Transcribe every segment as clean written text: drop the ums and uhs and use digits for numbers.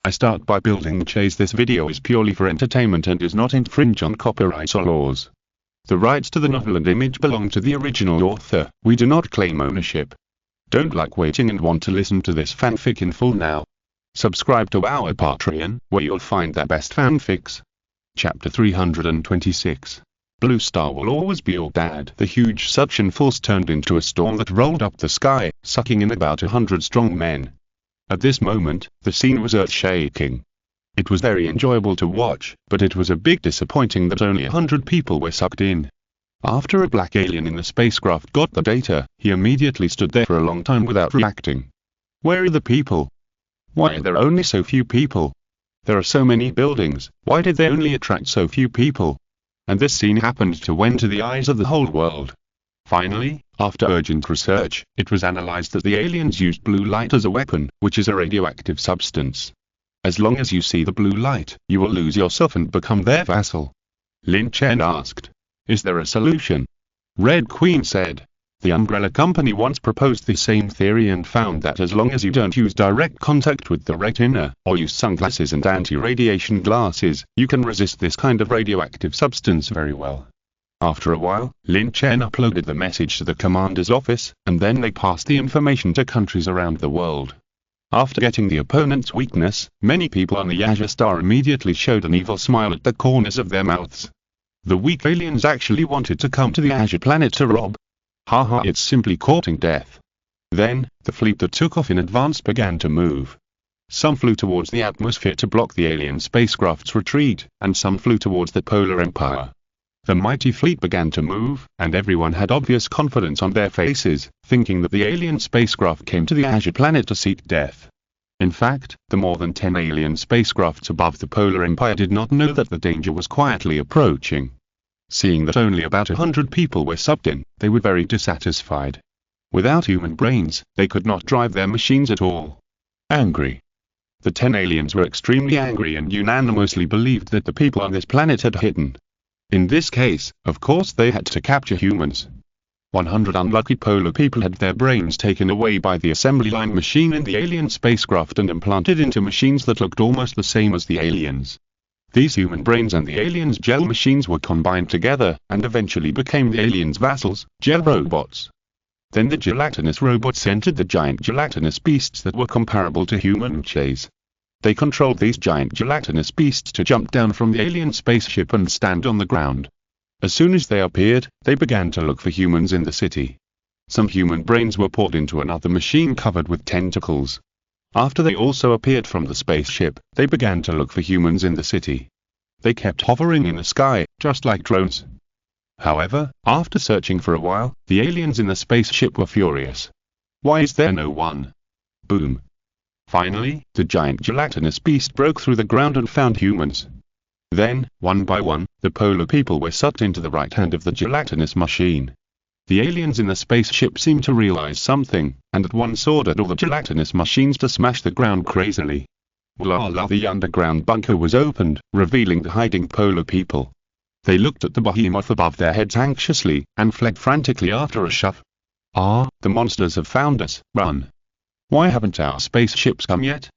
I start by building Chase. This video is purely for entertainment and does not infringe on copyright or laws. The rights to the novel and image belong to the original author. We do not claim ownership. Don't like waiting and want to listen to this fanfic in full now? Subscribe to our Patreon, where you'll find the best fanfics. Chapter 326. Blue Star will always be your dad. The huge suction force turned into a storm that rolled up the sky, sucking in about 100 strong men. At this moment, the scene was earth-shaking. It was very enjoyable to watch, but it was a big disappointing that only 100 people were sucked in. After a black alien in the spacecraft got the data, he immediately stood there for a long time without reacting. Where are the people? Why are there only so few people? There are so many buildings, why did they only attract so few people? And this scene happened to win to the eyes of the whole world. Finally, after urgent research, it was analyzed that the aliens used blue light as a weapon, which is a radioactive substance. As long as you see the blue light, you will lose yourself and become their vassal. Lin Chen asked, "Is there a solution?" Red Queen said, "The Umbrella Company once proposed the same theory and found that as long as you don't use direct contact with the retina, or use sunglasses and anti-radiation glasses, you can resist this kind of radioactive substance very well." After a while, Lin Chen uploaded the message to the commander's office, and then they passed the information to countries around the world. After getting the opponent's weakness, many people on the Azure Star immediately showed an evil smile at the corners of their mouths. The weak aliens actually wanted to come to the Azure planet to rob. Haha, it's simply courting death. Then, the fleet that took off in advance began to move. Some flew towards the atmosphere to block the alien spacecraft's retreat, and some flew towards the Polar Empire. The mighty fleet began to move, and everyone had obvious confidence on their faces, thinking that the alien spacecraft came to the Azure planet to seek death. In fact, the more than 10 alien spacecrafts above the Polar Empire did not know that the danger was quietly approaching. Seeing that only about 100 people were sucked in, they were very dissatisfied. Without human brains, they could not drive their machines at all. Angry. The 10 aliens were extremely angry and unanimously believed that the people on this planet had hidden. In this case, of course they had to capture humans. 100 unlucky polar people had their brains taken away by the assembly line machine in the alien spacecraft and implanted into machines that looked almost the same as the aliens. These human brains and the aliens' gel machines were combined together, and eventually became the aliens' vassals, gel robots. Then the gelatinous robots entered the giant gelatinous beasts that were comparable to human Chase. They controlled these giant gelatinous beasts to jump down from the alien spaceship and stand on the ground. As soon as they appeared, they began to look for humans in the city. Some human brains were poured into another machine covered with tentacles. After they also appeared from the spaceship, they began to look for humans in the city. They kept hovering in the sky, just like drones. However, after searching for a while, the aliens in the spaceship were furious. Why is there no one? Boom. Finally, the giant gelatinous beast broke through the ground and found humans. Then, one by one, the polar people were sucked into the right hand of the gelatinous machine. The aliens in the spaceship seemed to realize something, and at once ordered all the gelatinous machines to smash the ground crazily. Voila! The underground bunker was opened, revealing the hiding polar people. They looked at the behemoth above their heads anxiously, and fled frantically after a shove. Ah, the monsters have found us, run! Why haven't our spaceships come yet?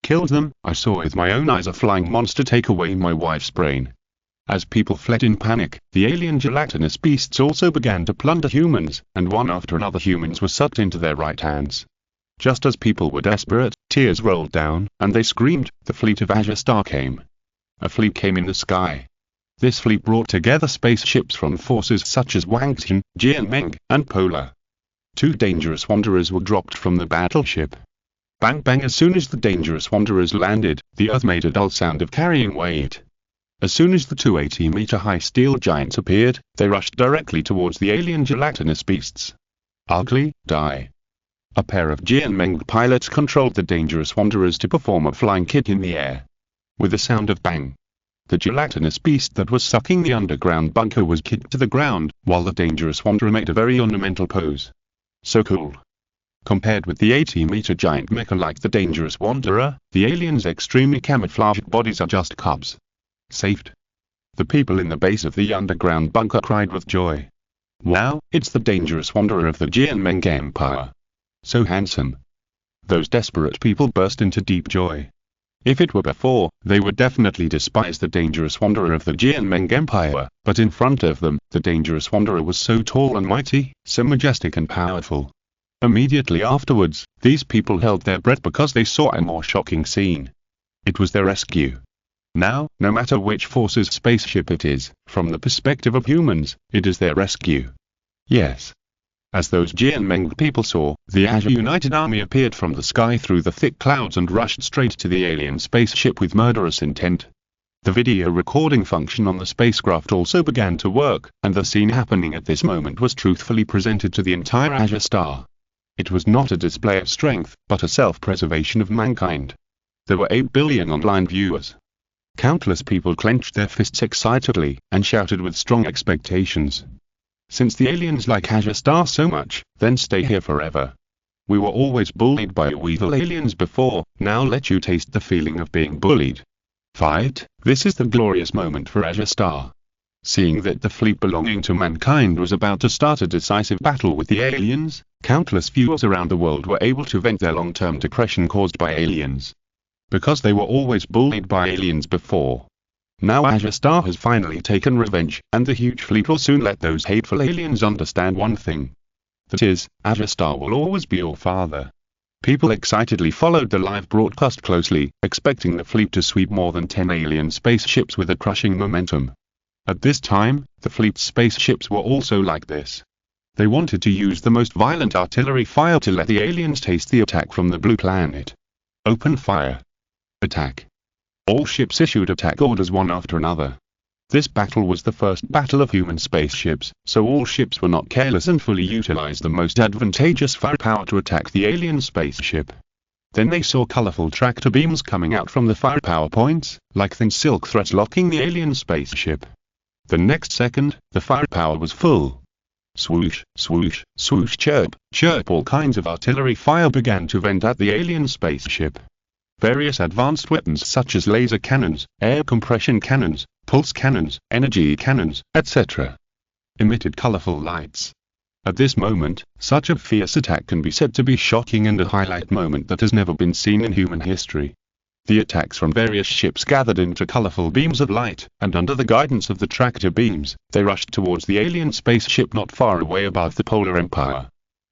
Killed them, I saw with my own eyes a flying monster take away my wife's brain. As people fled in panic, the alien gelatinous beasts also began to plunder humans, and one after another humans were sucked into their right hands. Just as people were desperate, tears rolled down, and they screamed, the fleet of Azure Star came. A fleet came in the sky. This fleet brought together spaceships from forces such as Wang Xin, Jian Meng, and Polar. 2 dangerous wanderers were dropped from the battleship. Bang bang! As soon as the dangerous wanderers landed, the earth made a dull sound of carrying weight. As soon as the 2 80-meter-high steel giants appeared, they rushed directly towards the alien gelatinous beasts. Ugly, die. A pair of Jian Meng pilots controlled the dangerous wanderers to perform a flying kick in the air. With a sound of bang, the gelatinous beast that was sucking the underground bunker was kicked to the ground, while the dangerous wanderer made a very ornamental pose. So cool. Compared with the 80-meter giant mecha like the dangerous wanderer, the aliens' extremely camouflaged bodies are just cubs. Saved. The people in the base of the underground bunker cried with joy. Wow, it's the dangerous wanderer of the Jian Meng Empire. So handsome. Those desperate people burst into deep joy. If it were before, they would definitely despise the dangerous wanderer of the Jianmeng Empire, but in front of them, the dangerous wanderer was so tall and mighty, so majestic and powerful. Immediately afterwards, these people held their breath because they saw a more shocking scene. It was their rescue. Now, no matter which force's spaceship it is, from the perspective of humans, it is their rescue. Yes. As those Jianmeng people saw, the Azure United Army appeared from the sky through the thick clouds and rushed straight to the alien spaceship with murderous intent. The video recording function on the spacecraft also began to work, and the scene happening at this moment was truthfully presented to the entire Azure Star. It was not a display of strength, but a self-preservation of mankind. There were 8 billion online viewers. Countless people clenched their fists excitedly, and shouted with strong expectations. Since the aliens like Azure Star so much, then stay here forever. We were always bullied by you evil aliens before, now let you taste the feeling of being bullied. Fight, this is the glorious moment for Azure Star. Seeing that the fleet belonging to mankind was about to start a decisive battle with the aliens, countless viewers around the world were able to vent their long-term depression caused by aliens. Because they were always bullied by aliens before. Now Azure Star has finally taken revenge, and the huge fleet will soon let those hateful aliens understand one thing. That is, Azure Star will always be your father. People excitedly followed the live broadcast closely, expecting the fleet to sweep more than 10 alien spaceships with a crushing momentum. At this time, the fleet's spaceships were also like this. They wanted to use the most violent artillery fire to let the aliens taste the attack from the blue planet. Open fire. Attack. All ships issued attack orders one after another. This battle was the first battle of human spaceships, so all ships were not careless and fully utilized the most advantageous firepower to attack the alien spaceship. Then they saw colorful tractor beams coming out from the firepower points, like thin silk threads locking the alien spaceship. The next second, the firepower was full. Swoosh, swoosh, swoosh, chirp, chirp, all kinds of artillery fire began to vent at the alien spaceship. Various advanced weapons such as laser cannons, air compression cannons, pulse cannons, energy cannons, etc. emitted colorful lights. At this moment, such a fierce attack can be said to be shocking and a highlight moment that has never been seen in human history. The attacks from various ships gathered into colorful beams of light, and under the guidance of the tractor beams, they rushed towards the alien spaceship not far away above the Polar Empire.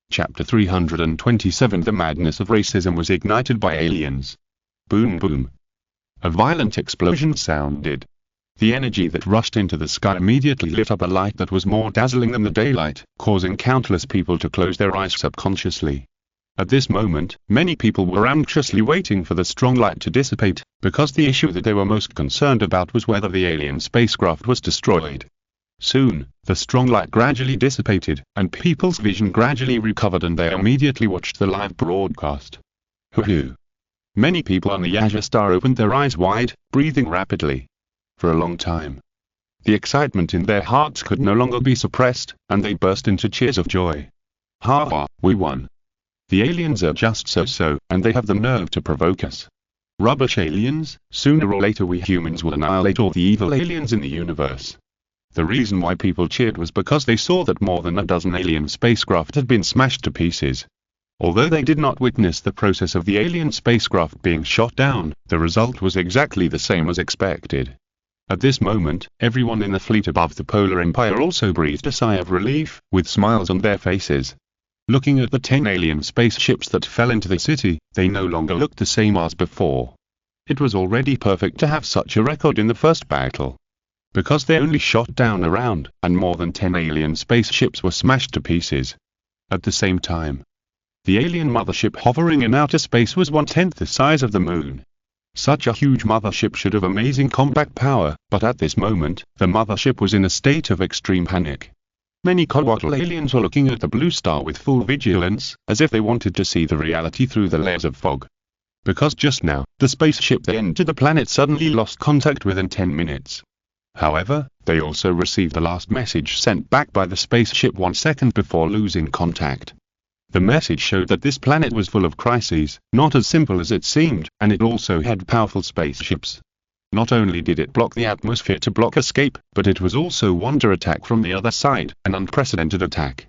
Chapter 327 The madness of racism was ignited by aliens. Boom boom. A violent explosion sounded. The energy that rushed into the sky immediately lit up a light that was more dazzling than the daylight, causing countless people to close their eyes subconsciously. At this moment, many people were anxiously waiting for the strong light to dissipate, because the issue that they were most concerned about was whether the alien spacecraft was destroyed. Soon, the strong light gradually dissipated, and people's vision gradually recovered and they immediately watched the live broadcast. Hoo-hoo. Many people on the Azure Star opened their eyes wide, breathing rapidly. For a long time. The excitement in their hearts could no longer be suppressed, and they burst into cheers of joy. Ha ha, we won. The aliens are just so-so, and they have the nerve to provoke us. Rubbish aliens, sooner or later we humans will annihilate all the evil aliens in the universe. The reason why people cheered was because they saw that more than a dozen alien spacecraft had been smashed to pieces. Although they did not witness the process of the alien spacecraft being shot down, the result was exactly the same as expected. At this moment, everyone in the fleet above the Polar Empire also breathed a sigh of relief, with smiles on their faces. Looking at the 10 alien spaceships that fell into the city, they no longer looked the same as before. It was already perfect to have such a record in the first battle. Because they only shot down around, and more than 10 alien spaceships were smashed to pieces. At the same time, the alien mothership hovering in outer space was 1/10 the size of the moon. Such a huge mothership should have amazing combat power, but at this moment, the mothership was in a state of extreme panic. Many coatl aliens were looking at the blue star with full vigilance, as if they wanted to see the reality through the layers of fog. Because just now, the spaceship they entered the planet suddenly lost contact within 10 minutes. However, they also received the last message sent back by the spaceship 1 second before losing contact. The message showed that this planet was full of crises, not as simple as it seemed, and it also had powerful spaceships. Not only did it block the atmosphere to block escape, but it was also counterattack from the other side, an unprecedented attack.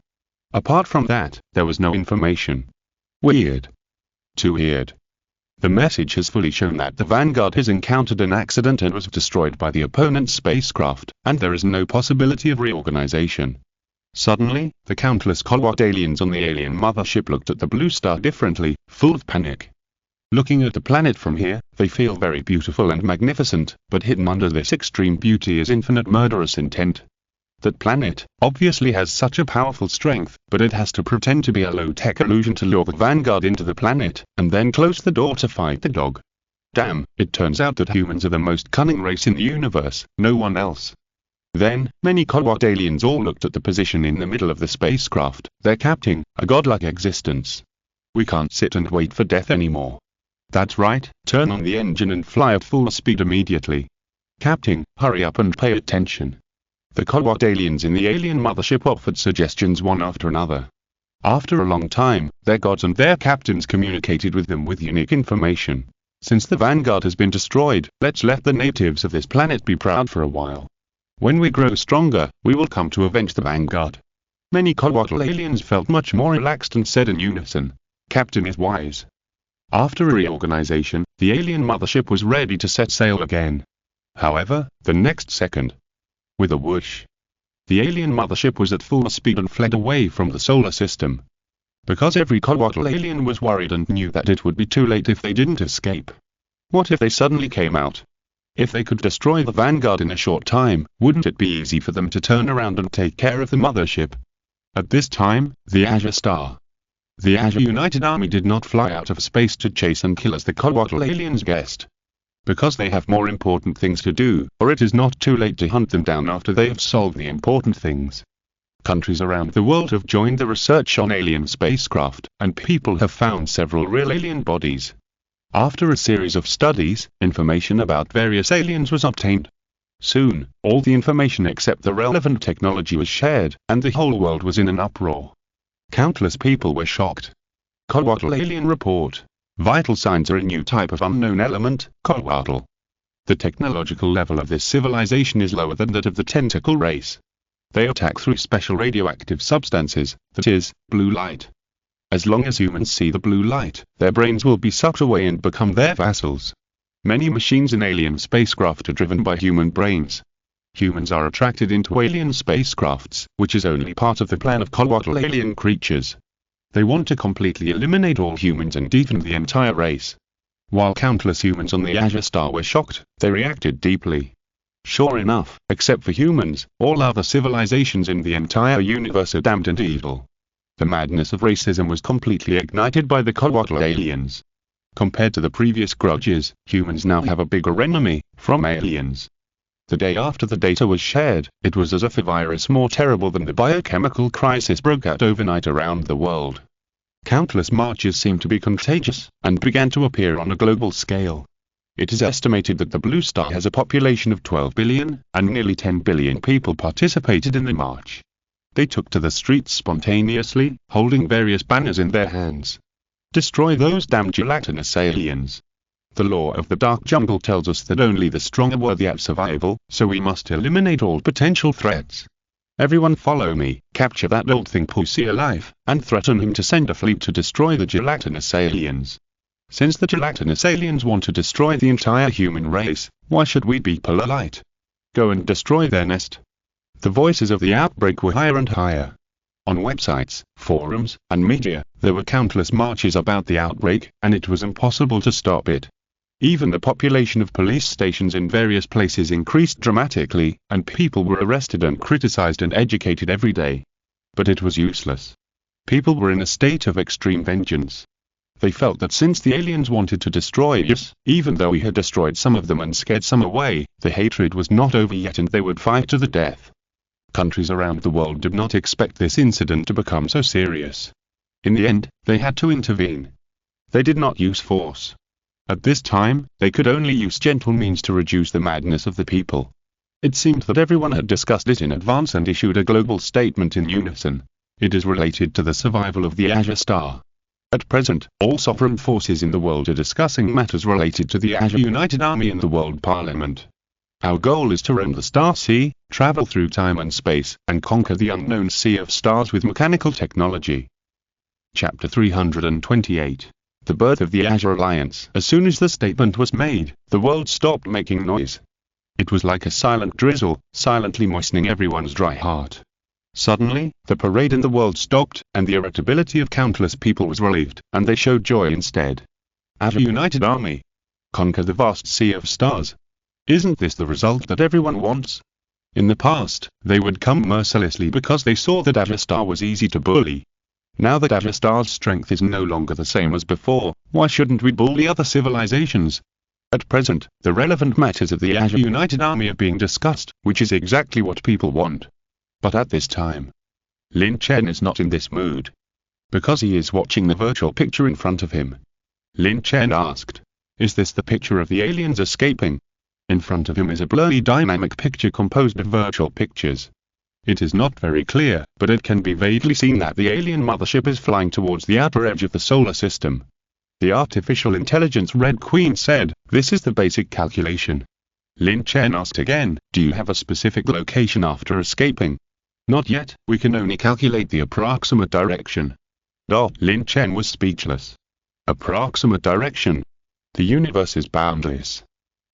Apart from that, there was no information. Weird. Too weird. The message has fully shown that the Vanguard has encountered an accident and was destroyed by the opponent's spacecraft, and there is no possibility of reorganization. Suddenly, the countless Colwat aliens on the alien mothership looked at the blue star differently, full of panic. Looking at the planet from here, they feel very beautiful and magnificent, but hidden under this extreme beauty is infinite murderous intent. That planet obviously has such a powerful strength, but it has to pretend to be a low-tech illusion to lure the Vanguard into the planet, and then close the door to fight the dog. Damn, it turns out that humans are the most cunning race in the universe, no one else. Then, many Colwat aliens all looked at the position in the middle of the spacecraft, their captain, a godlike existence. We can't sit and wait for death anymore. That's right, turn on the engine and fly at full speed immediately. Captain, hurry up and pay attention. The Colwat aliens in the alien mothership offered suggestions one after another. After a long time, their gods and their captains communicated with them with unique information. Since the Vanguard has been destroyed, let's let the natives of this planet be proud for a while. When we grow stronger, we will come to avenge the Vanguard. Many Colwat aliens felt much more relaxed and said in unison, "Captain is wise." After a reorganization, the alien mothership was ready to set sail again. However, the next second, with a whoosh, the alien mothership was at full speed and fled away from the solar system. Because every Colwat alien was worried and knew that it would be too late if they didn't escape. What if they suddenly came out? If they could destroy the Vanguard in a short time, wouldn't it be easy for them to turn around and take care of the mothership? At this time, the Azure Star, the Azure United Army, did not fly out of space to chase and kill as the Colwat aliens guessed. Because they have more important things to do, or it is not too late to hunt them down after they have solved the important things. Countries around the world have joined the research on alien spacecraft, and people have found several real alien bodies. After a series of studies, information about various aliens was obtained. Soon, all the information except the relevant technology was shared, and the whole world was in an uproar. Countless people were shocked. Colwatl alien report. Vital signs are a new type of unknown element, Colwatl. The technological level of this civilization is lower than that of the tentacle race. They attack through special radioactive substances, that is, blue light. As long as humans see the blue light, their brains will be sucked away and become their vassals. Many machines in alien spacecraft are driven by human brains. Humans are attracted into alien spacecrafts, which is only part of the plan of Colwatl alien creatures. They want to completely eliminate all humans and defend the entire race. While countless humans on the Azure Star were shocked, they reacted deeply. Sure enough, except for humans, all other civilizations in the entire universe are damned and evil. The madness of racism was completely ignited by the Colwatl aliens. Compared to the previous grudges, humans now have a bigger enemy, from aliens. The day after the data was shared, it was as if a virus more terrible than the biochemical crisis broke out overnight around the world. Countless marches seemed to be contagious, and began to appear on a global scale. It is estimated that the Blue Star has a population of 12 billion, and nearly 10 billion people participated in the march. They took to the streets spontaneously, holding various banners in their hands. Destroy those damned gelatinous aliens. The law of the dark jungle tells us that only the strong are worthy of survival, so we must eliminate all potential threats. Everyone follow me, capture that old thing pussy alive, and threaten him to send a fleet to destroy the gelatinous aliens. Since the gelatinous aliens want to destroy the entire human race, why should we be polite? Go and destroy their nest. The voices of the outbreak were higher and higher. On websites, forums, and media, there were countless marches about the outbreak, and it was impossible to stop it. Even the population of police stations in various places increased dramatically, and people were arrested and criticized and educated every day. But it was useless. People were in a state of extreme vengeance. They felt that since the aliens wanted to destroy us, even though we had destroyed some of them and scared some away, the hatred was not over yet and they would fight to the death. Countries around the world did not expect this incident to become so serious. In the end, they had to intervene. They did not use force. At this time, they could only use gentle means to reduce the madness of the people. It seemed that everyone had discussed it in advance and issued a global statement in unison. It is related to the survival of the Azure Star. At present, all sovereign forces in the world are discussing matters related to the Azure United Army in the World Parliament. Our goal is to roam the Star Sea, travel through time and space, and conquer the unknown sea of stars with mechanical technology. Chapter 328. The birth of the Azure Alliance. As soon as the statement was made, the world stopped making noise. It was like a silent drizzle, silently moistening everyone's dry heart. Suddenly, the parade in the world stopped, and the irritability of countless people was relieved, and they showed joy instead. Azure United Army. Conquer the vast sea of stars. Isn't this the result that everyone wants? In the past, they would come mercilessly because they saw that Azure Star was easy to bully. Now that Azure Star's strength is no longer the same as before, why shouldn't we bully other civilizations? At present, the relevant matters of the Azure United Army are being discussed, which is exactly what people want. But at this time, Lin Chen is not in this mood. Because he is watching the virtual picture in front of him. Lin Chen asked, "Is this the picture of the aliens escaping?" In front of him is a blurry dynamic picture composed of virtual pictures. It is not very clear, but it can be vaguely seen that the alien mothership is flying towards the outer edge of the solar system. The artificial intelligence Red Queen said, "This is the basic calculation." Lin Chen asked again, "Do you have a specific location after escaping?" "Not yet, we can only calculate the approximate direction." Lin Chen was speechless. Approximate direction? The universe is boundless.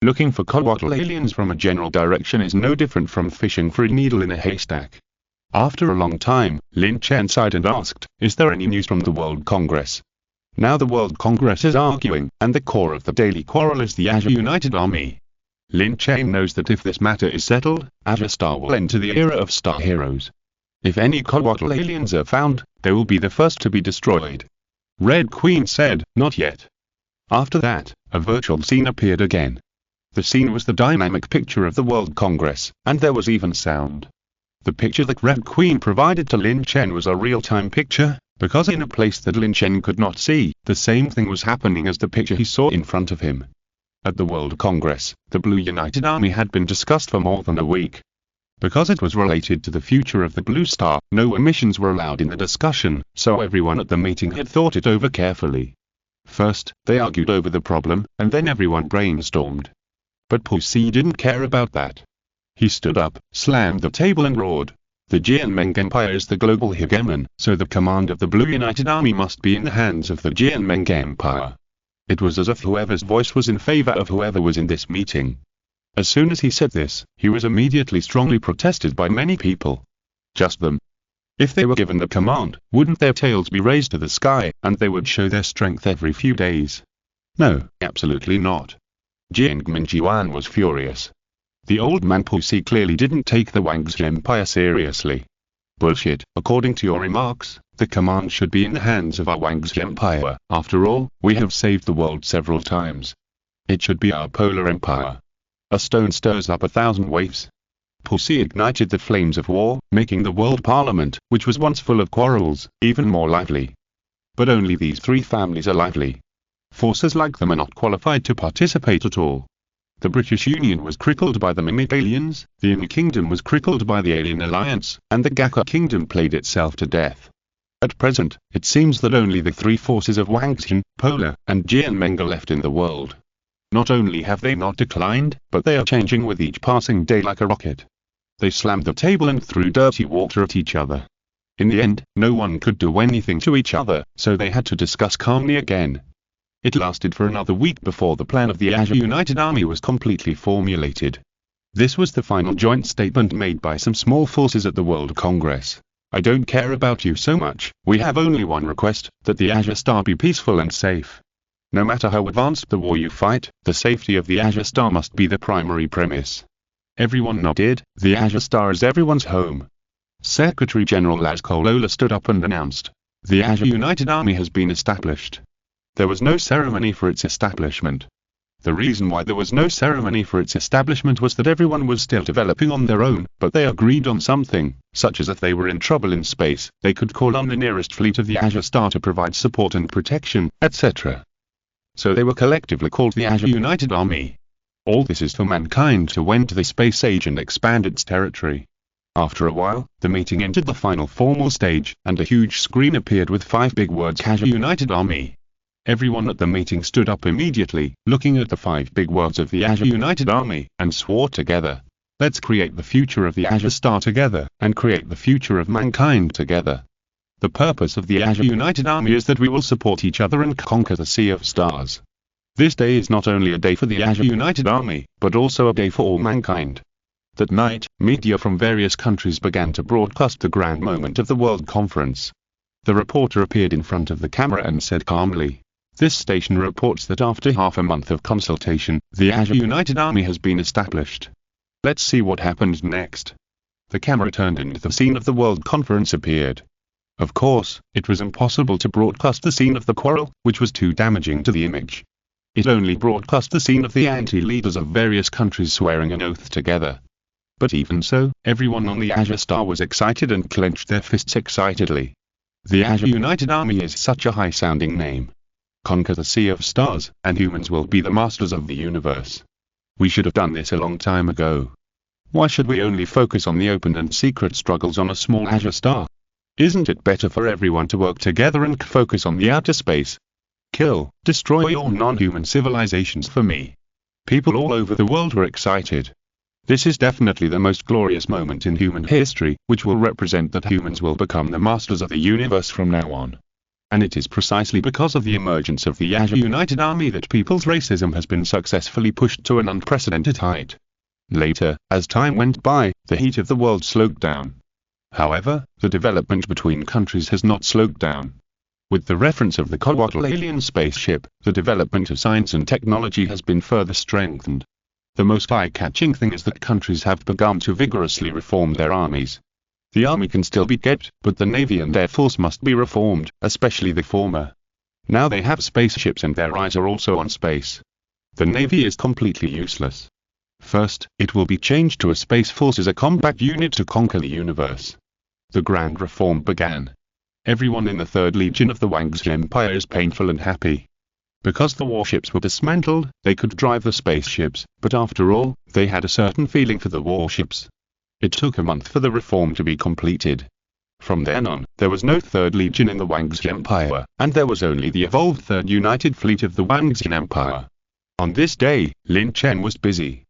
Looking for coatl aliens from a general direction is no different from fishing for a needle in a haystack. After a long time, Lin Chen sighed and asked, "Is there any news from the World Congress?" Now the World Congress is arguing, and the core of the daily quarrel is the Azure United Army. Lin Chen knows that if this matter is settled, Azure Star will enter the era of star heroes. If any coatl aliens are found, they will be the first to be destroyed. Red Queen said, "Not yet." After that, a virtual scene appeared again. The scene was the dynamic picture of the World Congress, and there was even sound. The picture that Red Queen provided to Lin Chen was a real-time picture, because in a place that Lin Chen could not see, the same thing was happening as the picture he saw in front of him. At the World Congress, the Blue United Army had been discussed for more than a week. Because it was related to the future of the Blue Star, no omissions were allowed in the discussion, so everyone at the meeting had thought it over carefully. First, they argued over the problem, and then everyone brainstormed. But Pussy didn't care about that. He stood up, slammed the table and roared. The Jianmeng Empire is the global hegemon, so the command of the Blue United Army must be in the hands of the Jianmeng Empire. It was as if whoever's voice was in favor of whoever was in this meeting. As soon as he said this, he was immediately strongly protested by many people. Just them. If they were given the command, wouldn't their tails be raised to the sky, and they would show their strength every few days? No, absolutely not. Jiangmen Jiwan was furious. The old man Pussy clearly didn't take the Wangxi Empire seriously. Bullshit, according to your remarks, the command should be in the hands of our Wangxi Empire. After all, we have saved the world several times. It should be our polar empire. A stone stirs up 1,000 waves. Pussy ignited the flames of war, making the world parliament, which was once full of quarrels, even more lively. But only these three families are lively. Forces like them are not qualified to participate at all. The British Union was crippled by the mimic aliens, the Yin Kingdom was crippled by the Alien Alliance, and the Gakka Kingdom played itself to death. At present, it seems that only the three forces of Wangxin, Polar, and Jianmeng are left in the world. Not only have they not declined, but they are changing with each passing day like a rocket. They slammed the table and threw dirty water at each other. In the end, no one could do anything to each other, so they had to discuss calmly again. It lasted for another week before the plan of the Azure United Army was completely formulated. This was the final joint statement made by some small forces at the World Congress. "I don't care about you so much, we have only one request, that the Azure Star be peaceful and safe. No matter how advanced the war you fight, the safety of the Azure Star must be the primary premise." Everyone nodded. The Azure Star is everyone's home. Secretary General Laszkolola stood up and announced, "The Azure United Army has been established." There was no ceremony for its establishment. The reason why there was no ceremony for its establishment was that everyone was still developing on their own, but they agreed on something, such as if they were in trouble in space, they could call on the nearest fleet of the Azure Star to provide support and protection, etc. So they were collectively called the Azure United Army. All this is for mankind to enter the space age and expand its territory. After a while, the meeting entered the final formal stage, and a huge screen appeared with 5 big words: Azure United Army. Everyone at the meeting stood up immediately, looking at the 5 big words of the Azure United Army, and swore together. Let's create the future of the Azure Star together, and create the future of mankind together. The purpose of the Azure United Army is that we will support each other and conquer the Sea of Stars. This day is not only a day for the Azure United Army, but also a day for all mankind. That night, media from various countries began to broadcast the grand moment of the World Conference. The reporter appeared in front of the camera and said calmly, "This station reports that after half a month of consultation, the Azure United Army has been established. Let's see what happened next." The camera turned and the scene of the World Conference appeared. Of course, it was impossible to broadcast the scene of the quarrel, which was too damaging to the image. It only broadcast the scene of the anti-leaders of various countries swearing an oath together. But even so, everyone on the Azure Star was excited and clenched their fists excitedly. The Azure United Army is such a high-sounding name. Conquer the Sea of Stars, and humans will be the masters of the universe. We should have done this a long time ago. Why should we only focus on the open and secret struggles on a small Azure Star? Isn't it better for everyone to work together and focus on the outer space? Kill, destroy all non-human civilizations for me. People all over the world were excited. This is definitely the most glorious moment in human history, which will represent that humans will become the masters of the universe from now on. And it is precisely because of the emergence of the Azure United Army that people's racism has been successfully pushed to an unprecedented height. Later, as time went by, the heat of the world slowed down. However, the development between countries has not slowed down. With the reference of the colossal alien spaceship, the development of science and technology has been further strengthened. The most eye-catching thing is that countries have begun to vigorously reform their armies. The army can still be kept, but the navy and air force must be reformed, especially the former. Now they have spaceships and their eyes are also on space. The navy is completely useless. First, it will be changed to a space force as a combat unit to conquer the universe. The grand reform began. Everyone in the 3rd Legion of the Wang's Empire is painful and happy. Because the warships were dismantled, they could drive the spaceships, but after all, they had a certain feeling for the warships. It took a month for the reform to be completed. From then on, there was no 3rd Legion in the Wang's Empire, and there was only the evolved 3rd United Fleet of the Wang's Empire. On this day, Lin Chen was busy.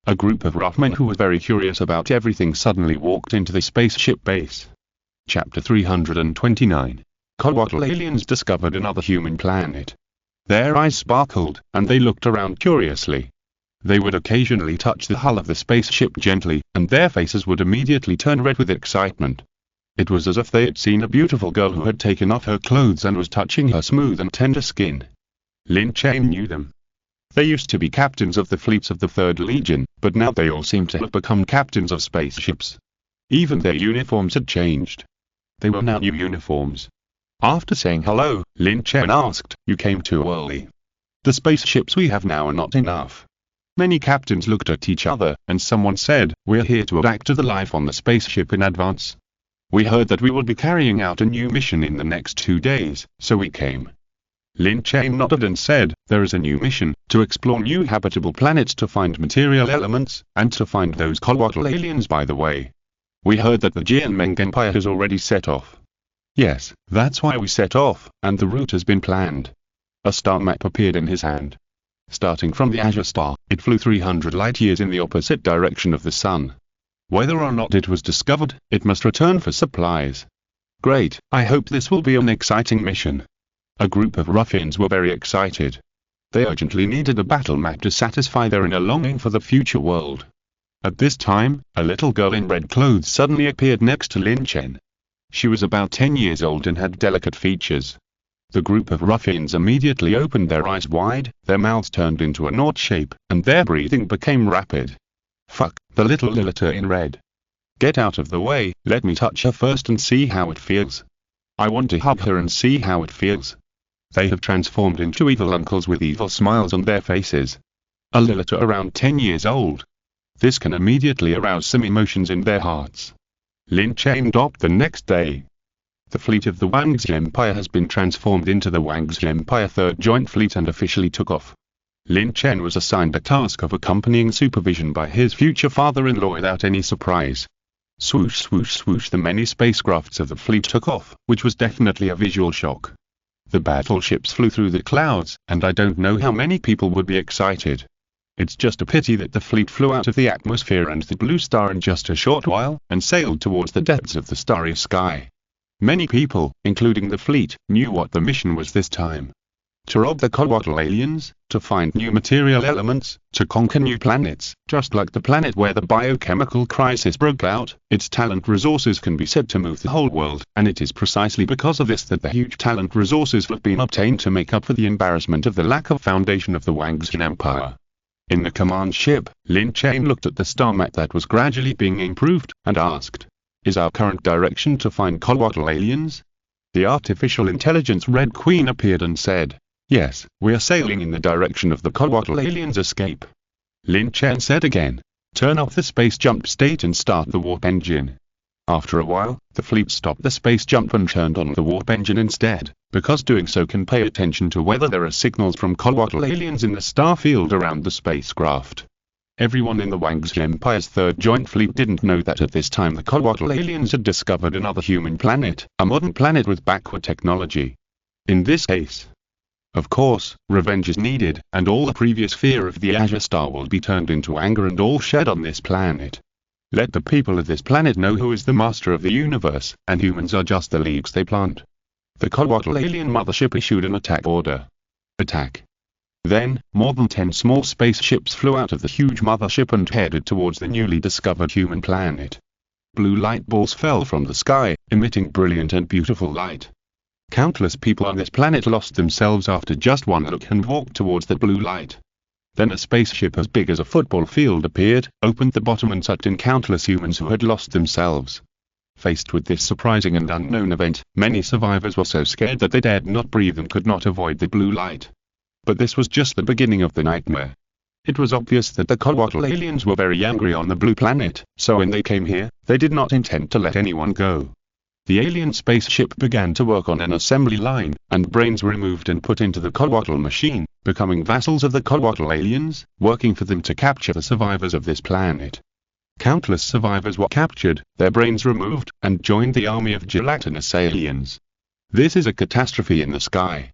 A group of rough men who were very curious about everything suddenly walked into the spaceship base. Chapter 329. Colossal aliens discovered another human planet. Their eyes sparkled, and they looked around curiously. They would occasionally touch the hull of the spaceship gently, and their faces would immediately turn red with excitement. It was as if they had seen a beautiful girl who had taken off her clothes and was touching her smooth and tender skin. Lin Chen knew them. They used to be captains of the fleets of the 3rd Legion, but now they all seemed to have become captains of spaceships. Even their uniforms had changed. They were now new uniforms. After saying hello, Lin Chen asked, "You came too early. The spaceships we have now are not enough." Many captains looked at each other, and someone said, "We're here to adapt to the life on the spaceship in advance. We heard that we will be carrying out a new mission in the next 2 days, so we came." Lin Chen nodded and said, "There is a new mission, to explore new habitable planets to find material elements, and to find those colossal aliens by the way. We heard that the Jianmeng Empire has already set off." "Yes, that's why we set off, and the route has been planned." A star map appeared in his hand. Starting from the Azure Star, it flew 300 light-years in the opposite direction of the Sun. Whether or not it was discovered, it must return for supplies. "Great, I hope this will be an exciting mission." A group of ruffians were very excited. They urgently needed a battle map to satisfy their inner longing for the future world. At this time, a little girl in red clothes suddenly appeared next to Lin Chen. She was about 10 years old and had delicate features. The group of ruffians immediately opened their eyes wide, their mouths turned into a knot shape, and their breathing became rapid. "Fuck, the little Lilita in red. Get out of the way, let me touch her first and see how it feels. I want to hug her and see how it feels." They have transformed into evil uncles with evil smiles on their faces. A Lilita around 10 years old. This can immediately arouse some emotions in their hearts. Lin Chen docked the next day. The fleet of the Wang's Empire has been transformed into the Wang's Empire 3rd Joint Fleet and officially took off. Lin Chen was assigned the task of accompanying supervision by his future father-in-law without any surprise. Swoosh swoosh swoosh, the many spacecrafts of the fleet took off, which was definitely a visual shock. The battleships flew through the clouds, and I don't know how many people would be excited. It's just a pity that the fleet flew out of the atmosphere and the blue star in just a short while, and sailed towards the depths of the starry sky. Many people, including the fleet, knew what the mission was this time. To rob the Coatl aliens, to find new material elements, to conquer new planets. Just like the planet where the biochemical crisis broke out, its talent resources can be said to move the whole world, and it is precisely because of this that the huge talent resources have been obtained to make up for the embarrassment of the lack of foundation of the Wangxian Empire. In the command ship, Lin Chen looked at the star map that was gradually being improved, and asked, "Is our current direction to find Coatl aliens?" The artificial intelligence Red Queen appeared and said, "Yes, we are sailing in the direction of the Coatl aliens' escape." Lin Chen said again, "Turn off the space jump state and start the warp engine." After a while, the fleet stopped the space jump and turned on the warp engine instead, because doing so can pay attention to whether there are signals from Coatl aliens in the star field around the spacecraft. Everyone in the Wangxian Empire's Third Joint Fleet didn't know that at this time the Coatl aliens had discovered another human planet, a modern planet with backward technology. In this case, of course, revenge is needed, and all the previous fear of the Azure Star will be turned into anger and all shed on this planet. Let the people of this planet know who is the master of the universe, and humans are just the leaves they plant. The Coatl alien mothership issued an attack order. Attack. Then, more than 10 small spaceships flew out of the huge mothership and headed towards the newly discovered human planet. Blue light balls fell from the sky, emitting brilliant and beautiful light. Countless people on this planet lost themselves after just one look and walked towards the blue light. Then a spaceship as big as a football field appeared, opened the bottom and sucked in countless humans who had lost themselves. Faced with this surprising and unknown event, many survivors were so scared that they dared not breathe and could not avoid the blue light. But this was just the beginning of the nightmare. It was obvious that the Coatl aliens were very angry on the blue planet, so when they came here, they did not intend to let anyone go. The alien spaceship began to work on an assembly line, and brains were removed and put into the Coatl machine, becoming vassals of the Coatl aliens, working for them to capture the survivors of this planet. Countless survivors were captured, their brains removed, and joined the army of gelatinous aliens. This is a catastrophe in the sky.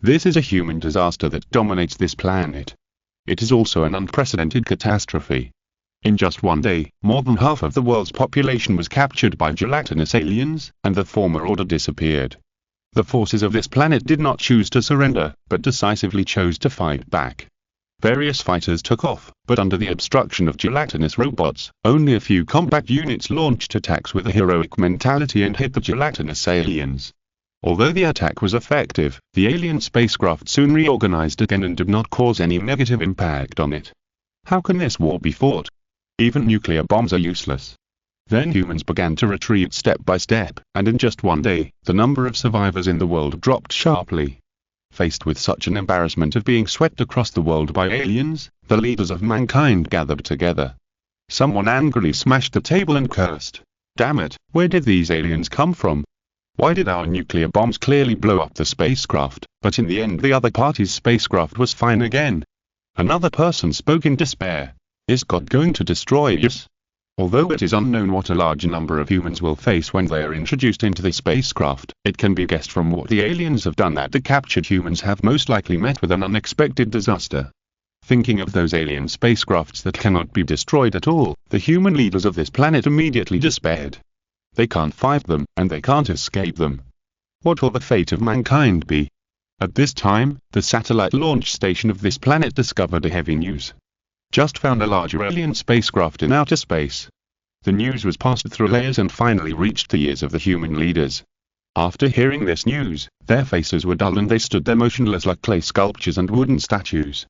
This is a human disaster that dominates this planet. It is also an unprecedented catastrophe. In just one day, more than half of the world's population was captured by gelatinous aliens, and the former order disappeared. The forces of this planet did not choose to surrender, but decisively chose to fight back. Various fighters took off, but under the obstruction of gelatinous robots, only a few combat units launched attacks with a heroic mentality and hit the gelatinous aliens. Although the attack was effective, the alien spacecraft soon reorganized again and did not cause any negative impact on it. How can this war be fought? Even nuclear bombs are useless. Then humans began to retreat step by step, and in just one day, the number of survivors in the world dropped sharply. Faced with such an embarrassment of being swept across the world by aliens, the leaders of mankind gathered together. Someone angrily smashed the table and cursed, "Damn it, where did these aliens come from? Why did our nuclear bombs clearly blow up the spacecraft, but in the end the other party's spacecraft was fine again?" Another person spoke in despair. "Is God going to destroy us?" Although it is unknown what a large number of humans will face when they are introduced into the spacecraft, it can be guessed from what the aliens have done that the captured humans have most likely met with an unexpected disaster. Thinking of those alien spacecrafts that cannot be destroyed at all, the human leaders of this planet immediately despaired. They can't fight them, and they can't escape them. What will the fate of mankind be? At this time, the satellite launch station of this planet discovered a heavy news. Just found a larger alien spacecraft in outer space. The news was passed through layers and finally reached the ears of the human leaders. After hearing this news, their faces were dull and they stood there motionless like clay sculptures and wooden statues.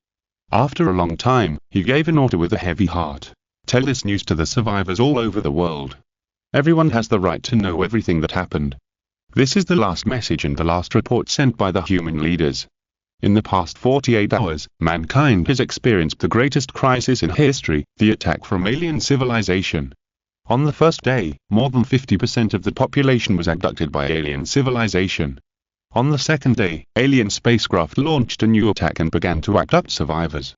After a long time, he gave an order with a heavy heart. "Tell this news to the survivors all over the world. Everyone has the right to know everything that happened." This is the last message and the last report sent by the human leaders. In the past 48 hours, mankind has experienced the greatest crisis in history, the attack from alien civilization. On the first day, more than 50% of the population was abducted by alien civilization. On the second day, alien spacecraft launched a new attack and began to abduct survivors.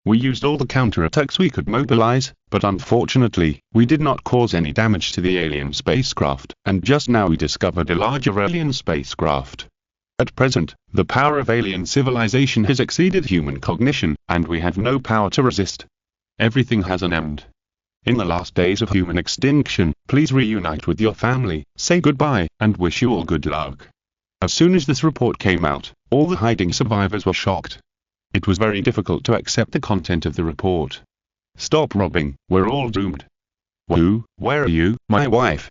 We used all the counterattacks we could mobilize, but unfortunately, we did not cause any damage to the alien spacecraft, and just now we discovered a larger alien spacecraft. At present, the power of alien civilization has exceeded human cognition, and we have no power to resist. Everything has an end. In the last days of human extinction, Please reunite with your family, say goodbye, and wish you all good luck. As soon as this report came out, all the hiding survivors were shocked. It was very difficult to accept the content of the report. Stop robbing, we're all doomed. Who, where are you, my wife?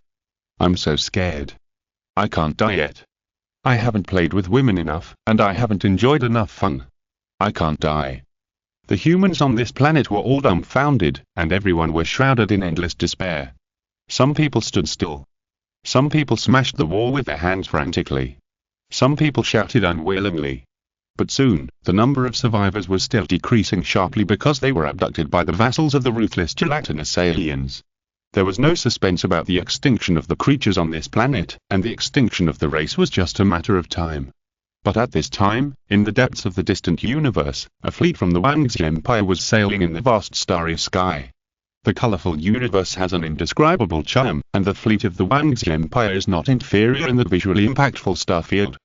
I'm so scared. I can't die yet. I haven't played with women enough, and I haven't enjoyed enough fun. I can't die. The humans on this planet were all dumbfounded, and everyone was shrouded in endless despair. Some people stood still. Some people smashed the wall with their hands frantically. Some people shouted unwillingly. But soon, the number of survivors was still decreasing sharply because they were abducted by the vassals of the ruthless gelatinous aliens. There was no suspense about the extinction of the creatures on this planet, and the extinction of the race was just a matter of time. But at this time, in the depths of the distant universe, a fleet from the Wangxi Empire was sailing in the vast starry sky. The colorful universe has an indescribable charm, and the fleet of the Wangxi Empire is not inferior in the visually impactful starfield.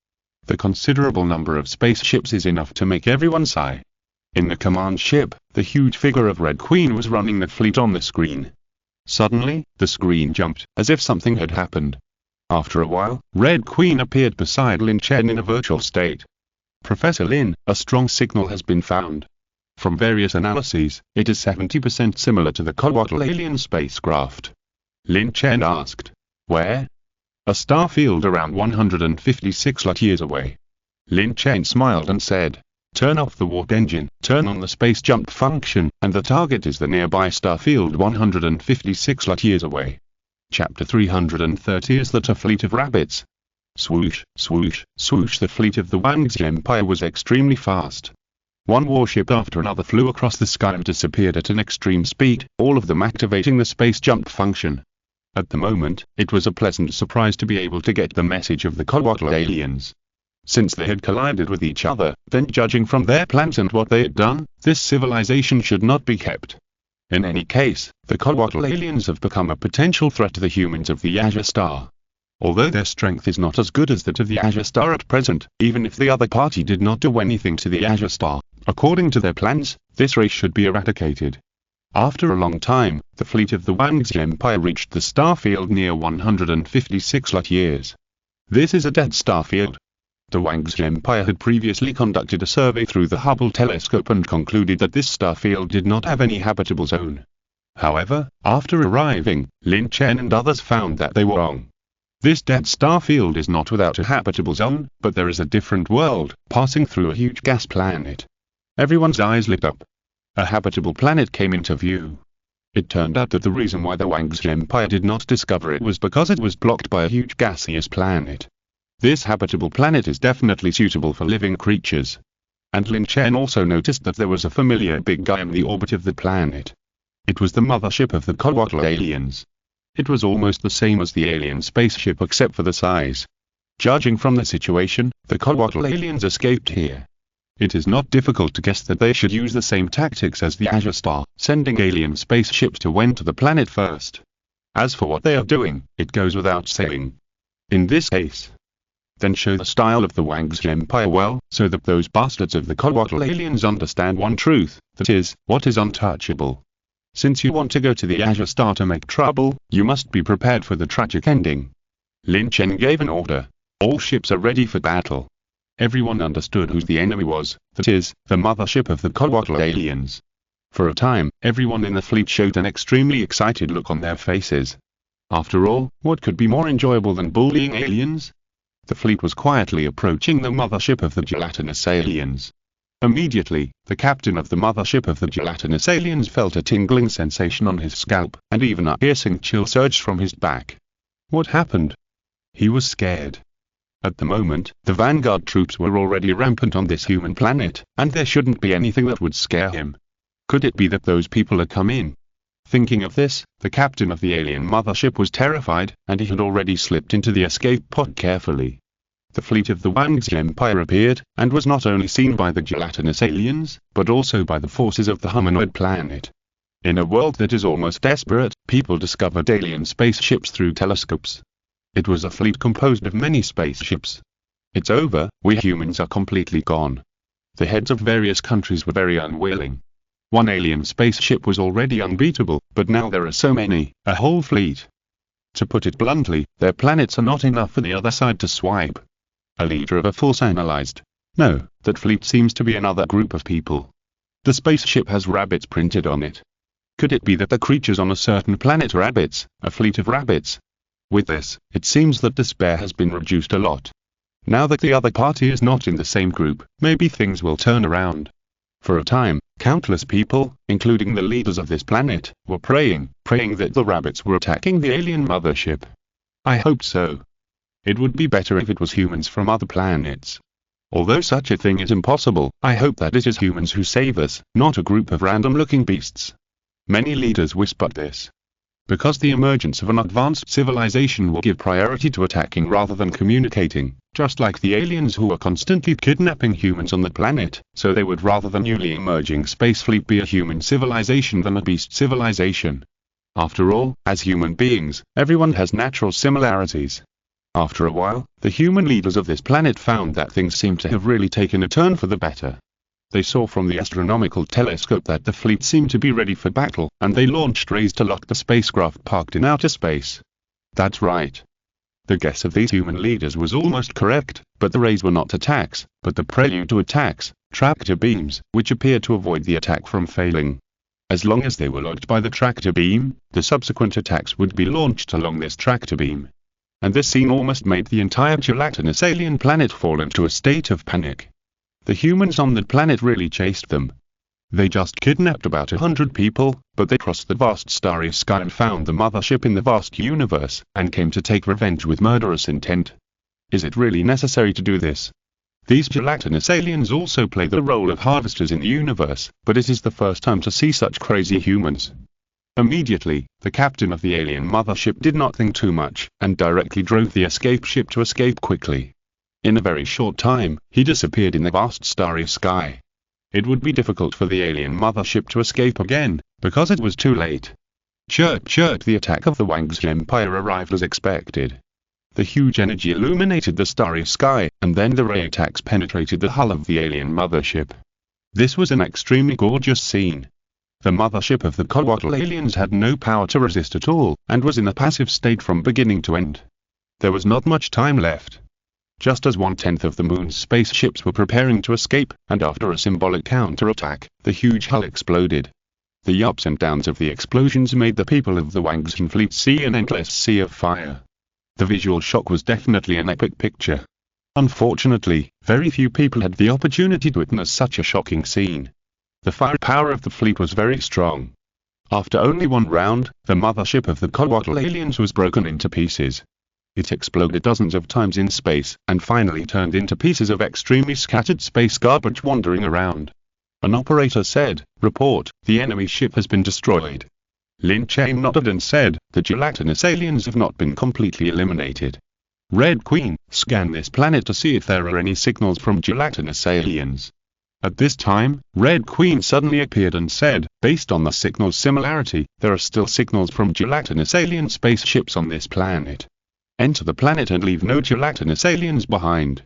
The considerable number of spaceships is enough to make everyone sigh. In the command ship, the huge figure of Red Queen was running the fleet on the screen. Suddenly, the screen jumped, as if something had happened. After a while, Red Queen appeared beside Lin Chen in a virtual state. Professor Lin, a strong signal has been found. From various analyses, it is 70% similar to the Coatl alien spacecraft. Lin Chen asked, "Where?" "A star field around 156 light-years away." Lin Chen smiled and said, "Turn off the warp engine, turn on the space jump function, and the target is the nearby star field 156 light-years away." Chapter 330 is that a fleet of rabbits. Swoosh, swoosh, swoosh. The fleet of the Wangxi Empire was extremely fast. One warship after another flew across the sky and disappeared at an extreme speed, all of them activating the space jump function. At the moment, it was a pleasant surprise to be able to get the message of the Coatl aliens. Since they had collided with each other, then judging from their plans and what they had done, this civilization should not be kept. In any case, the Coatl aliens have become a potential threat to the humans of the Azure Star. Although their strength is not as good as that of the Azure Star at present, even if the other party did not do anything to the Azure Star, according to their plans, this race should be eradicated. After a long time, the fleet of the Wangxi Empire reached the star field near 156 light-years. This is a dead star field. The Wangxi Empire had previously conducted a survey through the Hubble telescope and concluded that this star field did not have any habitable zone. However, after arriving, Lin Chen and others found that they were wrong. This dead star field is not without a habitable zone, but there is a different world, passing through a huge gas planet. Everyone's eyes lit up. A habitable planet came into view. It turned out that the reason why the Wangxi Empire did not discover it was because it was blocked by a huge gaseous planet. This habitable planet is definitely suitable for living creatures. And Lin Chen also noticed that there was a familiar big guy in the orbit of the planet. It was the mothership of the Coatl aliens. It was almost the same as the alien spaceship except for the size. Judging from the situation, the Coatl aliens escaped here. It is not difficult to guess that they should use the same tactics as the Azure Star, sending alien spaceships to enter the planet first. As for what they are doing, it goes without saying. In this case, then show the style of the Wangxi Empire well, so that those bastards of the Coatl aliens understand one truth, that is, what is untouchable. Since you want to go to the Azure Star to make trouble, you must be prepared for the tragic ending. Lin Chen gave an order. All ships are ready for battle. Everyone understood who the enemy was, that is, the mothership of the Coatl aliens. For a time, everyone in the fleet showed an extremely excited look on their faces. After all, what could be more enjoyable than bullying aliens? The fleet was quietly approaching the mothership of the gelatinous aliens. Immediately, the captain of the mothership of the gelatinous aliens felt a tingling sensation on his scalp, and even a piercing chill surged from his back. What happened? He was scared. At the moment, the vanguard troops were already rampant on this human planet, and there shouldn't be anything that would scare him. Could it be that those people had come in? Thinking of this, the captain of the alien mothership was terrified, and he had already slipped into the escape pod carefully. The fleet of the Wangxi Empire appeared, and was not only seen by the gelatinous aliens, but also by the forces of the humanoid planet. In a world that is almost desperate, people discovered alien spaceships through telescopes. It was a fleet composed of many spaceships. It's over, we humans are completely gone. The heads of various countries were very unwilling. One alien spaceship was already unbeatable, but now there are so many, a whole fleet. To put it bluntly, their planets are not enough for the other side to swipe. A leader of a force analyzed. No, that fleet seems to be another group of people. The spaceship has rabbits printed on it. Could it be that the creatures on a certain planet are rabbits, a fleet of rabbits? With this, it seems that despair has been reduced a lot. Now that the other party is not in the same group, maybe things will turn around. For a time, countless people, including the leaders of this planet, were praying that the rabbits were attacking the alien mothership. I hoped so. It would be better if it was humans from other planets. Although such a thing is impossible, I hope that it is humans who save us, not a group of random-looking beasts. Many leaders whispered this. Because the emergence of an advanced civilization will give priority to attacking rather than communicating, just like the aliens who are constantly kidnapping humans on the planet, so they would rather the newly emerging space fleet be a human civilization than a beast civilization. After all, as human beings, everyone has natural similarities. After a while, the human leaders of this planet found that things seemed to have really taken a turn for the better. They saw from the astronomical telescope that the fleet seemed to be ready for battle, and they launched rays to lock the spacecraft parked in outer space. That's right. The guess of these human leaders was almost correct, but the rays were not attacks, but the prelude to attacks, tractor beams, which appeared to avoid the attack from failing. As long as they were locked by the tractor beam, the subsequent attacks would be launched along this tractor beam. And this scene almost made the entire gelatinous alien planet fall into a state of panic. The humans on the planet really chased them. They just kidnapped about 100 people, but they crossed the vast starry sky and found the mothership in the vast universe, and came to take revenge with murderous intent. Is it really necessary to do this? These gelatinous aliens also play the role of harvesters in the universe, but it is the first time to see such crazy humans. Immediately, the captain of the alien mothership did not think too much, and directly drove the escape ship to escape quickly. In a very short time, he disappeared in the vast starry sky. It would be difficult for the alien mothership to escape again, because it was too late. Chirp chirp, the attack of the Wang's Empire arrived as expected. The huge energy illuminated the starry sky, and then the ray attacks penetrated the hull of the alien mothership. This was an extremely gorgeous scene. The mothership of the Coatl aliens had no power to resist at all, and was in a passive state from beginning to end. There was not much time left. Just as 1/10 of the moon's spaceships were preparing to escape, and after a symbolic counterattack, the huge hull exploded. The ups and downs of the explosions made the people of the Wang's fleet see an endless sea of fire. The visual shock was definitely an epic picture. Unfortunately, very few people had the opportunity to witness such a shocking scene. The firepower of the fleet was very strong. After only one round, the mothership of the Coatl aliens was broken into pieces. It exploded dozens of times in space, and finally turned into pieces of extremely scattered space garbage wandering around. An operator said, "Report, the enemy ship has been destroyed." Lin Chen nodded and said, "The gelatinous aliens have not been completely eliminated. Red Queen, scan this planet to see if there are any signals from gelatinous aliens." At this time, Red Queen suddenly appeared and said, "Based on the signal's similarity, there are still signals from gelatinous alien spaceships on this planet. Enter the planet and leave no gelatinous aliens behind."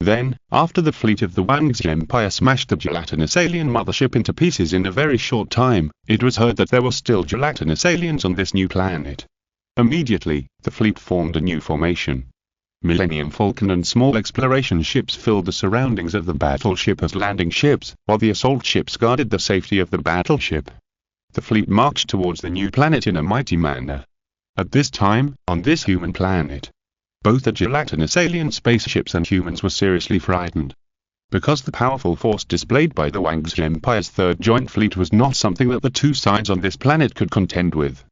Then, after the fleet of the Wang's Empire smashed the gelatinous alien mothership into pieces in a very short time, it was heard that there were still gelatinous aliens on this new planet. Immediately, the fleet formed a new formation. Millennium Falcon and small exploration ships filled the surroundings of the battleship as landing ships, while the assault ships guarded the safety of the battleship. The fleet marched towards the new planet in a mighty manner. At this time, on this human planet, both the gelatinous alien spaceships and humans were seriously frightened. Because the powerful force displayed by the Wang's Empire's Third Joint Fleet was not something that the two sides on this planet could contend with.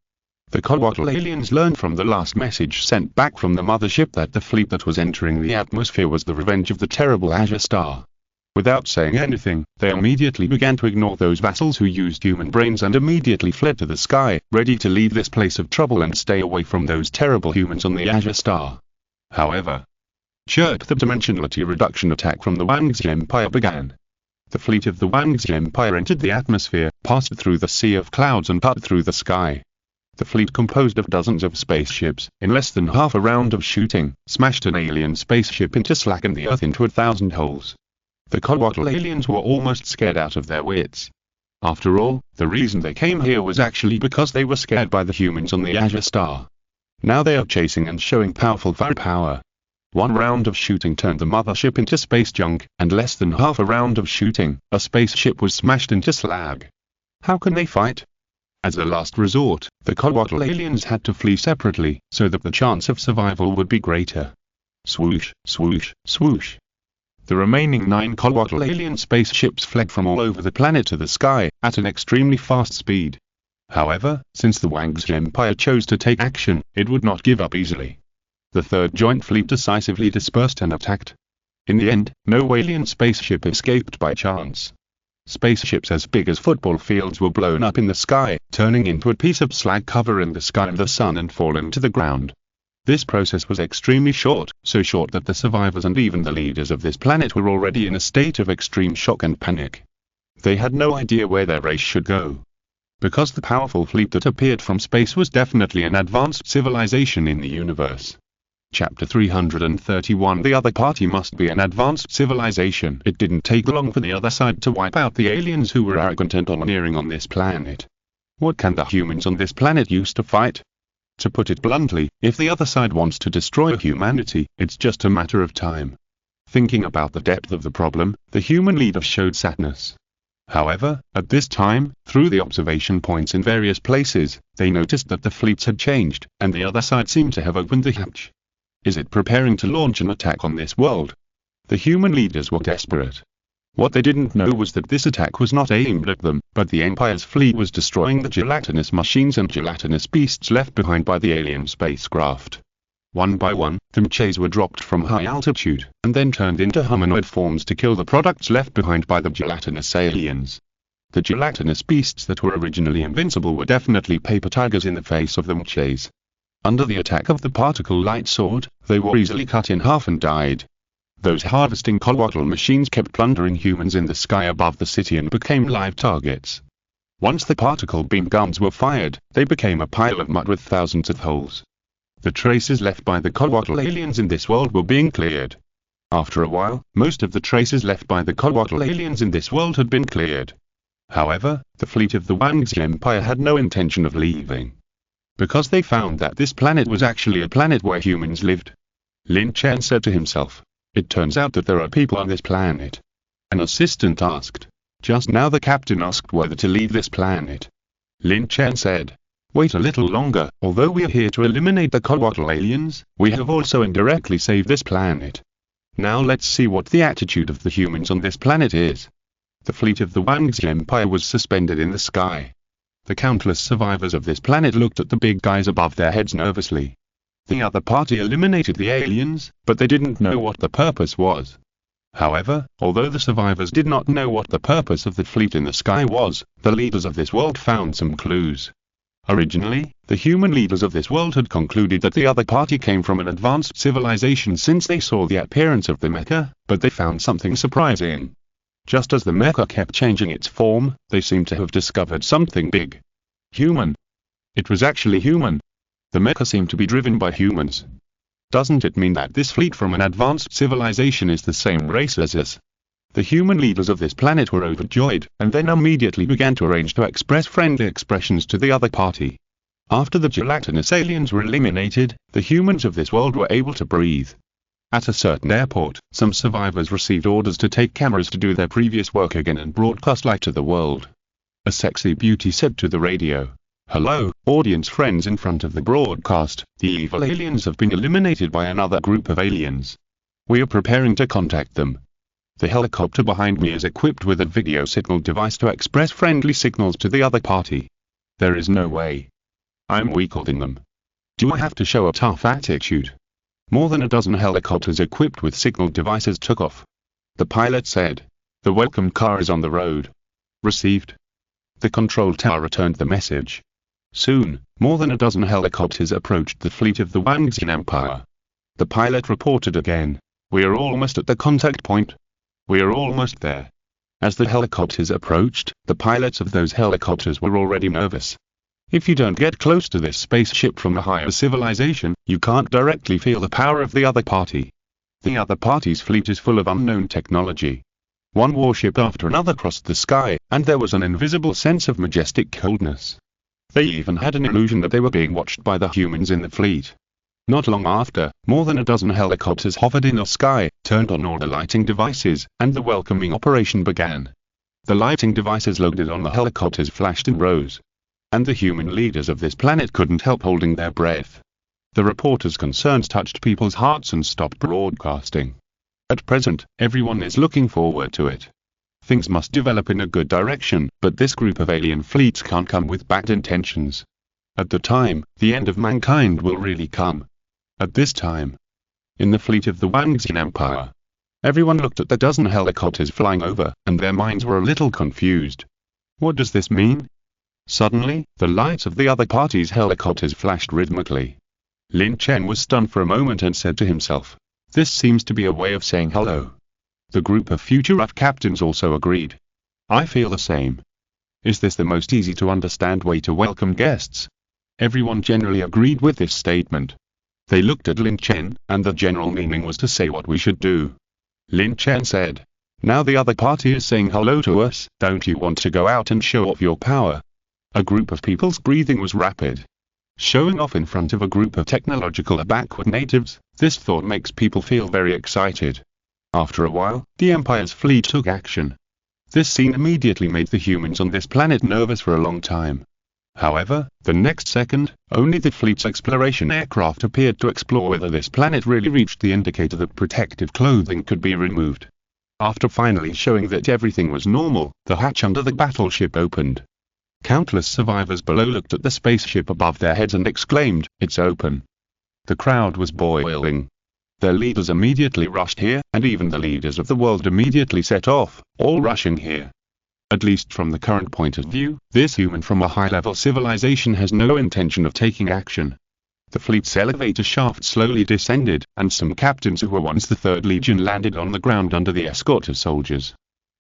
The Coatl aliens learned from the last message sent back from the mothership that the fleet that was entering the atmosphere was the revenge of the terrible Azure Star. Without saying anything, they immediately began to ignore those vassals who used human brains and immediately fled to the sky, ready to leave this place of trouble and stay away from those terrible humans on the Azure Star. However, the dimensionality reduction attack from the Wang's Empire began. The fleet of the Wang's Empire entered the atmosphere, passed through the sea of clouds and cut through the sky. The fleet, composed of dozens of spaceships, in less than half a round of shooting, smashed an alien spaceship into slack and the Earth into 1,000 holes. The Coatl aliens were almost scared out of their wits. After all, the reason they came here was actually because they were scared by the humans on the Azure Star. Now they are chasing and showing powerful firepower. One round of shooting turned the mothership into space junk, and less than half a round of shooting, a spaceship was smashed into slag. How can they fight? As a last resort, the Coatl aliens had to flee separately, so that the chance of survival would be greater. Swoosh, swoosh, swoosh. The remaining 9 Coatl alien spaceships fled from all over the planet to the sky, at an extremely fast speed. However, since the Wang's Empire chose to take action, it would not give up easily. The Third Joint Fleet decisively dispersed and attacked. In the end, no alien spaceship escaped by chance. Spaceships as big as football fields were blown up in the sky, turning into a piece of slag covering the sky and the sun and falling to the ground. This process was extremely short, so short that the survivors and even the leaders of this planet were already in a state of extreme shock and panic. They had no idea where their race should go. Because the powerful fleet that appeared from space was definitely an advanced civilization in the universe. Chapter 331 The other party must be an advanced civilization. It didn't take long for the other side to wipe out the aliens who were arrogant and domineering on this planet. What can the humans on this planet use to fight? To put it bluntly, if the other side wants to destroy humanity, it's just a matter of time. Thinking about the depth of the problem, the human leaders showed sadness. However, at this time, through the observation points in various places, they noticed that the fleets had changed, and the other side seemed to have opened the hatch. Is it preparing to launch an attack on this world? The human leaders were desperate. What they didn't know was that this attack was not aimed at them, but the Empire's fleet was destroying the gelatinous machines and gelatinous beasts left behind by the alien spacecraft. One by one, the Mechas were dropped from high altitude, and then turned into humanoid forms to kill the products left behind by the gelatinous aliens. The gelatinous beasts that were originally invincible were definitely paper tigers in the face of the Mechas. Under the attack of the particle light sword, they were easily cut in half and died. Those harvesting Coatl machines kept plundering humans in the sky above the city and became live targets. Once the particle beam guns were fired, they became a pile of mud with thousands of holes. The traces left by the Coatl aliens in this world were being cleared. After a while, most of the traces left by the Coatl aliens in this world had been cleared. However, the fleet of the Wang's Empire had no intention of leaving. Because they found that this planet was actually a planet where humans lived. Lin Chen said to himself, "It turns out that there are people on this planet." An assistant asked. Just now the captain asked whether to leave this planet. Lin Chen said, "Wait a little longer, although we are here to eliminate the Coatl aliens, we have also indirectly saved this planet. Now let's see what the attitude of the humans on this planet is." The fleet of the Wang's Empire was suspended in the sky. The countless survivors of this planet looked at the big guys above their heads nervously. The other party eliminated the aliens, but they didn't know what the purpose was. However, although the survivors did not know what the purpose of the fleet in the sky was, the leaders of this world found some clues. Originally, the human leaders of this world had concluded that the other party came from an advanced civilization since they saw the appearance of the Mecha, but they found something surprising. Just as the Mecha kept changing its form, they seemed to have discovered something big. Human. It was actually human. The Mecha seemed to be driven by humans. Doesn't it mean that this fleet from an advanced civilization is the same race as us? The human leaders of this planet were overjoyed, and then immediately began to arrange to express friendly expressions to the other party. After the gelatinous aliens were eliminated, the humans of this world were able to breathe. At a certain airport, some survivors received orders to take cameras to do their previous work again and broadcast light to the world. A sexy beauty said to the radio, "Hello, audience friends in front of the broadcast, the evil aliens have been eliminated by another group of aliens. We are preparing to contact them. The helicopter behind me is equipped with a video signal device to express friendly signals to the other party. There is no way. I'm weaker than them. Do I have to show a tough attitude?" More than a dozen helicopters equipped with signal devices took off. The pilot said, "The welcome car is on the road." Received. The control tower returned the message. Soon, more than a dozen helicopters approached the fleet of the Wang's Empire. The pilot reported again, "We are almost at the contact point. We are almost there." As the helicopters approached, the pilots of those helicopters were already nervous. If you don't get close to this spaceship from a higher civilization, you can't directly feel the power of the other party. The other party's fleet is full of unknown technology. One warship after another crossed the sky, and there was an invisible sense of majestic coldness. They even had an illusion that they were being watched by the humans in the fleet. Not long after, more than a dozen helicopters hovered in the sky, turned on all the lighting devices, and the welcoming operation began. The lighting devices loaded on the helicopters flashed in rows. And the human leaders of this planet couldn't help holding their breath. The reporters' concerns touched people's hearts and stopped broadcasting. At present, everyone is looking forward to it. Things must develop in a good direction, but this group of alien fleets can't come with bad intentions. At the time, the end of mankind will really come. At this time, in the fleet of the Wangxian Empire, everyone looked at the dozen helicopters flying over, and their minds were a little confused. What does this mean? Suddenly, the lights of the other party's helicopters flashed rhythmically. Lin Chen was stunned for a moment and said to himself, "This seems to be a way of saying hello." The group of future RAF captains also agreed. "I feel the same. Is this the most easy to understand way to welcome guests?" Everyone generally agreed with this statement. They looked at Lin Chen, and the general meaning was to say what we should do. Lin Chen said, "Now the other party is saying hello to us, don't you want to go out and show off your power?" A group of people's breathing was rapid. Showing off in front of a group of technological or backward natives, this thought makes people feel very excited. After a while, the Empire's fleet took action. This scene immediately made the humans on this planet nervous for a long time. However, the next second, only the fleet's exploration aircraft appeared to explore whether this planet really reached the indicator that protective clothing could be removed. After finally showing that everything was normal, the hatch under the battleship opened. Countless survivors below looked at the spaceship above their heads and exclaimed, "It's open." The crowd was boiling. Their leaders immediately rushed here, and even the leaders of the world immediately set off, all rushing here. At least from the current point of view, this human from a high-level civilization has no intention of taking action. The fleet's elevator shaft slowly descended, and some captains who were once the 3rd Legion landed on the ground under the escort of soldiers.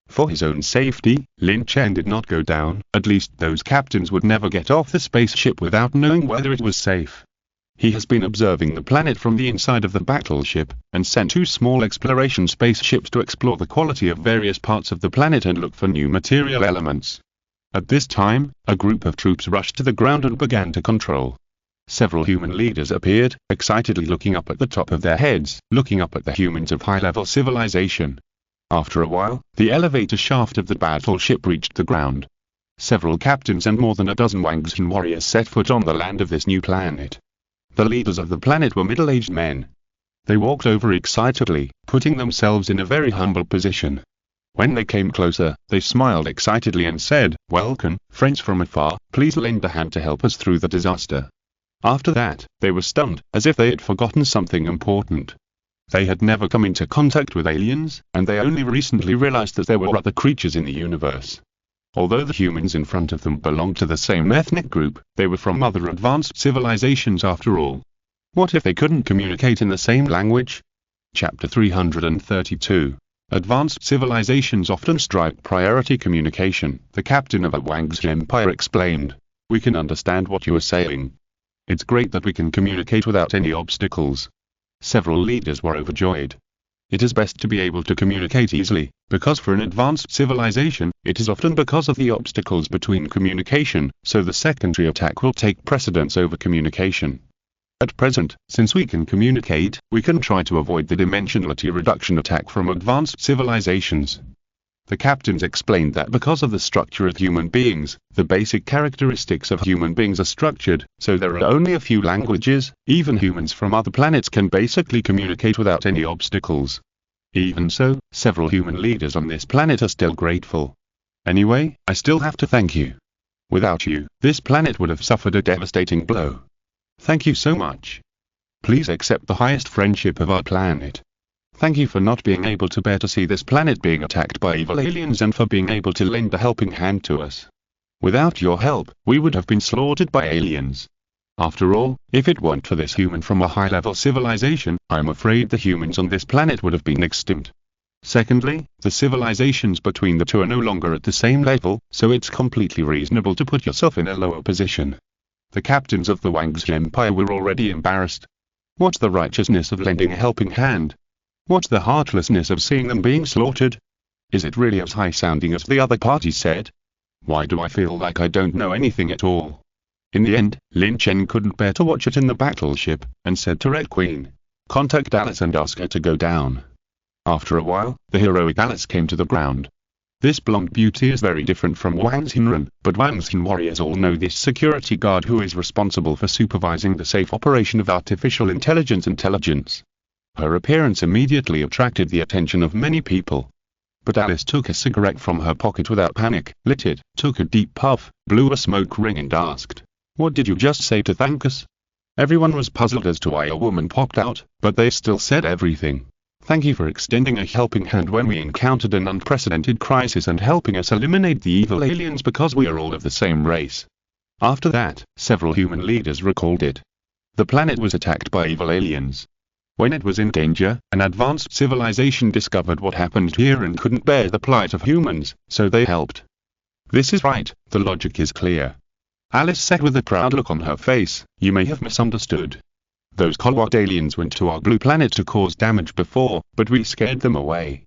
For his own safety, Lin Chen did not go down, at least those captains would never get off the spaceship without knowing whether it was safe. He has been observing the planet from the inside of the battleship, and sent 2 small exploration spaceships to explore the quality of various parts of the planet and look for new material elements. At this time, a group of troops rushed to the ground and began to control. Several human leaders appeared, excitedly looking up at the top of their heads, looking up at the humans of high-level civilization. After a while, the elevator shaft of the battleship reached the ground. Several captains and more than a dozen Wangxian warriors set foot on the land of this new planet. The leaders of the planet were middle-aged men. They walked over excitedly, putting themselves in a very humble position. When they came closer, they smiled excitedly and said, "Welcome, friends from afar, please lend a hand to help us through the disaster." After that, they were stunned, as if they had forgotten something important. They had never come into contact with aliens, and they only recently realized that there were other creatures in the universe. Although the humans in front of them belonged to the same ethnic group, they were from other advanced civilizations after all. What if they couldn't communicate in the same language? Chapter 332. Advanced civilizations often strike priority communication, the captain of a Wangxian empire explained. "We can understand what you are saying. It's great that we can communicate without any obstacles." Several leaders were overjoyed. It is best to be able to communicate easily, because for an advanced civilization, it is often because of the obstacles between communication, so the secondary attack will take precedence over communication. At present, since we can communicate, we can try to avoid the dimensionality reduction attack from advanced civilizations. The captains explained that because of the structure of human beings, the basic characteristics of human beings are structured, so there are only a few languages, even humans from other planets can basically communicate without any obstacles. Even so, several human leaders on this planet are still grateful. Anyway, I still have to thank you. Without you, this planet would have suffered a devastating blow. Thank you so much. Please accept the highest friendship of our planet. Thank you for not being able to bear to see this planet being attacked by evil aliens and for being able to lend a helping hand to us. Without your help, we would have been slaughtered by aliens. After all, if it weren't for this human from a high-level civilization, I'm afraid the humans on this planet would have been extinct. Secondly, the civilizations between the two are no longer at the same level, so it's completely reasonable to put yourself in a lower position. The captains of the Wangxian Empire were already embarrassed. What's the righteousness of lending a helping hand? What's the heartlessness of seeing them being slaughtered? Is it really as high-sounding as the other party said? Why do I feel like I don't know anything at all? In the end, Lin Chen couldn't bear to watch it in the battleship, and said to Red Queen, "Contact Alice and ask her to go down." After a while, the heroic Alice came to the ground. This blonde beauty is very different from Wang Xinren, but Wang Xin warriors all know this security guard who is responsible for supervising the safe operation of artificial intelligence. Her appearance immediately attracted the attention of many people. But Alice took a cigarette from her pocket without panic, lit it, took a deep puff, blew a smoke ring and asked, "What did you just say to thank us?" Everyone was puzzled as to why a woman popped out, but they still said everything. "Thank you for extending a helping hand when we encountered an unprecedented crisis and helping us eliminate the evil aliens because we are all of the same race." After that, several human leaders recalled it. The planet was attacked by evil aliens. When it was in danger, an advanced civilization discovered what happened here and couldn't bear the plight of humans, so they helped. This is right, the logic is clear. Alice said with a proud look on her face, "You may have misunderstood. Those Colward aliens went to our blue planet to cause damage before, but we scared them away.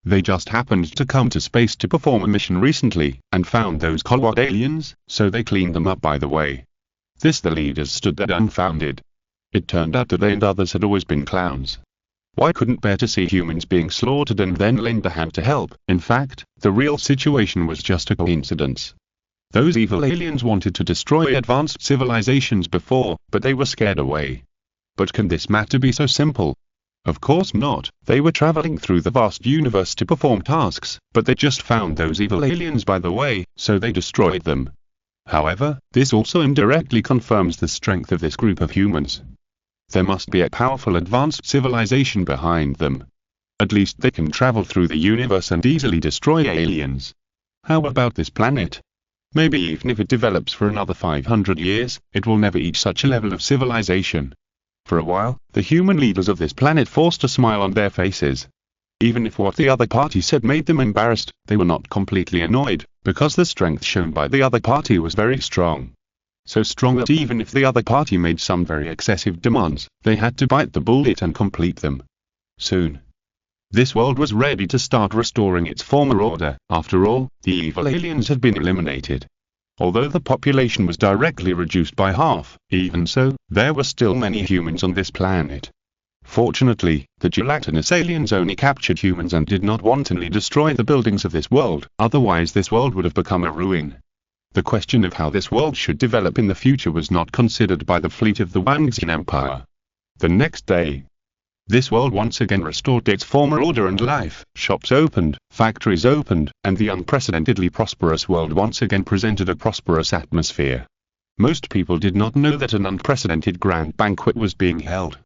They just happened to come to space to perform a mission recently, and found those Colward aliens, so they cleaned them up by the way." This the leaders stood there dumbfounded. It turned out that they and others had always been clowns. Why couldn't bear to see humans being slaughtered and then lend a hand to help? In fact, the real situation was just a coincidence. Those evil aliens wanted to destroy advanced civilizations before, but they were scared away. But can this matter be so simple? Of course not. They were traveling through the vast universe to perform tasks, but they just found those evil aliens by the way, so they destroyed them. However, this also indirectly confirms the strength of this group of humans. There must be a powerful advanced civilization behind them. At least they can travel through the universe and easily destroy aliens. How about this planet? Maybe even if it develops for another 500 years, it will never reach such a level of civilization. For a while, the human leaders of this planet forced a smile on their faces. Even if what the other party said made them embarrassed, they were not completely annoyed, because the strength shown by the other party was very strong. So strong that even if the other party made some very excessive demands, they had to bite the bullet and complete them. Soon, this world was ready to start restoring its former order. After all, the evil aliens had been eliminated. Although the population was directly reduced by half, even so, there were still many humans on this planet. Fortunately, the gelatinous aliens only captured humans and did not wantonly destroy the buildings of this world, otherwise this world would have become a ruin. The question of how this world should develop in the future was not considered by the fleet of the Wangxian Empire. The next day, this world once again restored its former order and life. Shops opened, factories opened, and the unprecedentedly prosperous world once again presented a prosperous atmosphere. Most people did not know that an unprecedented grand banquet was being held.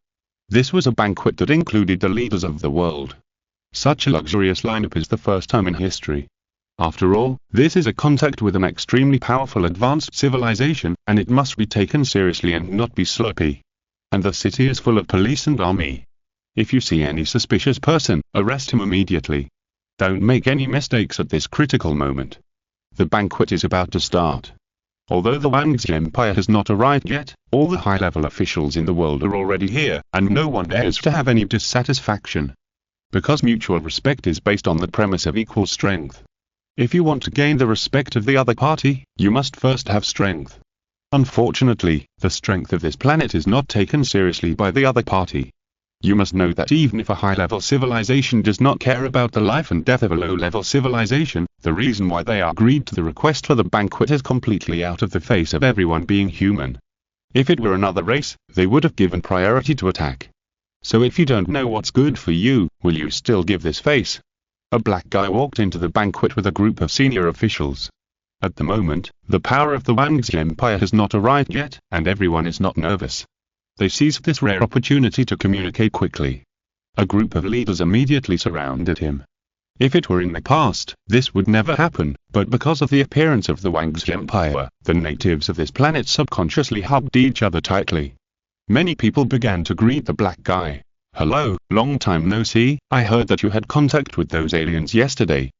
This was a banquet that included the leaders of the world. Such a luxurious lineup is the first time in history. After all, this is a contact with an extremely powerful advanced civilization, and it must be taken seriously and not be sloppy. And the city is full of police and army. If you see any suspicious person, arrest him immediately. Don't make any mistakes at this critical moment. The banquet is about to start. Although the Wangxi Empire has not arrived yet, all the high-level officials in the world are already here, and no one dares to have any dissatisfaction. Because mutual respect is based on the premise of equal strength. If you want to gain the respect of the other party, you must first have strength. Unfortunately, the strength of this planet is not taken seriously by the other party. You must know that even if a high-level civilization does not care about the life and death of a low-level civilization, the reason why they agreed to the request for the banquet is completely out of the face of everyone being human. If it were another race, they would have given priority to attack. So if you don't know what's good for you, will you still give this face? A black guy walked into the banquet with a group of senior officials. At the moment, the power of the Wangxi Empire has not arrived yet, and everyone is not nervous. They seized this rare opportunity to communicate quickly. A group of leaders immediately surrounded him. If it were in the past, this would never happen, but because of the appearance of the Wangxi Empire, the natives of this planet subconsciously hugged each other tightly. Many people began to greet the black guy. "Hello, long time no see, I heard that you had contact with those aliens yesterday."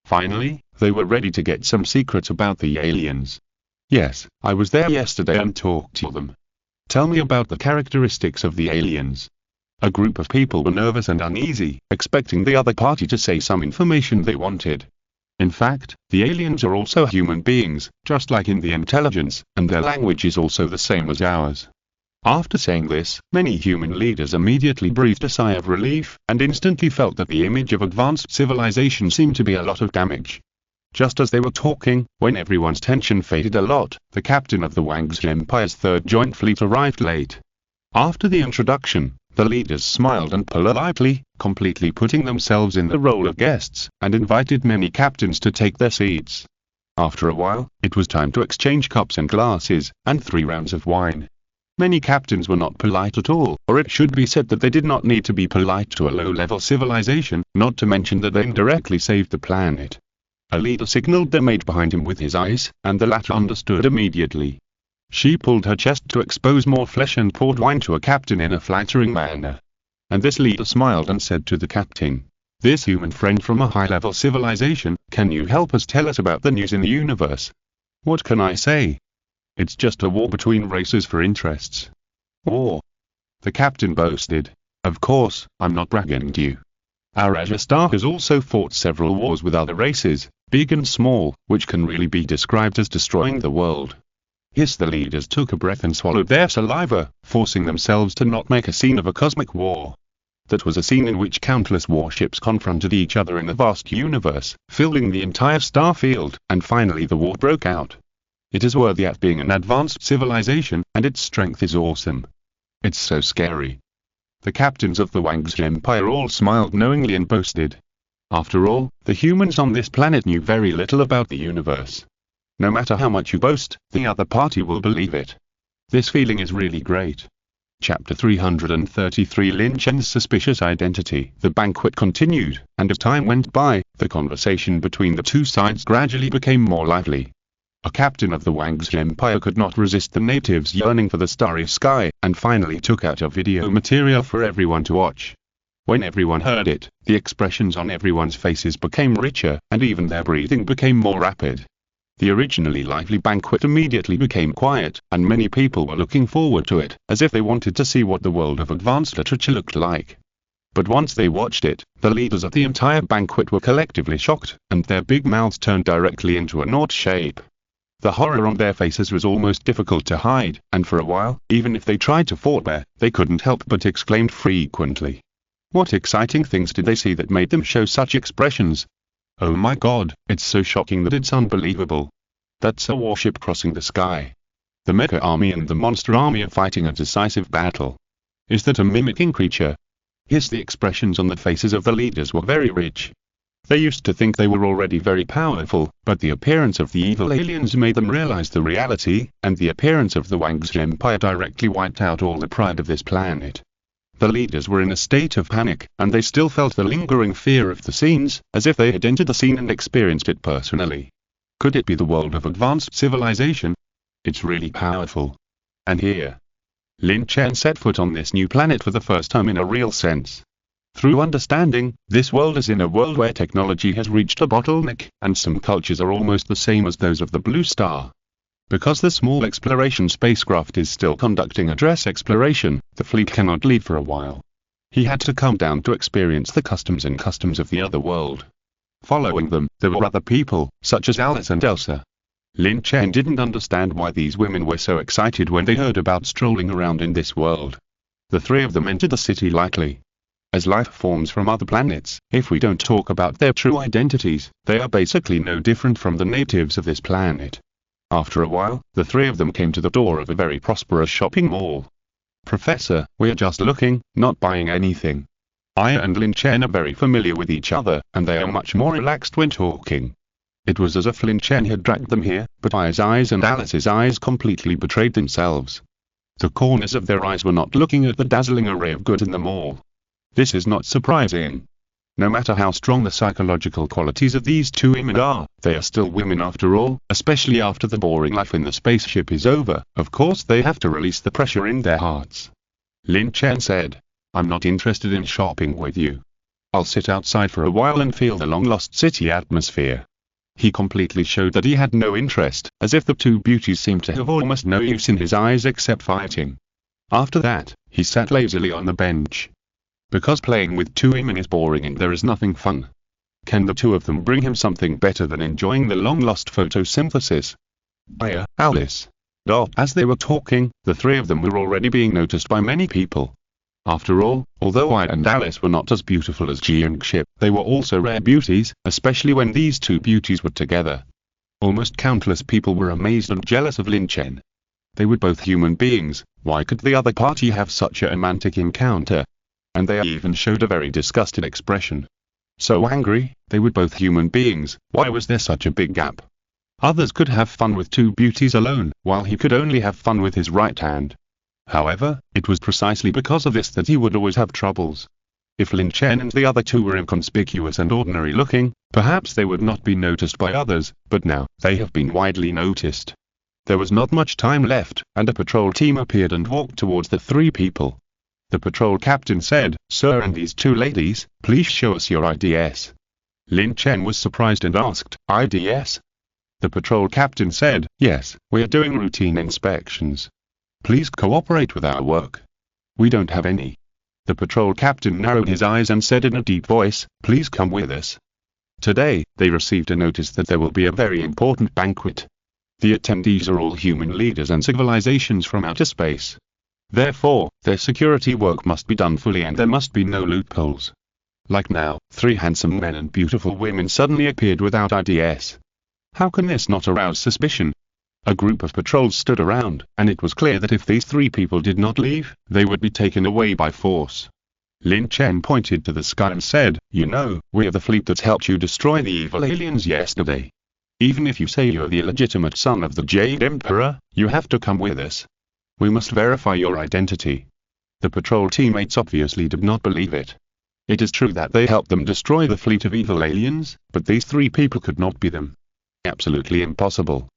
Finally, they were ready to get some secrets about the aliens. "Yes, I was there yesterday and talked to them." "Tell me about the characteristics of the aliens." A group of people were nervous and uneasy, expecting the other party to say some information they wanted. In fact, the aliens are also human beings, just like in the intelligence, and their language is also the same as ours. After saying this, many human leaders immediately breathed a sigh of relief, and instantly felt that the image of advanced civilization seemed to be a lot of damage. Just as they were talking, when everyone's tension faded a lot, the captain of the Wang's Empire's Third Joint Fleet arrived late. After the introduction, the leaders smiled and politely, completely putting themselves in the role of guests, and invited many captains to take their seats. After a while, it was time to exchange cups and glasses, and 3 rounds of wine. Many captains were not polite at all, or it should be said that they did not need to be polite to a low-level civilization, not to mention that they indirectly saved the planet. A leader signaled their mate behind him with his eyes, and the latter understood immediately. She pulled her chest to expose more flesh and poured wine to a captain in a flattering manner. And this leader smiled and said to the captain, "This human friend from a high-level civilization, can you help us tell us about the news in the universe?" "What can I say? It's just a war between races for interests." "War?" the captain boasted. "Of course, I'm not bragging to you. Our Azure Star has also fought several wars with other races, big and small, which can really be described as destroying the world." Yes, the leaders took a breath and swallowed their saliva, forcing themselves to not make a scene of a cosmic war. That was a scene in which countless warships confronted each other in the vast universe, filling the entire star field, and finally the war broke out. It is worthy at being an advanced civilization, and its strength is awesome. It's so scary. The captains of the Wang's Empire all smiled knowingly and boasted. After all, the humans on this planet knew very little about the universe. No matter how much you boast, the other party will believe it. This feeling is really great. Chapter 333 Lin Chen's Suspicious Identity. The banquet continued, and as time went by, the conversation between the two sides gradually became more lively. A captain of the Wang's Empire could not resist the natives' yearning for the starry sky, and finally took out a video material for everyone to watch. When everyone heard it, the expressions on everyone's faces became richer, and even their breathing became more rapid. The originally lively banquet immediately became quiet, and many people were looking forward to it, as if they wanted to see what the world of advanced literature looked like. But once they watched it, the leaders of the entire banquet were collectively shocked, and their big mouths turned directly into a knot shape. The horror on their faces was almost difficult to hide, and for a while, even if they tried to forbear, they couldn't help but exclaim frequently. What exciting things did they see that made them show such expressions? Oh my god, it's so shocking that it's unbelievable. That's a warship crossing the sky. The Mecha army and the monster army are fighting a decisive battle. Is that a mimicking creature? Yes, the expressions on the faces of the leaders were very rich. They used to think they were already very powerful, but the appearance of the evil aliens made them realize the reality, and the appearance of the Wang's Empire directly wiped out all the pride of this planet. The leaders were in a state of panic, and they still felt the lingering fear of the scenes, as if they had entered the scene and experienced it personally. Could it be the world of advanced civilization? It's really powerful. And here, Lin Chen set foot on this new planet for the first time in a real sense. Through understanding, this world is in a world where technology has reached a bottleneck, and some cultures are almost the same as those of the Blue Star. Because the small exploration spacecraft is still conducting address exploration, the fleet cannot leave for a while. He had to come down to experience the customs of the other world. Following them, there were other people, such as Alice and Elsa. Lin Chen didn't understand why these women were so excited when they heard about strolling around in this world. The 3 of them entered the city lightly. As life forms from other planets, if we don't talk about their true identities, they are basically no different from the natives of this planet. After a while, the 3 of them came to the door of a very prosperous shopping mall. "Professor, we're just looking, not buying anything." Aya and Lin Chen are very familiar with each other, and they are much more relaxed when talking. It was as if Lin Chen had dragged them here, but Aya's eyes and Alice's eyes completely betrayed themselves. The corners of their eyes were not looking at the dazzling array of goods in the mall. This is not surprising. No matter how strong the psychological qualities of these 2 women are, they are still women after all, especially after the boring life in the spaceship is over. Of course they have to release the pressure in their hearts. Lin Chen said, "I'm not interested in shopping with you. I'll sit outside for a while and feel the long-lost city atmosphere." He completely showed that he had no interest, as if the 2 beauties seemed to have almost no use in his eyes except fighting. After that, he sat lazily on the bench. Because playing with 2 women is boring and there is nothing fun. Can the two of them bring him something better than enjoying the long-lost photosynthesis? Aya, Alice. As they were talking, the three of them were already being noticed by many people. After all, although Aya and Alice were not as beautiful as Ji and Xip, they were also rare beauties, especially when these two beauties were together. Almost countless people were amazed and jealous of Lin Chen. They were both human beings, why could the other party have such a romantic encounter? And they even showed a very disgusted expression. So angry, they were both human beings, why was there such a big gap? Others could have fun with two beauties alone, while he could only have fun with his right hand. However, it was precisely because of this that he would always have troubles. If Lin Chen and the other two were inconspicuous and ordinary looking, perhaps they would not be noticed by others, but now, they have been widely noticed. There was not much time left, and a patrol team appeared and walked towards the three people. The patrol captain said, "Sir and these two ladies, please show us your IDs." Lin Chen was surprised and asked, "IDs?" The patrol captain said, "Yes, we are doing routine inspections. Please cooperate with our work. We don't have any." The patrol captain narrowed his eyes and said in a deep voice, "Please come with us." Today, they received a notice that there will be a very important banquet. The attendees are all human leaders and civilizations from outer space. Therefore, their security work must be done fully and there must be no loopholes. Like now, three handsome men and beautiful women suddenly appeared without IDs. How can this not arouse suspicion? A group of patrols stood around, and it was clear that if these three people did not leave, they would be taken away by force. Lin Chen pointed to the sky and said, "You know, we are the fleet that helped you destroy the evil aliens yesterday. Even if you say you're the illegitimate son of the Jade Emperor, you have to come with us. We must verify your identity." The patrol teammates obviously did not believe it. It is true that they helped them destroy the fleet of evil aliens, but these three people could not be them. Absolutely impossible.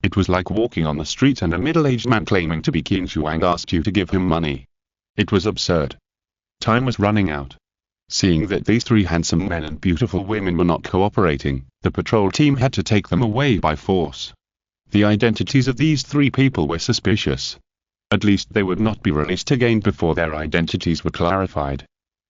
It was like walking on the street and a middle-aged man claiming to be Qin Shuang asked you to give him money. It was absurd. Time was running out. Seeing that these three handsome men and beautiful women were not cooperating, the patrol team had to take them away by force. The identities of these three people were suspicious. At least they would not be released again before their identities were clarified.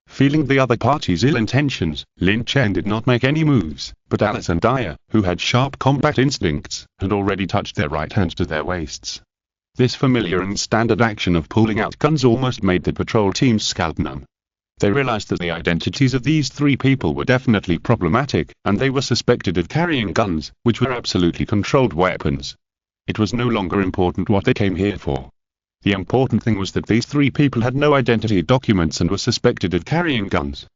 Feeling the other party's ill intentions, Lin Chen did not make any moves, but Alice and Aya, who had sharp combat instincts, had already touched their right hands to their waists. This familiar and standard action of pulling out guns almost made the patrol team's scalp numb. They realized that the identities of these three people were definitely problematic, and they were suspected of carrying guns, which were absolutely controlled weapons. It was no longer important what they came here for. The important thing was that these three people had no identity documents and were suspected of carrying guns.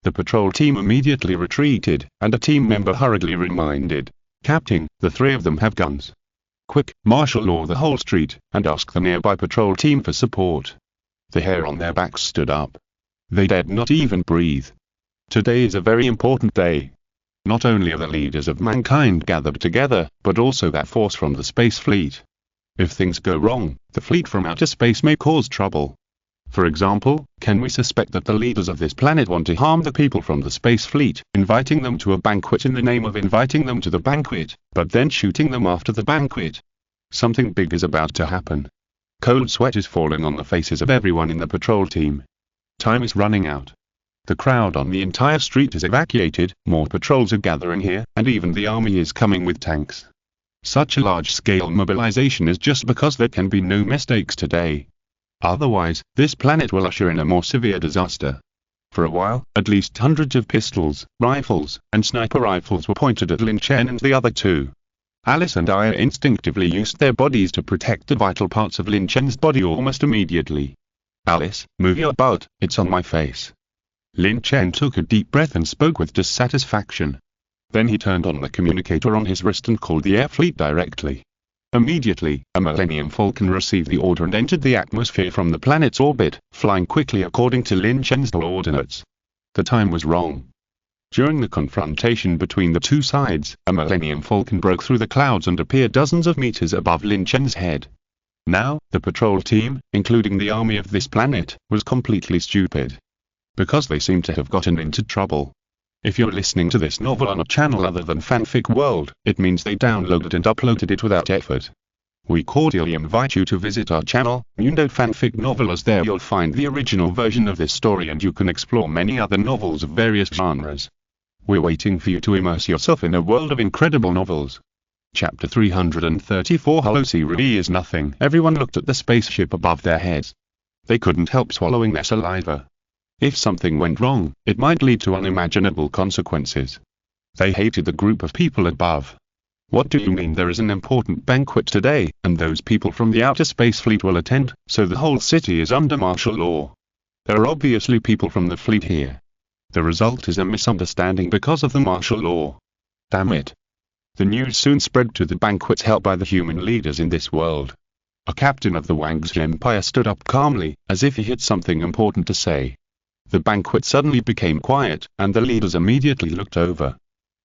The patrol team immediately retreated, and a team member hurriedly reminded, "Captain, the three of them have guns. Quick, marshal law the whole street, and ask the nearby patrol team for support." The hair on their backs stood up. They dared not even breathe. Today is a very important day. Not only are the leaders of mankind gathered together, but also that force from the space fleet. If things go wrong, the fleet from outer space may cause trouble. For example, can we suspect that the leaders of this planet want to harm the people from the space fleet, inviting them to a banquet in the name of inviting them to the banquet, but then shooting them after the banquet? Something big is about to happen. Cold sweat is falling on the faces of everyone in the patrol team. Time is running out. The crowd on the entire street is evacuated, more patrols are gathering here, and even the army is coming with tanks. Such a large-scale mobilization is just because there can be no mistakes today. Otherwise, this planet will usher in a more severe disaster. For a while, at least hundreds of pistols, rifles, and sniper rifles were pointed at Lin Chen and the other two. Alice and Aya instinctively used their bodies to protect the vital parts of Lin Chen's body almost immediately. "Alice, move your butt, it's on my face." Lin Chen took a deep breath and spoke with dissatisfaction. Then he turned on the communicator on his wrist and called the air fleet directly. Immediately, a Millennium Falcon received the order and entered the atmosphere from the planet's orbit, flying quickly according to Lin Chen's coordinates. The time was wrong. During the confrontation between the two sides, a Millennium Falcon broke through the clouds and appeared dozens of meters above Lin Chen's head. Now, the patrol team, including the army of this planet, was completely stupid. Because they seemed to have gotten into trouble. If you're listening to this novel on a channel other than Fanfic World, it means they downloaded and uploaded it without effort. We cordially invite you to visit our channel, Fanfic Novel, as there you'll find the original version of this story and you can explore many other novels of various genres. We're waiting for you to immerse yourself in a world of incredible novels. Chapter 334 Hollow Sea Ruby is nothing. Everyone looked at the spaceship above their heads. They couldn't help swallowing their saliva. If something went wrong, it might lead to unimaginable consequences. They hated the group of people above. What do you mean there is an important banquet today, and those people from the outer space fleet will attend, so the whole city is under martial law? There are obviously people from the fleet here. The result is a misunderstanding because of the martial law. Damn it. The news soon spread to the banquets held by the human leaders in this world. A captain of the Wang's Empire stood up calmly, as if he had something important to say. The banquet suddenly became quiet, and the leaders immediately looked over.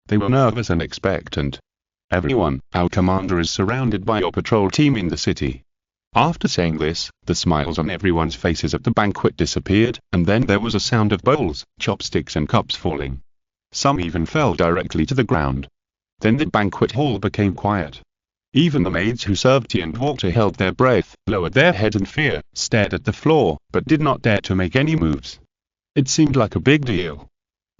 They were nervous and expectant. Everyone, our commander is surrounded by your patrol team in the city. After saying this, the smiles on everyone's faces at the banquet disappeared, and then there was a sound of bowls, chopsticks and cups falling. Some even fell directly to the ground. Then the banquet hall became quiet. Even the maids who served tea and water held their breath, lowered their heads in fear, stared at the floor, but did not dare to make any moves. It seemed like a big deal.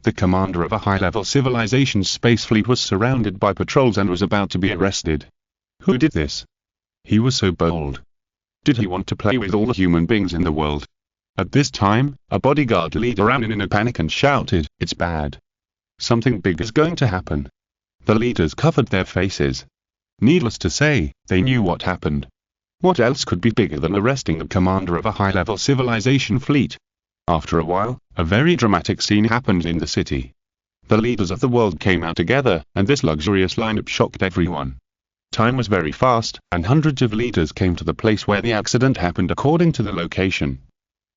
The commander of a high-level civilization's space fleet was surrounded by patrols and was about to be arrested. Who did this? He was so bold. Did he want to play with all the human beings in the world? At this time, a bodyguard leader ran in a panic and shouted, "It's bad. Something big is going to happen." The leaders covered their faces. Needless to say, they knew what happened. What else could be bigger than arresting the commander of a high-level civilization fleet? After a while, a very dramatic scene happened in the city. The leaders of the world came out together, and this luxurious lineup shocked everyone. Time was very fast, and hundreds of leaders came to the place where the accident happened according to the location.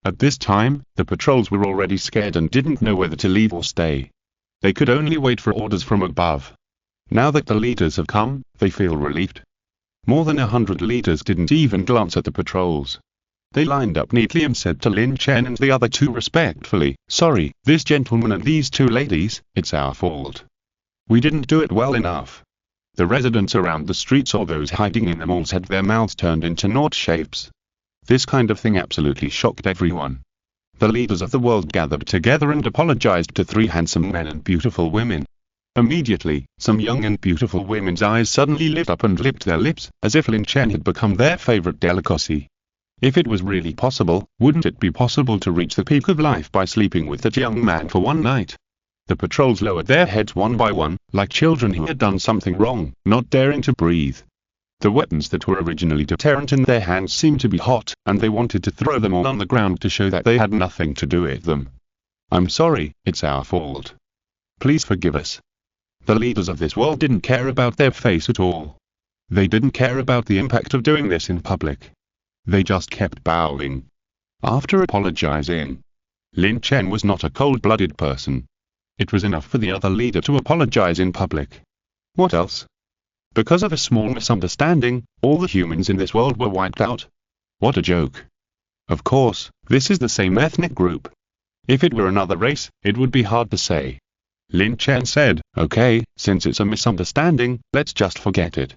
At this time, the patrols were already scared and didn't know whether to leave or stay. They could only wait for orders from above. Now that the leaders have come, they feel relieved. More than 100 leaders didn't even glance at the patrols. They lined up neatly and said to Lin Chen and the other two respectfully, "Sorry, this gentleman and these two ladies, it's our fault. We didn't do it well enough." The residents around the streets or those hiding in the malls had their mouths turned into naught shapes. This kind of thing absolutely shocked everyone. The leaders of the world gathered together and apologized to three handsome men and beautiful women. Immediately, some young and beautiful women's eyes suddenly lit up and licked their lips, as if Lin Chen had become their favorite delicacy. If it was really possible, wouldn't it be possible to reach the peak of life by sleeping with that young man for one night? The patrols lowered their heads one by one, like children who had done something wrong, not daring to breathe. The weapons that were originally deterrent in their hands seemed to be hot, and they wanted to throw them all on the ground to show that they had nothing to do with them. "I'm sorry, it's our fault. Please forgive us." The leaders of this world didn't care about their face at all. They didn't care about the impact of doing this in public. They just kept bowing. After apologizing, Lin Chen was not a cold-blooded person. It was enough for the other leader to apologize in public. What else? Because of a small misunderstanding, all the humans in this world were wiped out? What a joke. Of course, this is the same ethnic group. If it were another race, it would be hard to say. Lin Chen said, "Okay, since it's a misunderstanding, let's just forget it."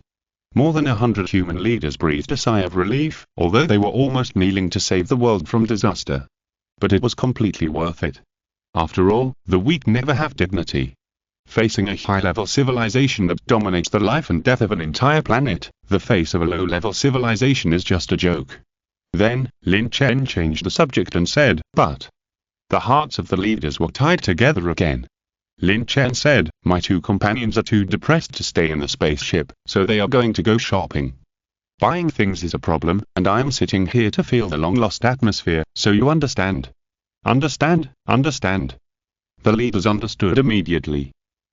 More than 100 human leaders breathed a sigh of relief, although they were almost kneeling to save the world from disaster. But it was completely worth it. After all, the weak never have dignity. Facing a high-level civilization that dominates the life and death of an entire planet, the face of a low-level civilization is just a joke. Then, Lin Chen changed the subject and said, "But..." The hearts of the leaders were tied together again. Lin Chen said, "My two companions are too depressed to stay in the spaceship, so they are going to go shopping. Buying things is a problem, and I am sitting here to feel the long-lost atmosphere, so you understand." Understand? The leaders understood immediately.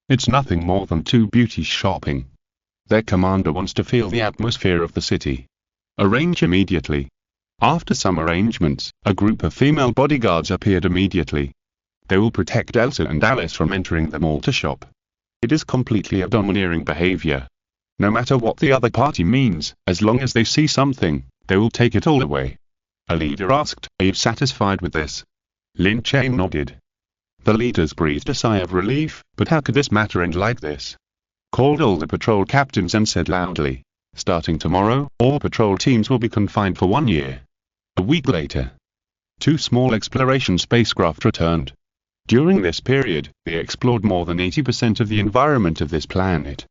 It's nothing more than two beauties shopping. Their commander wants to feel the atmosphere of the city. Arrange immediately. After some arrangements, a group of female bodyguards appeared immediately. They will protect Elsa and Alice from entering the mall to shop. It is completely a domineering behavior. No matter what the other party means, as long as they see something, they will take it all away. A leader asked, "Are you satisfied with this?" Lin Chen nodded. The leaders breathed a sigh of relief, but how could this matter end like this? Called all the patrol captains and said loudly, "Starting tomorrow, all patrol teams will be confined for 1 year." A week later, 2 small exploration spacecraft returned. During this period, they explored more than 80% of the environment of this planet.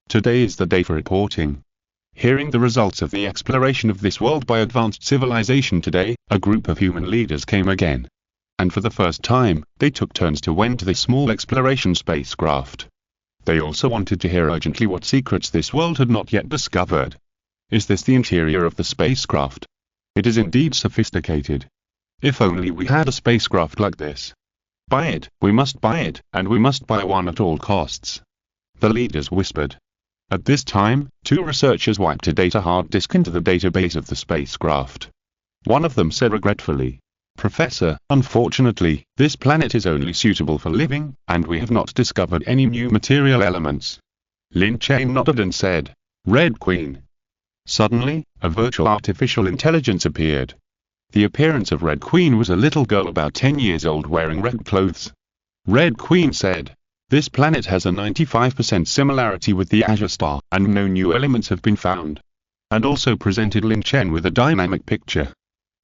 Today is the day for reporting. Hearing the results of the exploration of this world by advanced civilization today, a group of human leaders came again. And for the first time, they took turns to went to the small exploration spacecraft. They also wanted to hear urgently what secrets this world had not yet discovered. Is this the interior of the spacecraft? It is indeed sophisticated. If only we had a spacecraft like this. Buy it, we must buy it, and we must buy one at all costs. The leaders whispered. At this time, 2 researchers wiped a data hard disk into the database of the spacecraft. One of them said regretfully, "Professor, unfortunately, this planet is only suitable for living, and we have not discovered any new material elements." Lin Chen nodded and said, "Red Queen." Suddenly, a virtual artificial intelligence appeared. The appearance of Red Queen was a little girl about 10 years old wearing red clothes. Red Queen said, "This planet has a 95% similarity with the Azure Star, and no new elements have been found." And also presented Lin Chen with a dynamic picture.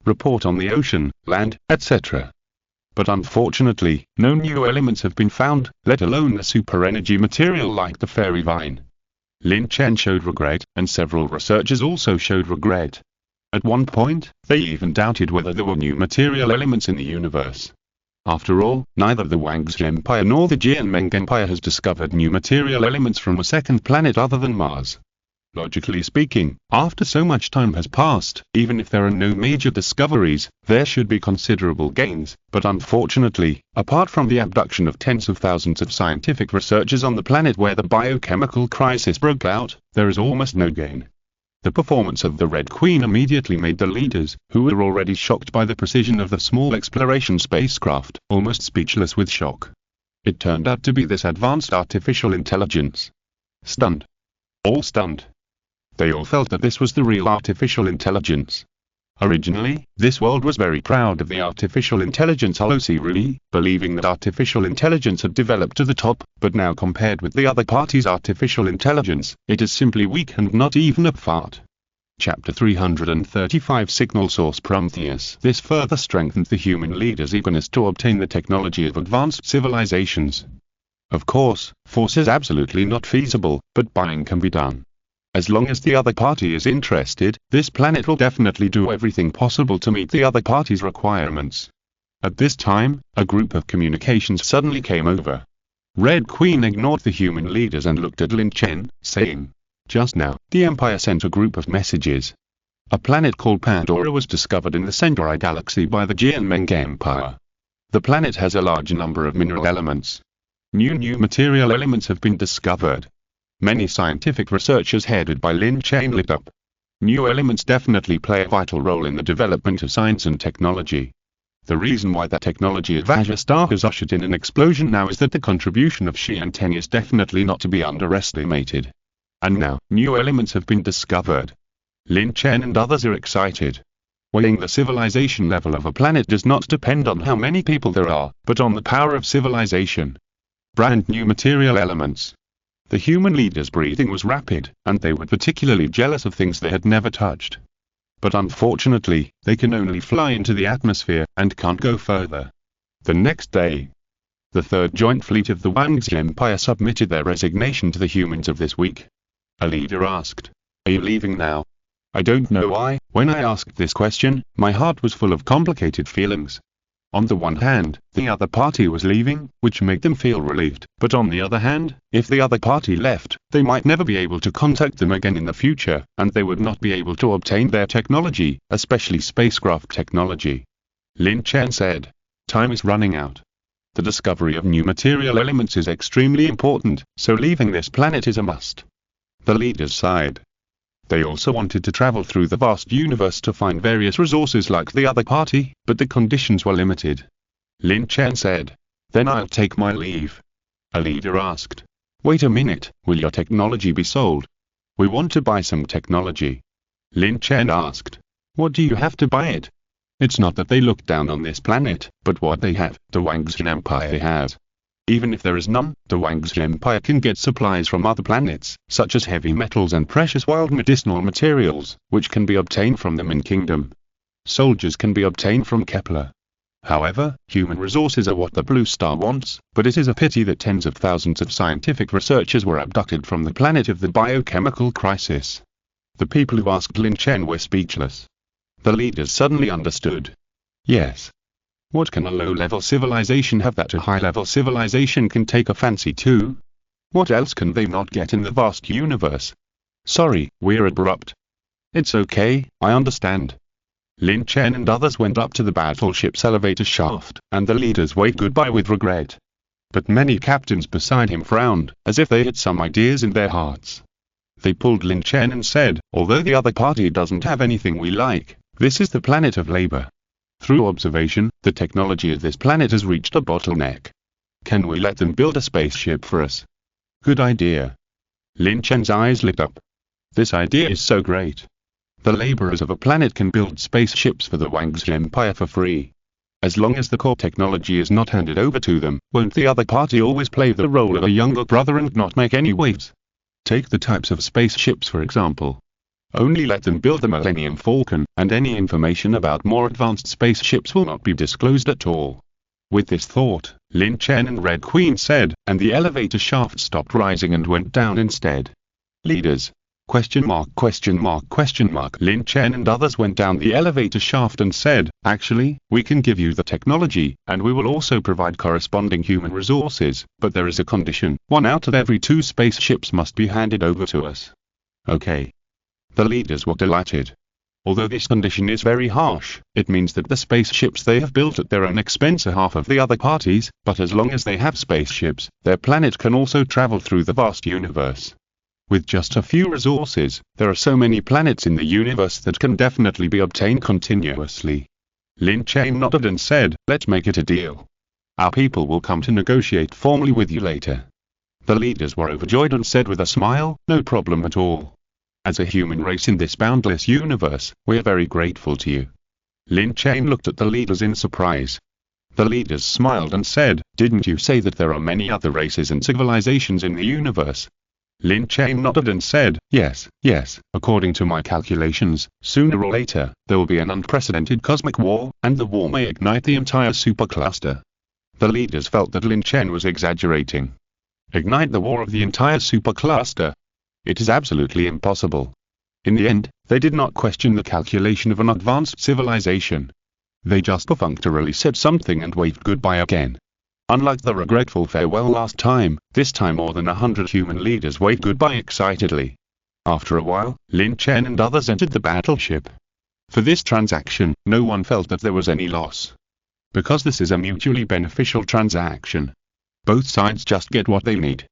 Report on the ocean, land, etc. But unfortunately, no new elements have been found, let alone a super energy material like the fairy vine. Lin Chen showed regret, and several researchers also showed regret. At one point, they even doubted whether there were new material elements in the universe. After all, neither the Wang's Empire nor the Jianmeng Empire has discovered new material elements from a second planet other than Mars. Logically speaking, after so much time has passed, even if there are no major discoveries, there should be considerable gains, but unfortunately, apart from the abduction of tens of thousands of scientific researchers on the planet where the biochemical crisis broke out, there is almost no gain. The performance of the Red Queen immediately made the leaders, who were already shocked by the precision of the small exploration spacecraft, almost speechless with shock. It turned out to be this advanced artificial intelligence. Stunned. All stunned. They all felt that this was the real artificial intelligence. Originally, this world was very proud of the artificial intelligence Holocene, believing that artificial intelligence had developed to the top, but now compared with the other party's artificial intelligence, it is simply weak and not even a fart. Chapter 335 Signal Source Prometheus. This further strengthened the human leaders' eagerness to obtain the technology of advanced civilizations. Of course, force is absolutely not feasible, but buying can be done. As long as the other party is interested, this planet will definitely do everything possible to meet the other party's requirements. At this time, a group of communications suddenly came over. Red Queen ignored the human leaders and looked at Lin Chen, saying, "Just now, the Empire sent a group of messages. A planet called Pandora was discovered in the Centauri galaxy by the Jianmeng Empire. The planet has a large number of mineral elements. New material elements have been discovered." Many scientific researchers headed by Lin Chen lit up. New elements definitely play a vital role in the development of science and technology. The reason why that technology of Azure Star has ushered in an explosion now is that the contribution of Xianten is definitely not to be underestimated. And now, new elements have been discovered. Lin Chen and others are excited. Weighing the civilization level of a planet does not depend on how many people there are, but on the power of civilization. Brand new material elements. The human leaders' breathing was rapid, and they were particularly jealous of things they had never touched. But unfortunately, they can only fly into the atmosphere, and can't go further. The next day, the Third Joint Fleet of the Wang's Empire submitted their resignation to the humans of this week. A leader asked, "Are you leaving now?" I don't know why, when I asked this question, my heart was full of complicated feelings. On the one hand, the other party was leaving, which made them feel relieved, but on the other hand, if the other party left, they might never be able to contact them again in the future, and they would not be able to obtain their technology, especially spacecraft technology. Lin Chen said, "Time is running out. The discovery of new material elements is extremely important, so leaving this planet is a must." The leaders sighed. They also wanted to travel through the vast universe to find various resources like the other party, but the conditions were limited. Lin Chen said, "Then I'll take my leave." A leader asked, "Wait a minute, will your technology be sold?" "We want to buy some technology." Lin Chen asked, "What do you have to buy it?" It's not that they look down on this planet, but what they have, the Wang's Empire has. Even if there is none, the Wang's Empire can get supplies from other planets, such as heavy metals and precious wild medicinal materials, which can be obtained from the Min Kingdom. Soldiers can be obtained from Kepler. However, human resources are what the Blue Star wants, but it is a pity that tens of thousands of scientific researchers were abducted from the planet of the biochemical crisis. The people who asked Lin Chen were speechless. The leaders suddenly understood. Yes. What can a low-level civilization have that a high-level civilization can take a fancy to? What else can they not get in the vast universe? Sorry, we're abrupt. It's okay, I understand. Lin Chen and others went up to the battleship's elevator shaft, and the leaders waved goodbye with regret. But many captains beside him frowned, as if they had some ideas in their hearts. They pulled Lin Chen and said, although the other party doesn't have anything we like, this is the planet of labor. Through observation, the technology of this planet has reached a bottleneck. Can we let them build a spaceship for us? Good idea. Lin Chen's eyes lit up. This idea is so great. The laborers of a planet can build spaceships for the Wang's Empire for free. As long as the core technology is not handed over to them, won't the other party always play the role of a younger brother and not make any waves? Take the types of spaceships for example. Only let them build the Millennium Falcon, and any information about more advanced spaceships will not be disclosed at all. With this thought, Lin Chen and Red Queen said, and the elevator shaft stopped rising and went down instead. Leaders. ? Lin Chen and others went down the elevator shaft and said, actually, we can give you the technology, and we will also provide corresponding human resources, but there is a condition: 1 out of every 2 spaceships must be handed over to us. Okay. The leaders were delighted. Although this condition is very harsh, it means that the spaceships they have built at their own expense are half of the other parties, but as long as they have spaceships, their planet can also travel through the vast universe. With just a few resources, there are so many planets in the universe that can definitely be obtained continuously. Lin Chen nodded and said, let's make it a deal. Our people will come to negotiate formally with you later. The leaders were overjoyed and said with a smile, no problem at all. As a human race in this boundless universe, we are very grateful to you. Lin Chen looked at the leaders in surprise. The leaders smiled and said, didn't you say that there are many other races and civilizations in the universe? Lin Chen nodded and said, yes, according to my calculations, sooner or later, there will be an unprecedented cosmic war, and the war may ignite the entire supercluster. The leaders felt that Lin Chen was exaggerating. Ignite the war of the entire supercluster? It is absolutely impossible. In the end, they did not question the calculation of an advanced civilization. They just perfunctorily said something and waved goodbye again. Unlike the regretful farewell last time, this time more than 100 human leaders waved goodbye excitedly. After a while, Lin Chen and others entered the battleship. For this transaction, no one felt that there was any loss. Because this is a mutually beneficial transaction. Both sides just get what they need.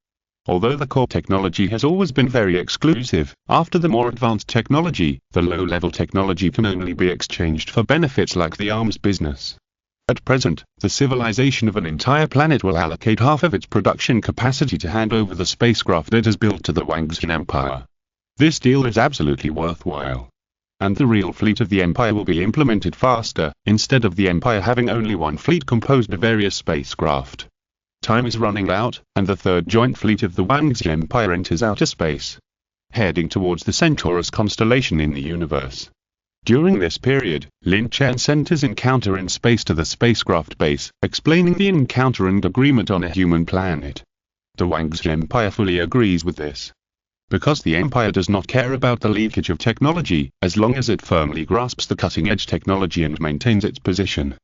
Although the core technology has always been very exclusive, after the more advanced technology, the low-level technology can only be exchanged for benefits like the arms business. At present, the civilization of an entire planet will allocate half of its production capacity to hand over the spacecraft it has built to the Wang's Empire. This deal is absolutely worthwhile. And the real fleet of the Empire will be implemented faster, instead of the Empire having only one fleet composed of various spacecraft. Time is running out, and the third joint fleet of the Wang's Empire enters outer space, heading towards the Centaurus constellation in the universe. During this period, Lin Chen sent his encounter in space to the spacecraft base, explaining the encounter and agreement on a human planet. The Wang's Empire fully agrees with this. Because the Empire does not care about the leakage of technology, as long as it firmly grasps the cutting-edge technology and maintains its position.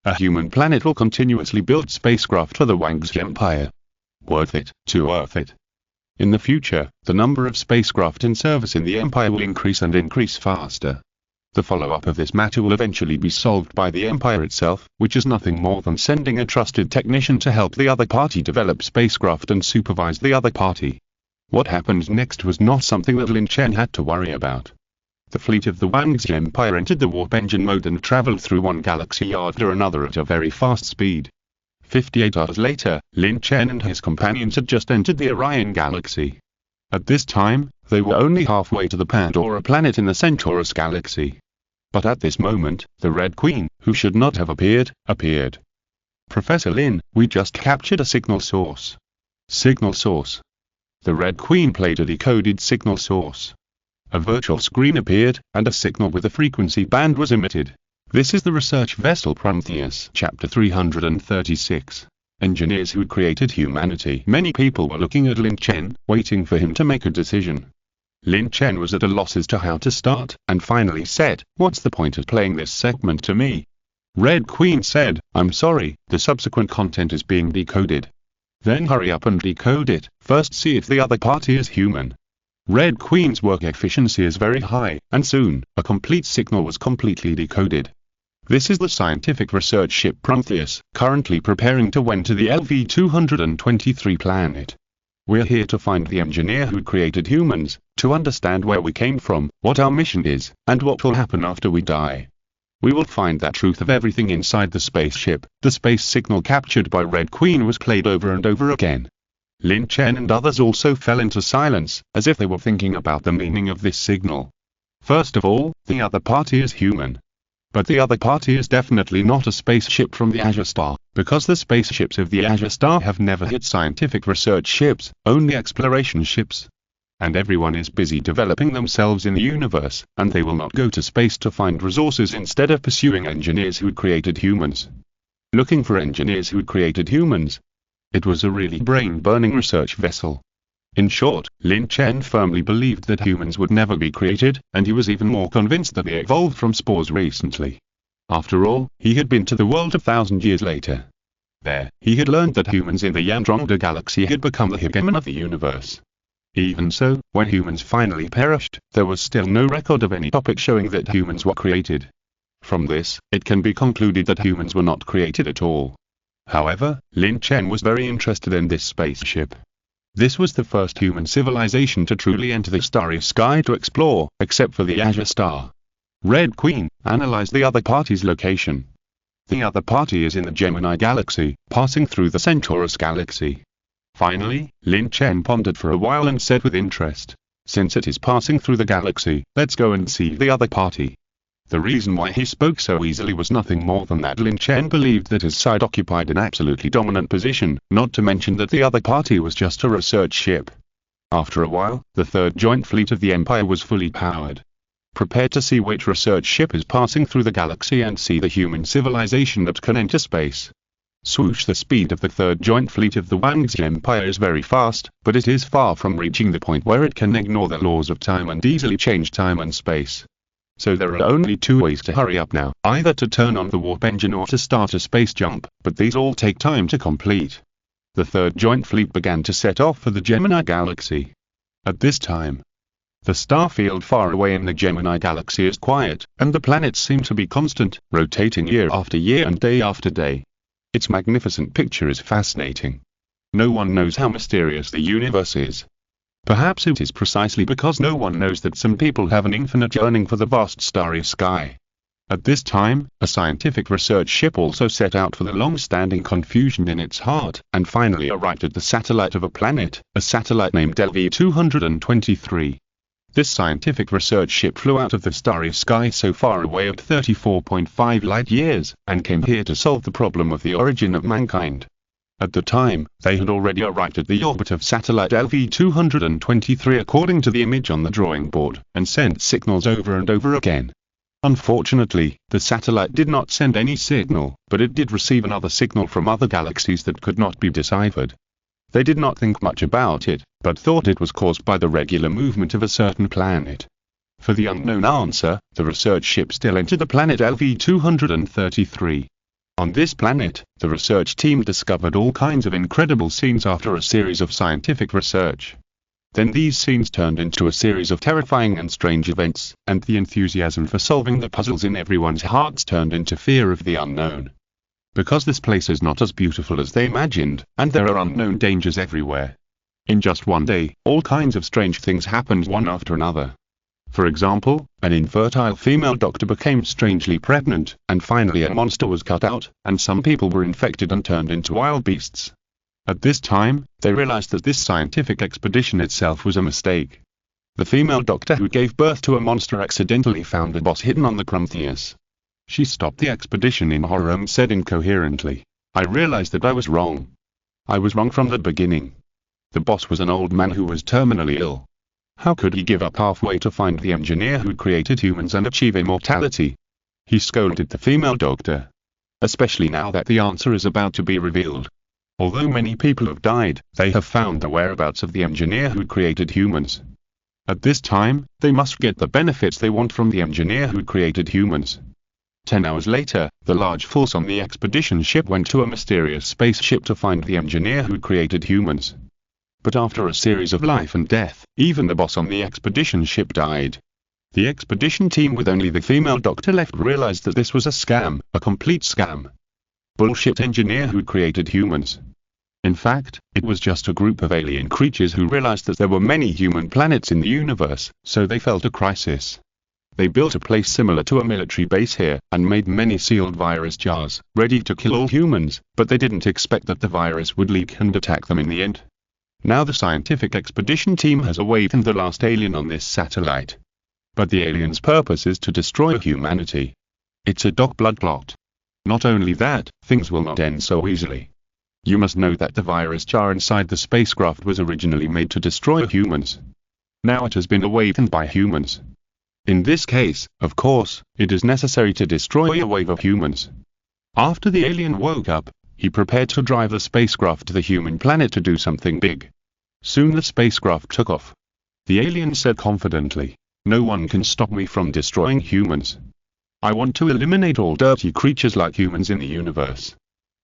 A human planet will continuously build spacecraft for the Wang's Empire. Worth it, too worth it. In the future, the number of spacecraft in service in the Empire will increase and increase faster. The follow-up of this matter will eventually be solved by the Empire itself, which is nothing more than sending a trusted technician to help the other party develop spacecraft and supervise the other party. What happened next was not something that Lin Chen had to worry about. The fleet of the Wang's Empire entered the warp engine mode and traveled through one galaxy after another at a very fast speed. 58 hours later, Lin Chen and his companions had just entered the Orion galaxy. At this time, they were only halfway to the Pandora planet in the Centaurus galaxy. But at this moment, the Red Queen, who should not have appeared, appeared. Professor Lin, we just captured a signal source. Signal source. The Red Queen played a decoded signal source. A virtual screen appeared, and a signal with a frequency band was emitted. This is the research vessel Prometheus, Chapter 336. Engineers who created humanity. Many people were looking at Lin Chen, waiting for him to make a decision. Lin Chen was at a loss as to how to start, and finally said, "What's the point of playing this segment to me?" Red Queen said, "I'm sorry, the subsequent content is being decoded." "Then hurry up and decode it, first see if the other party is human." Red Queen's work efficiency is very high, and soon, a complete signal was completely decoded. This is the scientific research ship Prometheus, currently preparing to went to the LV-223 planet. We're here to find the engineer who created humans, to understand where we came from, what our mission is, and what will happen after we die. We will find that truth of everything inside the spaceship. The space signal captured by Red Queen was played over and over again. Lin Chen and others also fell into silence, as if they were thinking about the meaning of this signal. First of all, the other party is human. But the other party is definitely not a spaceship from the Azure Star, because the spaceships of the Azure Star have never hit scientific research ships, only exploration ships. And everyone is busy developing themselves in the universe, and they will not go to space to find resources instead of pursuing engineers who created humans. Looking for engineers who created humans. It was a really brain-burning research vessel. In short, Lin Chen firmly believed that humans would never be created, and he was even more convinced that they evolved from spores recently. After all, he had been to the world 1,000 years later. There, he had learned that humans in the Andromeda galaxy had become the hegemon of the universe. Even so, when humans finally perished, there was still no record of any topic showing that humans were created. From this, it can be concluded that humans were not created at all. However, Lin Chen was very interested in this spaceship. This was the first human civilization to truly enter the starry sky to explore, except for the Azure Star. Red Queen analyzed the other party's location. The other party is in the Gemini galaxy, passing through the Centaurus galaxy. Finally, Lin Chen pondered for a while and said with interest, "Since it is passing through the galaxy, let's go and see the other party." The reason why he spoke so easily was nothing more than that Lin Chen believed that his side occupied an absolutely dominant position, not to mention that the other party was just a research ship. After a while, the third joint fleet of the Empire was fully powered. Prepared to see which research ship is passing through the galaxy and see the human civilization that can enter space. Swoosh! The speed of the third joint fleet of the Wangxi Empire is very fast, but it is far from reaching the point where it can ignore the laws of time and easily change time and space. So there are only two ways to hurry up now, either to turn on the warp engine or to start a space jump, but these all take time to complete. The third joint fleet began to set off for the Gemini galaxy. At this time, the star field far away in the Gemini galaxy is quiet, and the planets seem to be constant, rotating year after year and day after day. Its magnificent picture is fascinating. No one knows how mysterious the universe is. Perhaps it is precisely because no one knows that some people have an infinite yearning for the vast starry sky. At this time, a scientific research ship also set out for the long-standing confusion in its heart, and finally arrived at the satellite of a planet, a satellite named LV-223. This scientific research ship flew out of the starry sky so far away at 34.5 light-years, and came here to solve the problem of the origin of mankind. At the time, they had already arrived at the orbit of satellite LV-223 according to the image on the drawing board, and sent signals over and over again. Unfortunately, the satellite did not send any signal, but it did receive another signal from other galaxies that could not be deciphered. They did not think much about it, but thought it was caused by the regular movement of a certain planet. For the unknown answer, the research ship still entered the planet LV-233. On this planet, the research team discovered all kinds of incredible scenes after a series of scientific research. Then these scenes turned into a series of terrifying and strange events, and the enthusiasm for solving the puzzles in everyone's hearts turned into fear of the unknown. Because this place is not as beautiful as they imagined, and there are unknown dangers everywhere. In just one day, all kinds of strange things happened one after another. For example, an infertile female doctor became strangely pregnant, and finally a monster was cut out, and some people were infected and turned into wild beasts. At this time, they realized that this scientific expedition itself was a mistake. The female doctor who gave birth to a monster accidentally found a boss hidden on the Prometheus. She stopped the expedition in horror and said incoherently, "I realized that I was wrong. I was wrong from the beginning." The boss was an old man who was terminally ill. How could he give up halfway to find the engineer who created humans and achieve immortality? He scolded the female doctor. Especially now that the answer is about to be revealed. Although many people have died, they have found the whereabouts of the engineer who created humans. At this time, they must get the benefits they want from the engineer who created humans. 10 hours later, the large force on the expedition ship went to a mysterious spaceship to find the engineer who created humans. But after a series of life and death, even the boss on the expedition ship died. The expedition team with only the female doctor left realized that this was a scam, a complete scam. Bullshit engineer who created humans. In fact, it was just a group of alien creatures who realized that there were many human planets in the universe, so they felt a crisis. They built a place similar to a military base here, and made many sealed virus jars, ready to kill all humans, but they didn't expect that the virus would leak and attack them in the end. Now the scientific expedition team has awakened the last alien on this satellite. But the alien's purpose is to destroy humanity. It's a dark blood plot. Not only that, things will not end so easily. You must know that the virus jar inside the spacecraft was originally made to destroy humans. Now it has been awakened by humans. In this case, of course, it is necessary to destroy a wave of humans. After the alien woke up, he prepared to drive the spacecraft to the human planet to do something big. Soon the spacecraft took off. The alien said confidently, "No one can stop me from destroying humans. I want to eliminate all dirty creatures like humans in the universe."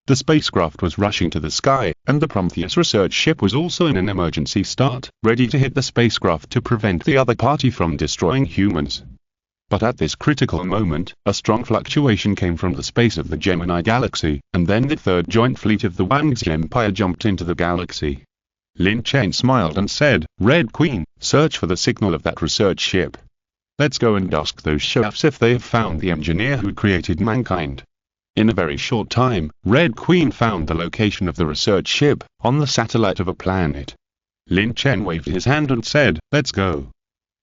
The spacecraft was rushing to the sky, and the Prometheus research ship was also in an emergency start, ready to hit the spacecraft to prevent the other party from destroying humans. But at this critical moment, a strong fluctuation came from the space of the Gemini galaxy, and then the third joint fleet of the Wangxi Empire jumped into the galaxy. Lin Chen smiled and said, "Red Queen, search for the signal of that research ship. Let's go and ask those show-offs if they have found the engineer who created mankind." In a very short time, Red Queen found the location of the research ship, on the satellite of a planet. Lin Chen waved his hand and said, "Let's go."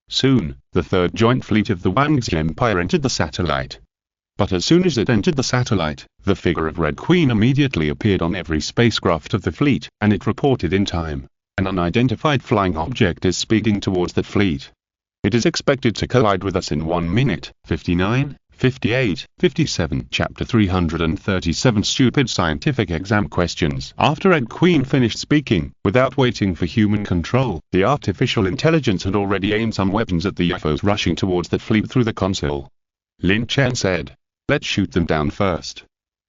Soon, the third joint fleet of the Wangxi Empire entered the satellite. But as soon as it entered the satellite, the figure of Red Queen immediately appeared on every spacecraft of the fleet, and it reported in time. An unidentified flying object is speeding towards that fleet. It is expected to collide with us in 1 minute, 59, 58, 57. Chapter 337 Stupid Scientific Exam Questions. After Red Queen finished speaking, without waiting for human control, the artificial intelligence had already aimed some weapons at the UFOs rushing towards that fleet through the console. Lin Chen said, "Let's shoot them down first."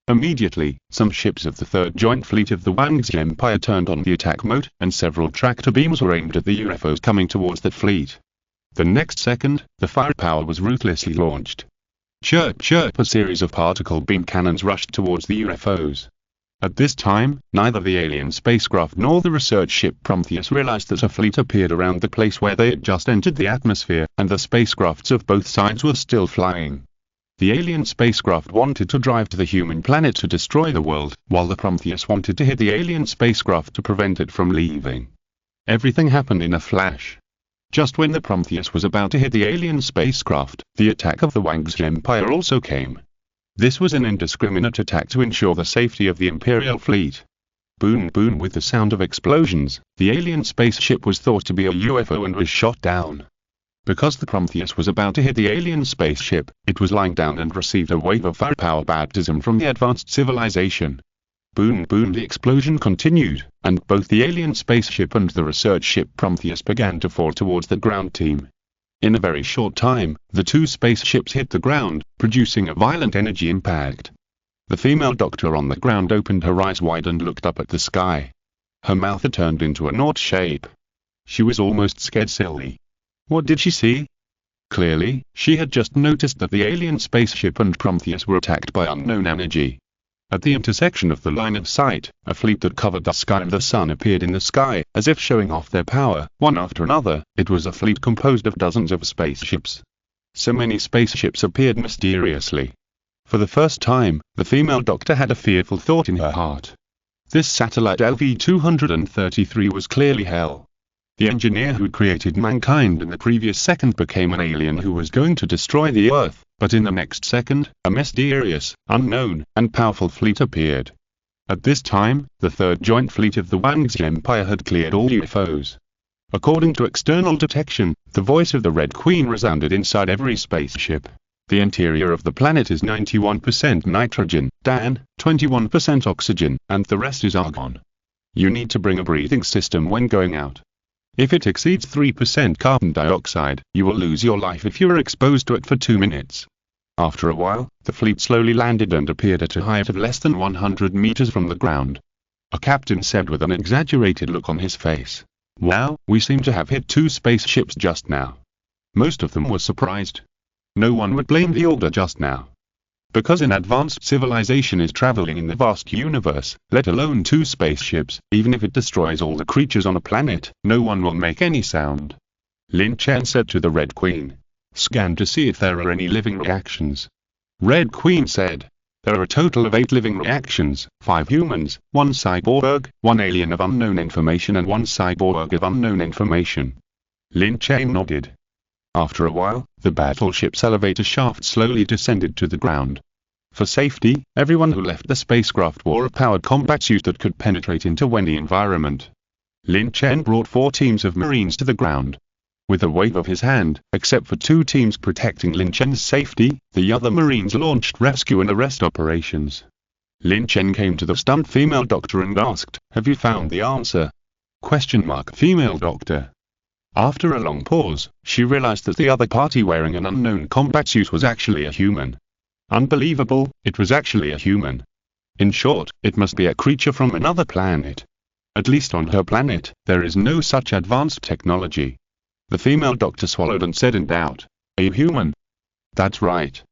Immediately, some ships of the third joint fleet of the Wangxi Empire turned on the attack mode, and several tractor beams were aimed at the UFOs coming towards that fleet. The next second, the firepower was ruthlessly launched. Chirp chirp, a series of particle beam cannons rushed towards the UFOs. At this time, neither the alien spacecraft nor the research ship Prometheus realized that a fleet appeared around the place where they had just entered the atmosphere, and the spacecrafts of both sides were still flying. The alien spacecraft wanted to drive to the human planet to destroy the world, while the Prometheus wanted to hit the alien spacecraft to prevent it from leaving. Everything happened in a flash. Just when the Prometheus was about to hit the alien spacecraft, the attack of the Wangxi Empire also came. This was an indiscriminate attack to ensure the safety of the Imperial fleet. Boom boom, with the sound of explosions, the alien spaceship was thought to be a UFO and was shot down. Because the Prometheus was about to hit the alien spaceship, it was lying down and received a wave of firepower baptism from the advanced civilization. Boom boom, the explosion continued, and both the alien spaceship and the research ship Prometheus began to fall towards the ground team. In a very short time, the two spaceships hit the ground, producing a violent energy impact. The female doctor on the ground opened her eyes wide and looked up at the sky. Her mouth had turned into a knot shape. She was almost scared silly. What did she see? Clearly, she had just noticed that the alien spaceship and Prometheus were attacked by unknown energy. At the intersection of the line of sight, a fleet that covered the sky and the sun appeared in the sky, as if showing off their power, one after another. It was a fleet composed of dozens of spaceships. So many spaceships appeared mysteriously. For the first time, the female doctor had a fearful thought in her heart. This satellite LV-233 was clearly hell. The engineer who created mankind in the previous second became an alien who was going to destroy the Earth, but in the next second, a mysterious, unknown, and powerful fleet appeared. At this time, the third joint fleet of the Wangxi Empire had cleared all UFOs. According to external detection, the voice of the Red Queen resounded inside every spaceship. The interior of the planet is 91% nitrogen, Dan, 21% oxygen, and the rest is argon. You need to bring a breathing system when going out. If it exceeds 3% carbon dioxide, you will lose your life if you are exposed to it for 2 minutes. After a while, the fleet slowly landed and appeared at a height of less than 100 meters from the ground. A captain said with an exaggerated look on his face, "Wow, we seem to have hit 2 spaceships just now." Most of them were surprised. No one would blame the order just now. Because an advanced civilization is traveling in the vast universe, let alone 2 spaceships, even if it destroys all the creatures on a planet, no one will make any sound. Lin Chen said to the Red Queen, "Scan to see if there are any living reactions." Red Queen said, "There are a total of 8 living reactions, 5 humans, 1 cyborg, 1 alien of unknown information and 1 cyborg of unknown information." Lin Chen nodded. After a while, the battleship's elevator shaft slowly descended to the ground. For safety, everyone who left the spacecraft wore a powered combat suit that could penetrate into any environment. Lin Chen brought 4 teams of Marines to the ground. With a wave of his hand, except for 2 teams protecting Lin Chen's safety, the other Marines launched rescue and arrest operations. Lin Chen came to the stunned female doctor and asked, "Have you found the answer?" Female doctor. After a long pause, she realized that the other party wearing an unknown combat suit was actually a human. Unbelievable, it was actually a human. In short, it must be a creature from another planet. At least on her planet, there is no such advanced technology. The female doctor swallowed and said in doubt, "Are you human?" "That's right.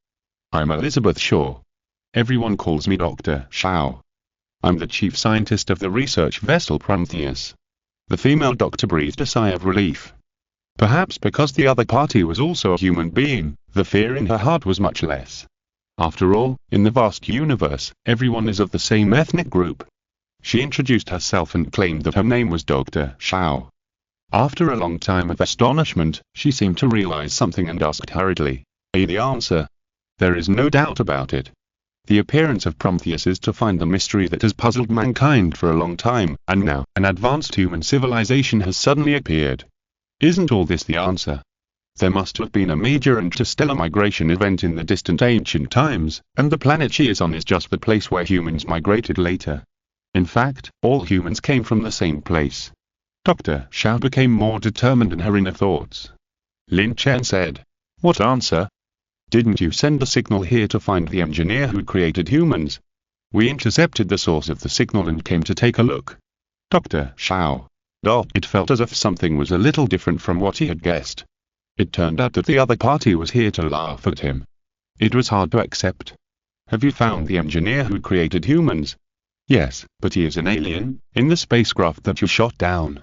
I'm Elizabeth Shaw. Everyone calls me Dr. Shao. I'm the chief scientist of the research vessel Prometheus." The female doctor breathed a sigh of relief. Perhaps because the other party was also a human being, the fear in her heart was much less. After all, in the vast universe, everyone is of the same ethnic group. She introduced herself and claimed that her name was Dr. Shao. After a long time of astonishment, she seemed to realize something and asked hurriedly, "Are you the answer?" "There is no doubt about it. The appearance of Prometheus is to find the mystery that has puzzled mankind for a long time, and now, an advanced human civilization has suddenly appeared. Isn't all this the answer? There must have been a major interstellar migration event in the distant ancient times, and the planet she is on is just the place where humans migrated later. In fact, all humans came from the same place." Dr. Shao became more determined in her inner thoughts. Lin Chen said, "What answer? Didn't you send a signal here to find the engineer who created humans?" "We intercepted the source of the signal and came to take a look." Dr. Shao. It felt as if something was a little different from what he had guessed. It turned out that the other party was here to laugh at him. It was hard to accept. "Have you found the engineer who created humans?" "Yes, but he is an alien, in the spacecraft that you shot down."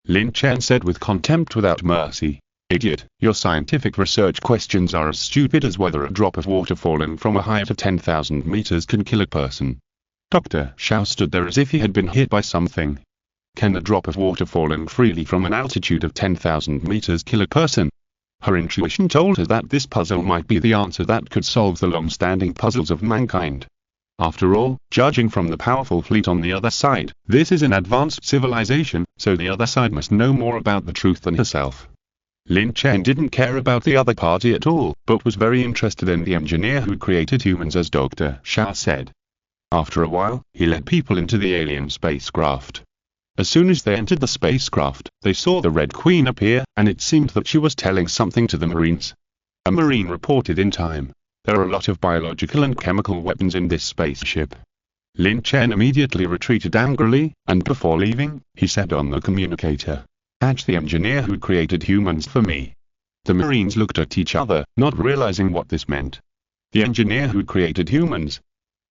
Lin Chen said with contempt without mercy, "Idiot, your scientific research questions are as stupid as whether a drop of water falling from a height of 10,000 meters can kill a person." Dr. Shao stood there as if he had been hit by something. Can a drop of water falling freely from an altitude of 10,000 meters kill a person? Her intuition told her that this puzzle might be the answer that could solve the long-standing puzzles of mankind. After all, judging from the powerful fleet on the other side, this is an advanced civilization, so the other side must know more about the truth than herself. Lin Chen didn't care about the other party at all, but was very interested in the engineer who created humans, as Dr. Shao said. After a while, he led people into the alien spacecraft. As soon as they entered the spacecraft, they saw the Red Queen appear, and it seemed that she was telling something to the Marines. A Marine reported in time, "There are a lot of biological and chemical weapons in this spaceship." Lin Chen immediately retreated angrily, and before leaving, he said on the communicator, "Catch the engineer who created humans for me." The Marines looked at each other, not realizing what this meant. The engineer who created humans?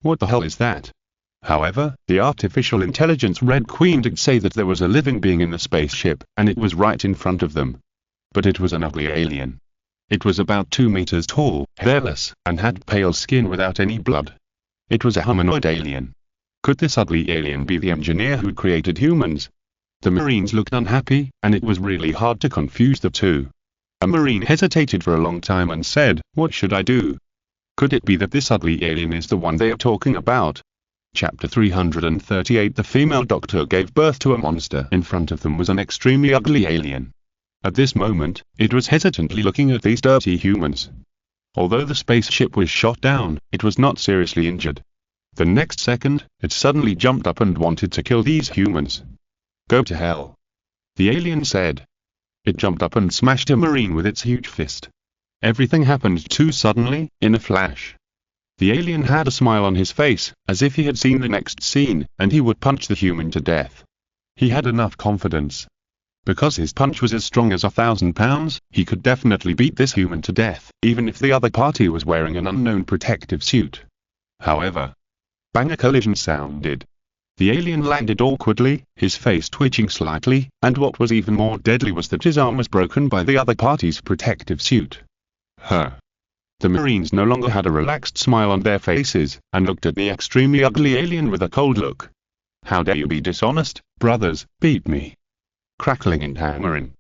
What the hell is that? However, the artificial intelligence Red Queen did say that there was a living being in the spaceship, and it was right in front of them. But it was an ugly alien. It was about 2 meters tall, hairless, and had pale skin without any blood. It was a humanoid alien. Could this ugly alien be the engineer who created humans? The Marines looked unhappy, and it was really hard to confuse the two. A Marine hesitated for a long time and said, "What should I do? Could it be that this ugly alien is the one they are talking about?" Chapter 338. The female doctor gave birth to a monster. In front of them was an extremely ugly alien. At this moment, it was hesitantly looking at these dirty humans. Although the spaceship was shot down, it was not seriously injured. The next second, it suddenly jumped up and wanted to kill these humans. "Go to hell," the alien said. It jumped up and smashed a Marine with its huge fist. Everything happened too suddenly, in a flash. The alien had a smile on his face, as if he had seen the next scene, and he would punch the human to death. He had enough confidence. Because his punch was as strong as 1,000 pounds, he could definitely beat this human to death, even if the other party was wearing an unknown protective suit. However, bang, a collision sounded. The alien landed awkwardly, his face twitching slightly, and what was even more deadly was that his arm was broken by the other party's protective suit. The Marines no longer had a relaxed smile on their faces, and looked at the extremely ugly alien with a cold look. "How dare you be dishonest, brothers, beat me." Crackling and hammering.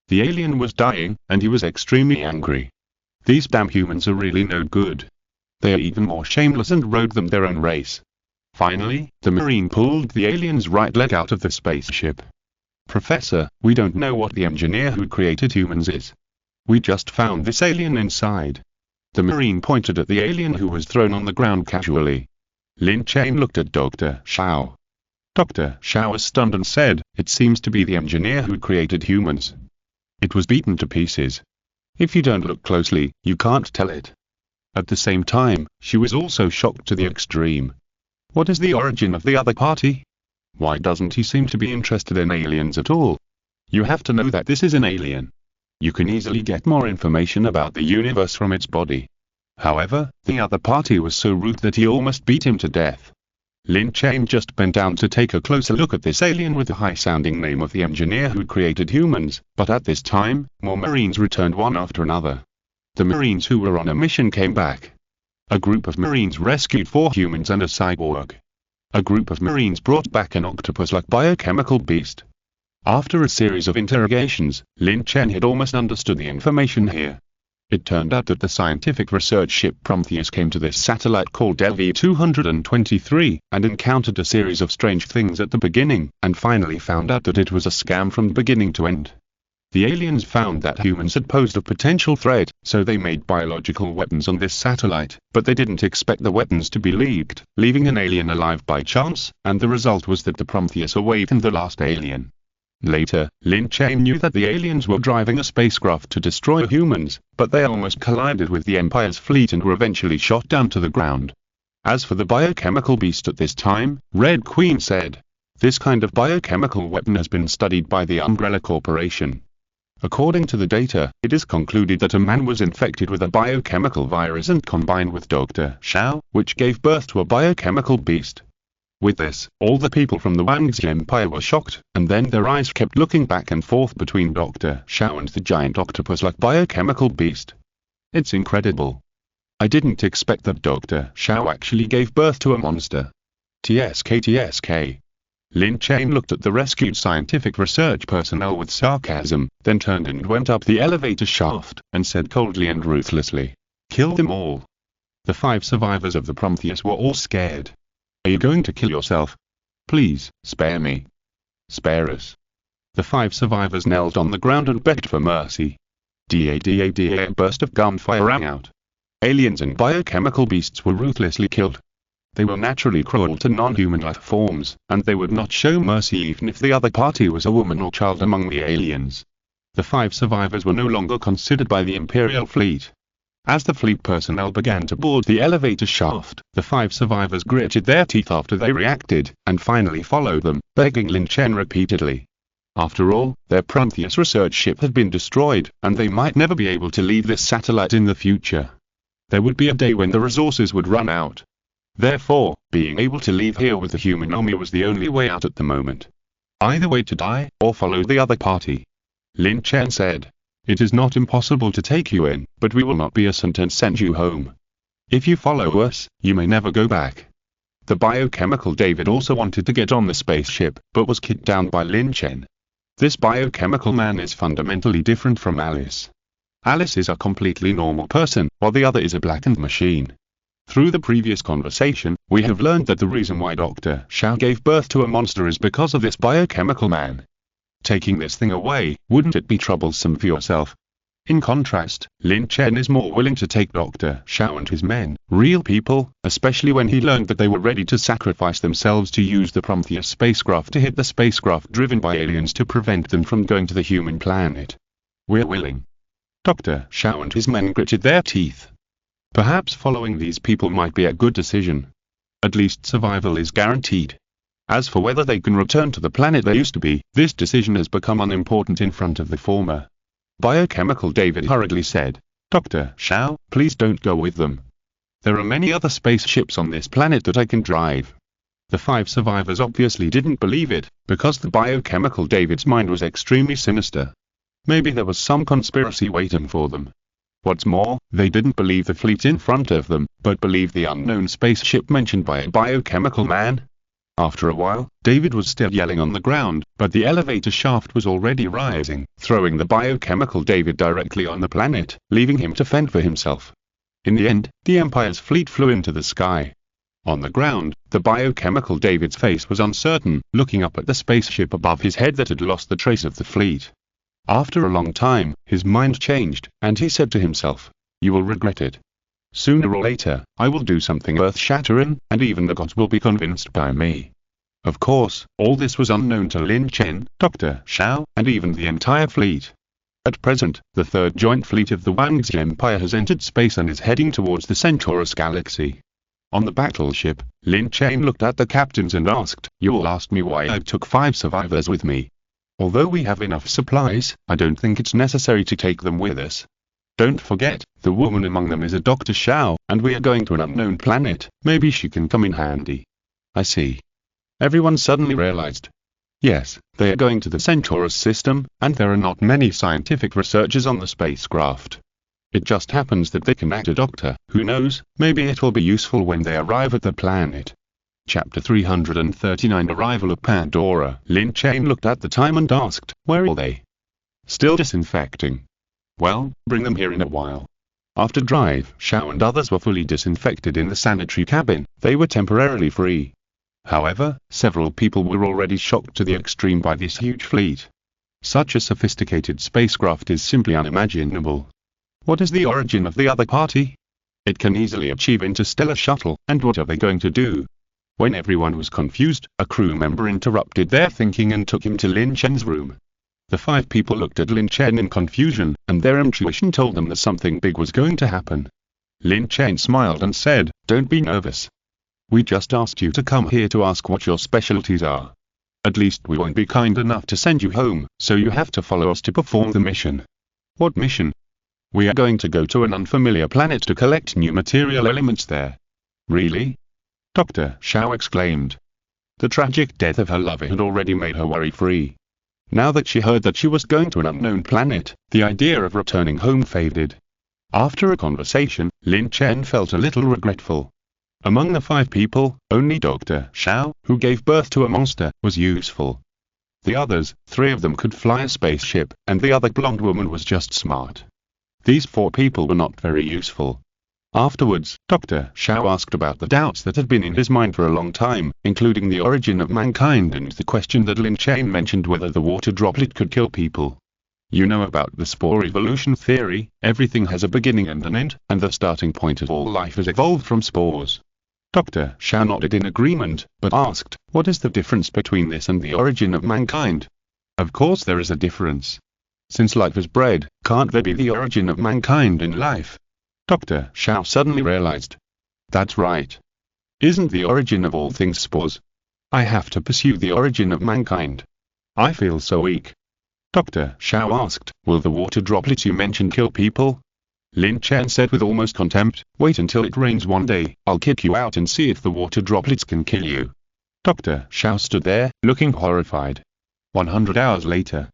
The alien was dying, and he was extremely angry. These damn humans are really no good. They are even more shameless and rogue than their own race. Finally, the Marine pulled the alien's right leg out of the spaceship. "Professor, we don't know what the engineer who created humans is. We just found this alien inside." The Marine pointed at the alien who was thrown on the ground casually. Lin Chen looked at Dr. Xiao. Dr. Xiao was stunned and said, "It seems to be the engineer who created humans. It was beaten to pieces. If you don't look closely, you can't tell it." At the same time, she was also shocked to the extreme. What is the origin of the other party? Why doesn't he seem to be interested in aliens at all? You have to know that this is an alien. You can easily get more information about the universe from its body. However, the other party was so rude that he almost beat him to death. Lin Chen just bent down to take a closer look at this alien with the high-sounding name of the engineer who created humans, but at this time, more Marines returned one after another. The Marines who were on a mission came back. A group of Marines rescued 4 humans and a cyborg. A group of Marines brought back an octopus-like biochemical beast. After a series of interrogations, Lin Chen had almost understood the information here. It turned out that the scientific research ship Prometheus came to this satellite called LV-223, and encountered a series of strange things at the beginning, and finally found out that it was a scam from beginning to end. The aliens found that humans had posed a potential threat, so they made biological weapons on this satellite, but they didn't expect the weapons to be leaked, leaving an alien alive by chance, and the result was that the Prometheus awakened the last alien. Later, Lin Chen knew that the aliens were driving a spacecraft to destroy humans, but they almost collided with the Empire's fleet and were eventually shot down to the ground. As for the biochemical beast at this time, Red Queen said, "This kind of biochemical weapon has been studied by the Umbrella Corporation. According to the data, it is concluded that a man was infected with a biochemical virus and combined with Dr. Xiao, which gave birth to a biochemical beast." With this, all the people from the Wangxi Empire were shocked, and then their eyes kept looking back and forth between Dr. Xiao and the giant octopus-like biochemical beast. "It's incredible. I didn't expect that Dr. Xiao actually gave birth to a monster. TSK. Lin Chen looked at the rescued scientific research personnel with sarcasm, then turned and went up the elevator shaft, and said coldly and ruthlessly, "Kill them all." The 5 survivors of the Prometheus were all scared. "Are you going to kill yourself? Please, spare me. Spare us." The 5 survivors knelt on the ground and begged for mercy. A burst of gunfire rang out. Aliens and biochemical beasts were ruthlessly killed. They were naturally cruel to non-human life forms, and they would not show mercy even if the other party was a woman or child among the aliens. The 5 survivors were no longer considered by the Imperial fleet. As the fleet personnel began to board the elevator shaft, the 5 survivors gritted their teeth after they reacted, and finally followed them, begging Lin Chen repeatedly. After all, their Prometheus research ship had been destroyed, and they might never be able to leave this satellite in the future. There would be a day when the resources would run out. Therefore, being able to leave here with the human army was the only way out at the moment. Either way to die, or follow the other party. Lin Chen said, "It is not impossible to take you in, but we will not be innocent and send you home. If you follow us, you may never go back." The biochemical David also wanted to get on the spaceship, but was kicked down by Lin Chen. This biochemical man is fundamentally different from Alice. Alice is a completely normal person, while the other is a blackened machine. Through the previous conversation, we have learned that the reason why Dr. Xiao gave birth to a monster is because of this biochemical man. Taking this thing away, wouldn't it be troublesome for yourself? In contrast, Lin Chen is more willing to take Dr. Xiao and his men, real people, especially when he learned that they were ready to sacrifice themselves to use the Prometheus spacecraft to hit the spacecraft driven by aliens to prevent them from going to the human planet. We're willing. Dr. Xiao and his men gritted their teeth. Perhaps following these people might be a good decision. At least survival is guaranteed. As for whether they can return to the planet they used to be, this decision has become unimportant in front of the former. Biochemical David hurriedly said, Dr. Xiao, please don't go with them. There are many other spaceships on this planet that I can drive. The 5 survivors obviously didn't believe it, because the biochemical David's mind was extremely sinister. Maybe there was some conspiracy waiting for them. What's more, they didn't believe the fleet in front of them, but believed the unknown spaceship mentioned by a biochemical man. After a while, David was still yelling on the ground, but the elevator shaft was already rising, throwing the biochemical David directly on the planet, leaving him to fend for himself. In the end, the Empire's fleet flew into the sky. On the ground, the biochemical David's face was uncertain, looking up at the spaceship above his head that had lost the trace of the fleet. After a long time, his mind changed, and he said to himself, "You will regret it. Sooner or later, I will do something earth-shattering, and even the gods will be convinced by me." Of course, all this was unknown to Lin Chen, Dr. Xiao, and even the entire fleet. At present, the third joint fleet of the Wangxi Empire has entered space and is heading towards the Centaurus galaxy. On the battleship, Lin Chen looked at the captains and asked, "You all asked me why I took 5 survivors with me. Although we have enough supplies, I don't think it's necessary to take them with us. Don't forget, the woman among them is a Dr. Xiao, and we are going to an unknown planet, maybe she can come in handy." I see. Everyone suddenly realized. Yes, they are going to the Centaurus system, and there are not many scientific researchers on the spacecraft. It just happens that they can act a doctor, who knows, maybe it will be useful when they arrive at the planet. Chapter 339 Arrival of Pandora. Lin Chen looked at the time and asked, "Where are they?" "Still disinfecting." "Well, bring them here in a while." After Drive, Xiao and others were fully disinfected in the sanitary cabin, they were temporarily free. However, several people were already shocked to the extreme by this huge fleet. Such a sophisticated spacecraft is simply unimaginable. What is the origin of the other party? It can easily achieve interstellar shuttle, and what are they going to do? When everyone was confused, a crew member interrupted their thinking and took him to Lin Chen's room. The 5 people looked at Lin Chen in confusion, and their intuition told them that something big was going to happen. Lin Chen smiled and said, "Don't be nervous. We just asked you to come here to ask what your specialties are. At least we won't be kind enough to send you home, so you have to follow us to perform the mission." "What mission?" "We are going to go to an unfamiliar planet to collect new material elements there." "Really?" Dr. Xiao exclaimed. The tragic death of her lover had already made her worry-free. Now that she heard that she was going to an unknown planet, the idea of returning home faded. After a conversation, Lin Chen felt a little regretful. Among the 5 people, only Dr. Xiao, who gave birth to a monster, was useful. The others, 3 of them could fly a spaceship, and the other blonde woman was just smart. These 4 people were not very useful. Afterwards, Dr. Xiao asked about the doubts that had been in his mind for a long time, including the origin of mankind and the question that Lin Chen mentioned whether the water droplet could kill people. "You know about the spore evolution theory, everything has a beginning and an end, and the starting point of all life has evolved from spores." Dr. Xiao nodded in agreement, but asked, "What is the difference between this and the origin of mankind?" "Of course there is a difference. Since life is bred, can't there be the origin of mankind in life?" Dr. Xiao suddenly realized. "That's right. Isn't the origin of all things spores? I have to pursue the origin of mankind. I feel so weak." Dr. Xiao asked, "Will the water droplets you mentioned kill people?" Lin Chen said with almost contempt, "Wait until it rains one day, I'll kick you out and see if the water droplets can kill you." Dr. Xiao stood there, looking horrified. 100 hours later,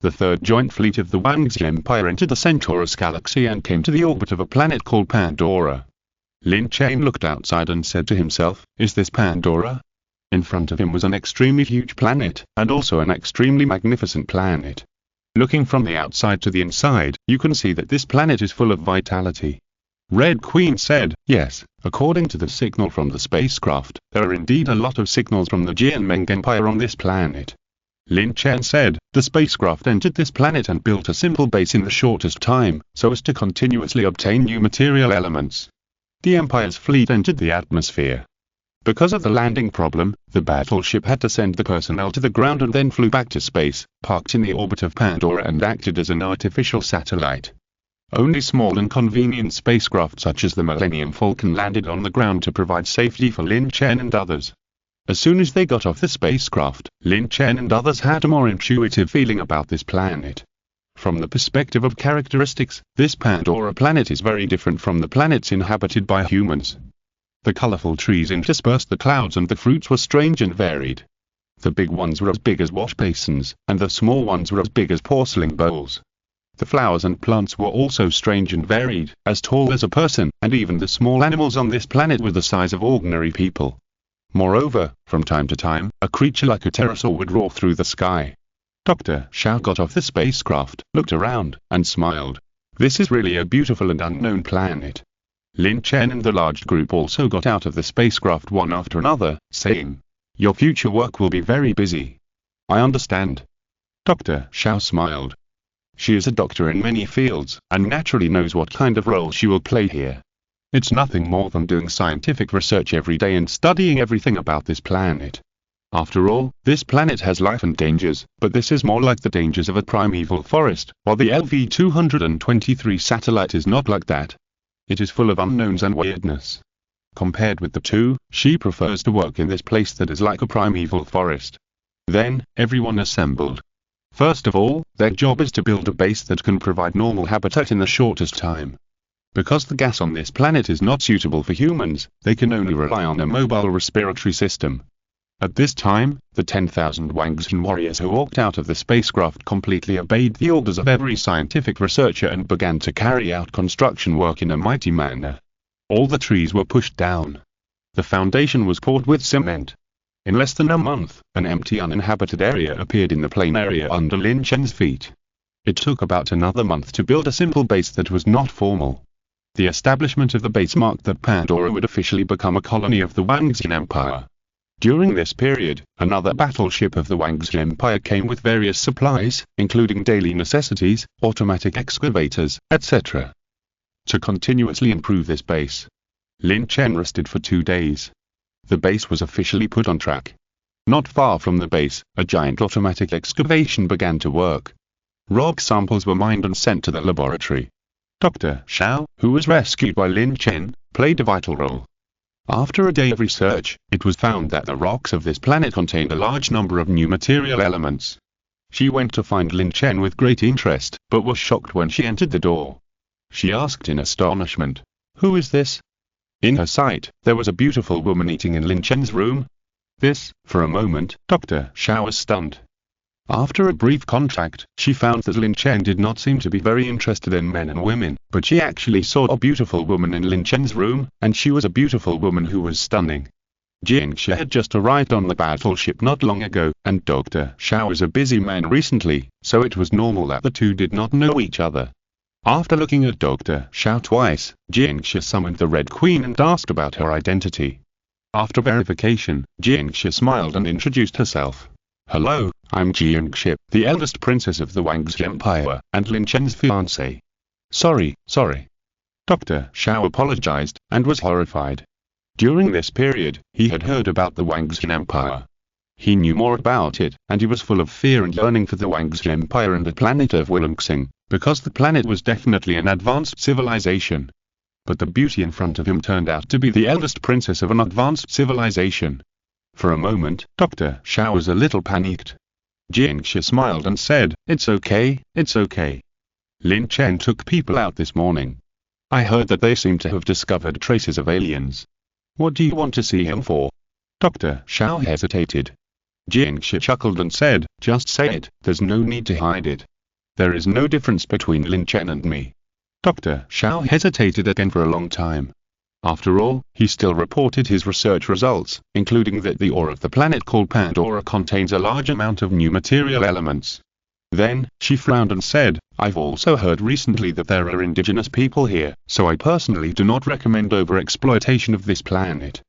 the third joint fleet of the Wangxi Empire entered the Centaurus galaxy and came to the orbit of a planet called Pandora. Lin Chen looked outside and said to himself, "Is this Pandora?" In front of him was an extremely huge planet, and also an extremely magnificent planet. Looking from the outside to the inside, you can see that this planet is full of vitality. Red Queen said, "Yes, according to the signal from the spacecraft, there are indeed a lot of signals from the Jianmeng Empire on this planet. Lin Chen said, the spacecraft entered this planet and built a simple base in the shortest time, so as to continuously obtain new material elements. The Empire's fleet entered the atmosphere. Because of the landing problem, the battleship had to send the personnel to the ground and then flew back to space, parked in the orbit of Pandora and acted as an artificial satellite. Only small and convenient spacecraft such as the Millennium Falcon landed on the ground to provide safety for Lin Chen and others. As soon as they got off the spacecraft, Lin Chen and others had a more intuitive feeling about this planet. From the perspective of characteristics, this Pandora planet is very different from the planets inhabited by humans. The colorful trees interspersed the clouds and the fruits were strange and varied. The big ones were as big as wash basins, and the small ones were as big as porcelain bowls. The flowers and plants were also strange and varied, as tall as a person, and even the small animals on this planet were the size of ordinary people. Moreover, from time to time, a creature like a pterosaur would roar through the sky. Dr. Xiao got off the spacecraft, looked around, and smiled. This is really a beautiful and unknown planet. Lin Chen and the large group also got out of the spacecraft one after another, saying, your future work will be very busy. I understand. Dr. Xiao smiled. She is a doctor in many fields, and naturally knows what kind of role she will play here. It's nothing more than doing scientific research every day and studying everything about this planet. After all, this planet has life and dangers, but this is more like the dangers of a primeval forest, while the LV-223 satellite is not like that. It is full of unknowns and weirdness. Compared with the two, she prefers to work in this place that is like a primeval forest. Then, everyone assembled. First of all, their job is to build a base that can provide normal habitat in the shortest time. Because the gas on this planet is not suitable for humans, they can only rely on a mobile respiratory system. At this time, the 10,000 Wangzhen warriors who walked out of the spacecraft completely obeyed the orders of every scientific researcher and began to carry out construction work in a mighty manner. All the trees were pushed down. The foundation was poured with cement. In less than a month, an empty uninhabited area appeared in the plain area under Lin Chen's feet. It took about another month to build a simple base that was not formal. The establishment of the base marked that Pandora would officially become a colony of the Wangzhen Empire. During this period, another battleship of the Wangzhen Empire came with various supplies, including daily necessities, automatic excavators, etc. To continuously improve this base, Lin Chen rested for 2 days. The base was officially put on track. Not far from the base, a giant automatic excavation began to work. Rock samples were mined and sent to the laboratory. Dr. Xiao, who was rescued by Lin Chen, played a vital role. After a day of research, it was found that the rocks of this planet contained a large number of new material elements. She went to find Lin Chen with great interest, but was shocked when she entered the door. She asked in astonishment, "Who is this?" In her sight, there was a beautiful woman eating in Lin Chen's room. For a moment, Dr. Xiao was stunned. After a brief contact, she found that Lin Chen did not seem to be very interested in men and women, but she actually saw a beautiful woman in Lin Chen's room, and she was a beautiful woman who was stunning. Jingxia had just arrived on the battleship not long ago, and Dr. Xiao was a busy man recently, so it was normal that the two did not know each other. After looking at Dr. Xiao twice, Jingxia summoned the Red Queen and asked about her identity. After verification, Jingxia smiled and introduced herself. "Hello, I'm Jingxia, the eldest princess of the Wangzhen Empire, and Lin Chen's fiancé." Sorry. Dr. Xiao apologized, and was horrified. During this period, he had heard about the Wangzhen Empire. He knew more about it, and he was full of fear and yearning for the Wangzhen Empire and the planet of Wulongxing, because the planet was definitely an advanced civilization. But the beauty in front of him turned out to be the eldest princess of an advanced civilization. For a moment, Dr. Xiao was a little panicked. Jingxia smiled and said, it's okay. Lin Chen took people out this morning. I heard that they seem to have discovered traces of aliens. What do you want to see him for? Dr. Xiao hesitated. Jingxia chuckled and said, just say it, there's no need to hide it. There is no difference between Lin Chen and me. Dr. Xiao hesitated again for a long time. After all, he still reported his research results, including that the ore of the planet called Pandora contains a large amount of new material elements. Then, she frowned and said, I've also heard recently that there are indigenous people here, so I personally do not recommend overexploitation of this planet.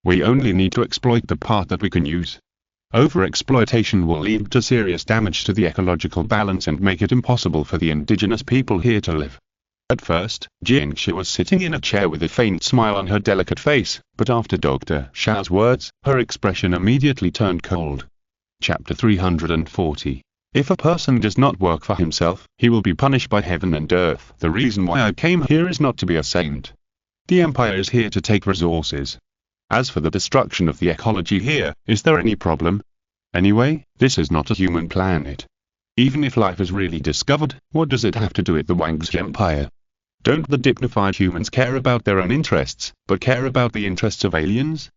We only need to exploit the part that we can use. Overexploitation will lead to serious damage to the ecological balance and make it impossible for the indigenous people here to live. At first, Jingxi was sitting in a chair with a faint smile on her delicate face, but after Dr. Xiao's words, her expression immediately turned cold. Chapter 340. If a person does not work for himself, he will be punished by heaven and earth. The reason why I came here is not to be a saint. The Empire is here to take resources. As for the destruction of the ecology here, is there any problem? Anyway, this is not a human planet. Even if life is really discovered, what does it have to do with the Wang's Empire? Don't the dignified humans care about their own interests, but care about the interests of aliens?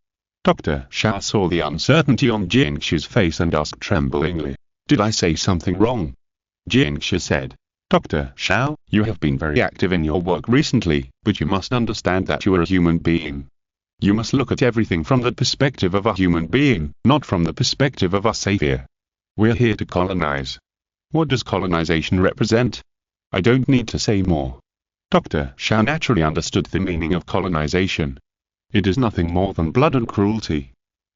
Dr. Xiao saw the uncertainty on Jingxi's face and asked tremblingly, "Did I say something wrong?" Jingxi said, "Dr. Xiao, you have been very active in your work recently, but you must understand that you are a human being. You must look at everything from the perspective of a human being, not from the perspective of a savior. We're here to colonize. What does colonization represent? I don't need to say more." Dr. Xiao naturally understood the meaning of colonization. It is nothing more than blood and cruelty.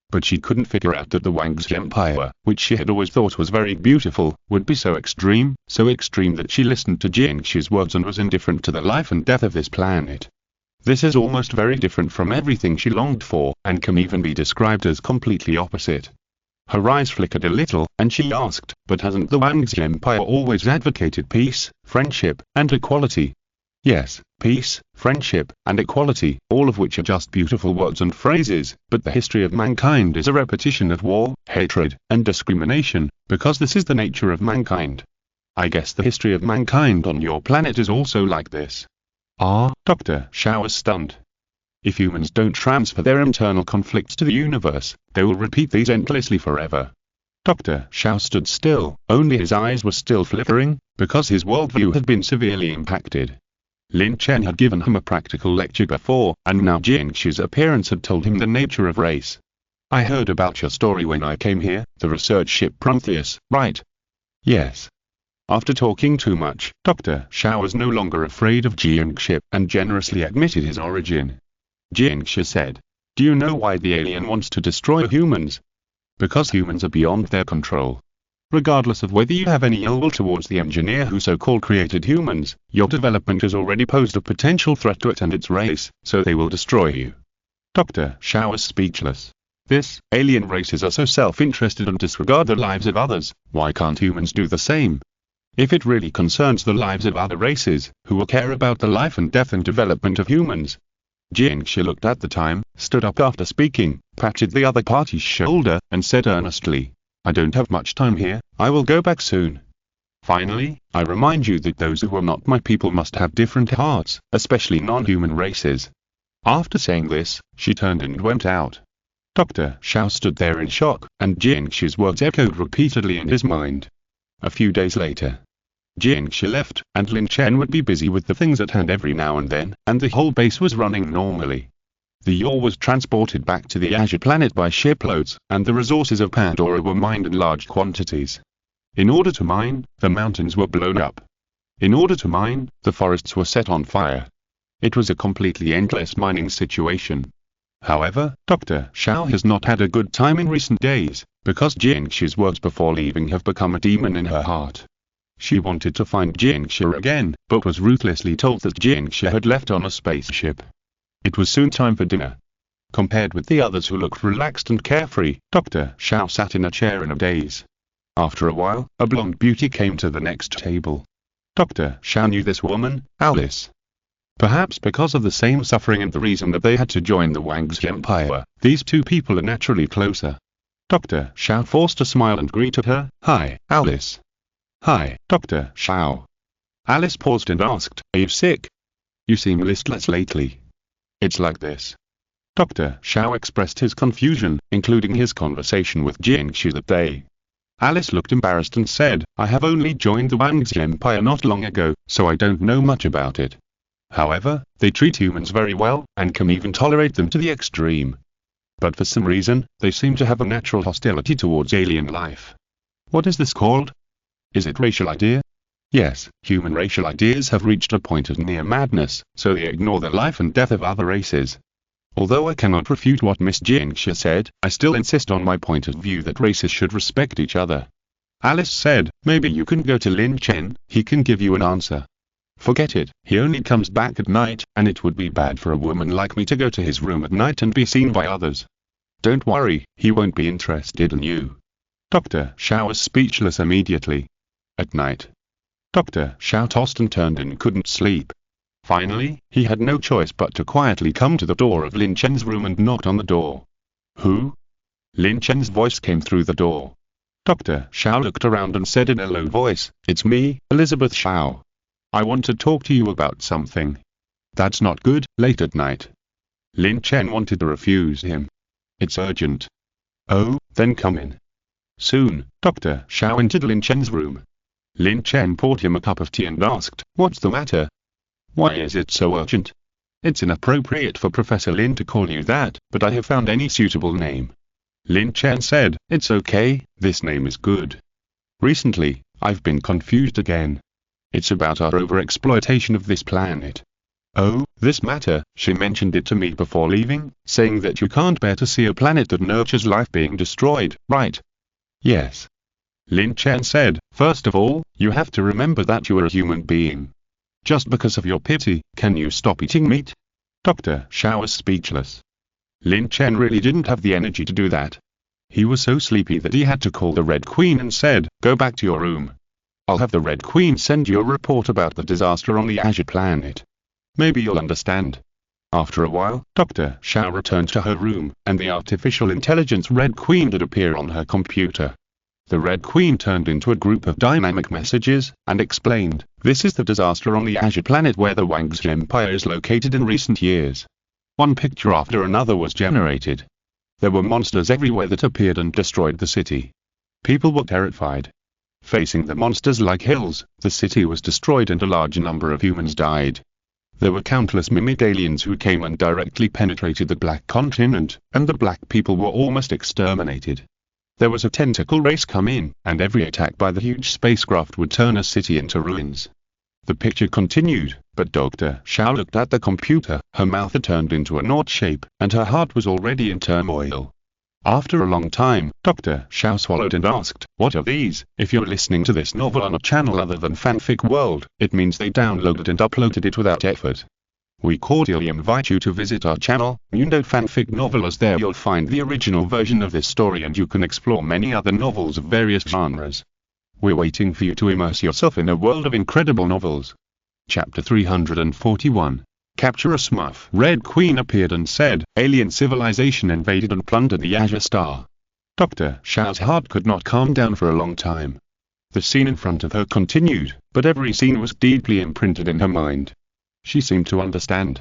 But she couldn't figure out that the Wang's Empire, which she had always thought was very beautiful, would be so extreme that she listened to Jingxi's words and was indifferent to the life and death of this planet. This is almost very different from everything she longed for, and can even be described as completely opposite. Her eyes flickered a little, and she asked, "But hasn't the Wang's Empire always advocated peace, friendship, and equality?" "Yes, peace, friendship, and equality, all of which are just beautiful words and phrases, but the history of mankind is a repetition of war, hatred, and discrimination, because this is the nature of mankind. I guess the history of mankind on your planet is also like this." Ah, Dr. Xiao was stunned. If humans don't transfer their internal conflicts to the universe, they will repeat these endlessly forever. Dr. Xiao stood still, only his eyes were still flickering, because his worldview had been severely impacted. Lin Chen had given him a practical lecture before, and now Jingxi's appearance had told him the nature of race. "I heard about your story when I came here, the research ship Prometheus, right?" "Yes." After talking too much, Dr. Xiao was no longer afraid of Jingxi, and generously admitted his origin. Jingxi said, "Do you know why the alien wants to destroy humans? Because humans are beyond their control. Regardless of whether you have any ill will towards the engineer who so-called created humans, your development has already posed a potential threat to it and its race, so they will destroy you." Dr. Xiao was speechless. Alien races are so self-interested and disregard the lives of others, why can't humans do the same? If it really concerns the lives of other races, who will care about the life and death and development of humans? Jingxi looked at the time, stood up after speaking, patted the other party's shoulder, and said earnestly, "I don't have much time here, I will go back soon. Finally, I remind you that those who are not my people must have different hearts, especially non-human races." After saying this, she turned and went out. Dr. Xiao stood there in shock, and Jingxi's words echoed repeatedly in his mind. A few days later, Jingxi left, and Lin Chen would be busy with the things at hand every now and then, and the whole base was running normally. The ore was transported back to the Azure planet by shiploads, and the resources of Pandora were mined in large quantities. In order to mine, the mountains were blown up. In order to mine, the forests were set on fire. It was a completely endless mining situation. However, Dr. Xiao has not had a good time in recent days, because Jingxi's words before leaving have become a demon in her heart. She wanted to find Jingxi again, but was ruthlessly told that Jingxi had left on a spaceship. It was soon time for dinner. Compared with the others who looked relaxed and carefree, Dr. Xiao sat in a chair in a daze. After a while, a blonde beauty came to the next table. Dr. Xiao knew this woman, Alice. Perhaps because of the same suffering and the reason that they had to join the Wang's Empire, these two people are naturally closer. Dr. Xiao forced a smile and greeted her. "Hi, Alice." "Hi, Dr. Xiao." Alice paused and asked, "Are you sick? You seem listless lately." "It's like this." Dr. Xiao expressed his confusion, including his conversation with Jingxi that day. Alice looked embarrassed and said, "I have only joined the Wang's Empire not long ago, so I don't know much about it. However, they treat humans very well, and can even tolerate them to the extreme. But for some reason, they seem to have a natural hostility towards alien life. What is this called? Is it racial idea? Yes, human racial ideas have reached a point of near madness, so they ignore the life and death of other races. Although I cannot refute what Miss Jinxia said, I still insist on my point of view that races should respect each other. Alice said, maybe you can go to Lin Chen, he can give you an answer. Forget it, he only comes back at night, and it would be bad for a woman like me to go to his room at night and be seen by others. Don't worry, he won't be interested in you. Dr. Xiao was speechless immediately. At night. Dr. Xiao tossed and turned and couldn't sleep. Finally, he had no choice but to quietly come to the door of Lin Chen's room and knocked on the door. Who? Lin Chen's voice came through the door. Dr. Xiao looked around and said in a low voice, "It's me, Elizabeth Xiao. I want to talk to you about something." "That's not good, late at night." Lin Chen wanted to refuse him. "It's urgent." "Oh, then come in." Soon, Dr. Xiao entered Lin Chen's room. Lin Chen poured him a cup of tea and asked, "What's the matter? Why is it so urgent?" "It's inappropriate for Professor Lin to call you that, but I have found any suitable name." Lin Chen said, "It's okay, this name is good. Recently, I've been confused again. It's about our overexploitation of this planet." "Oh, this matter, she mentioned it to me before leaving, saying that you can't bear to see a planet that nurtures life being destroyed, right?" "Yes." Lin Chen said, "First of all, you have to remember that you are a human being. Just because of your pity, can you stop eating meat?" Dr. Xiao was speechless. Lin Chen really didn't have the energy to do that. He was so sleepy that he had to call the Red Queen and said, "Go back to your room. I'll have the Red Queen send you a report about the disaster on the Azure planet. Maybe you'll understand." After a while, Dr. Xiao returned to her room, and the artificial intelligence Red Queen did appear on her computer. The Red Queen turned into a group of dynamic messages, and explained, "This is the disaster on the Azure planet where the Wang's Empire is located in recent years." One picture after another was generated. There were monsters everywhere that appeared and destroyed the city. People were terrified. Facing the monsters like hills, the city was destroyed and a large number of humans died. There were countless mimic aliens who came and directly penetrated the Black Continent, and the black people were almost exterminated. There was a tentacle race come in, and every attack by the huge spacecraft would turn a city into ruins. The picture continued, but Dr. Xiao looked at the computer, her mouth had turned into a knot shape, and her heart was already in turmoil. After a long time, Dr. Xiao swallowed and asked, "What are these? If you're listening to this novel on a channel other than Fanfic World, it means they downloaded and uploaded it without effort. We cordially invite you to visit our channel, Mundo Fanfic Novel, as there you'll find the original version of this story and you can explore many other novels of various genres. We're waiting for you to immerse yourself in a world of incredible novels." Chapter 341. Capture a Smurf. Red Queen appeared and said, "Alien civilization invaded and plundered the Azure Star." Dr. Xiao's heart could not calm down for a long time. The scene in front of her continued, but every scene was deeply imprinted in her mind. She seemed to understand.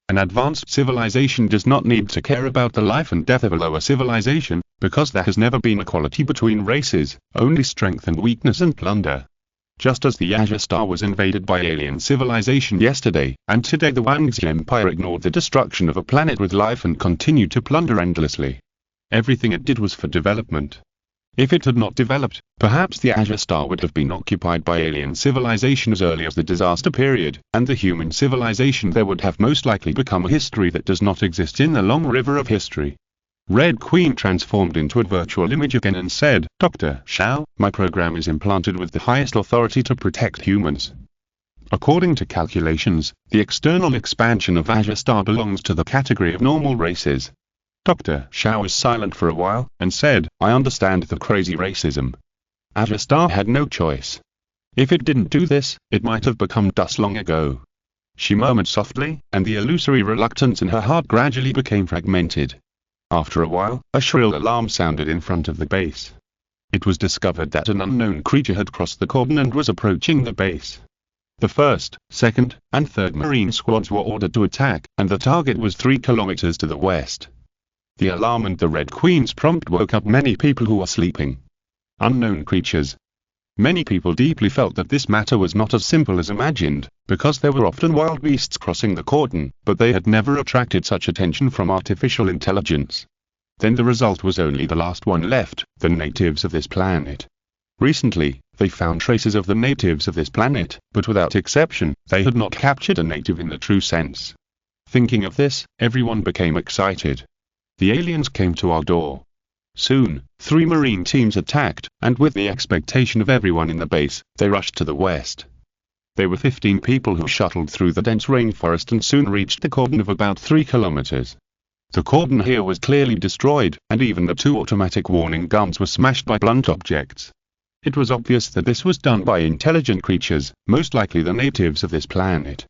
An advanced civilization does not need to care about the life and death of a lower civilization, because there has never been equality between races, only strength and weakness and plunder. Just as the Azure Star was invaded by alien civilization yesterday, and today the Wang's Empire ignored the destruction of a planet with life and continued to plunder endlessly. Everything it did was for development. If it had not developed, perhaps the Azure Star would have been occupied by alien civilization as early as the disaster period, and the human civilization there would have most likely become a history that does not exist in the long river of history. Red Queen transformed into a virtual image again and said, "Dr. Xiao, my program is implanted with the highest authority to protect humans. According to calculations, the external expansion of Azure Star belongs to the category of normal races." Dr. Xiao was silent for a while, and said, "I understand the crazy racism. Azure Star had no choice. If it didn't do this, it might have become dust long ago." She murmured softly, and the illusory reluctance in her heart gradually became fragmented. After a while, a shrill alarm sounded in front of the base. It was discovered that an unknown creature had crossed the cordon and was approaching the base. The 1st, 2nd, and 3rd Marine squads were ordered to attack, and the target was 3 kilometers to the west. The alarm and the Red Queen's prompt woke up many people who were sleeping. Unknown creatures. Many people deeply felt that this matter was not as simple as imagined, because there were often wild beasts crossing the cordon, but they had never attracted such attention from artificial intelligence. Then the result was only the last one left, the natives of this planet. Recently, they found traces of the natives of this planet, but without exception, they had not captured a native in the true sense. Thinking of this, everyone became excited. The aliens came to our door. Soon, 3 Marine teams attacked, and with the expectation of everyone in the base, they rushed to the west. There were 15 people who shuttled through the dense rainforest and soon reached the cordon of about 3 kilometers. The cordon here was clearly destroyed, and even the 2 automatic warning guns were smashed by blunt objects. It was obvious that this was done by intelligent creatures, most likely the natives of this planet.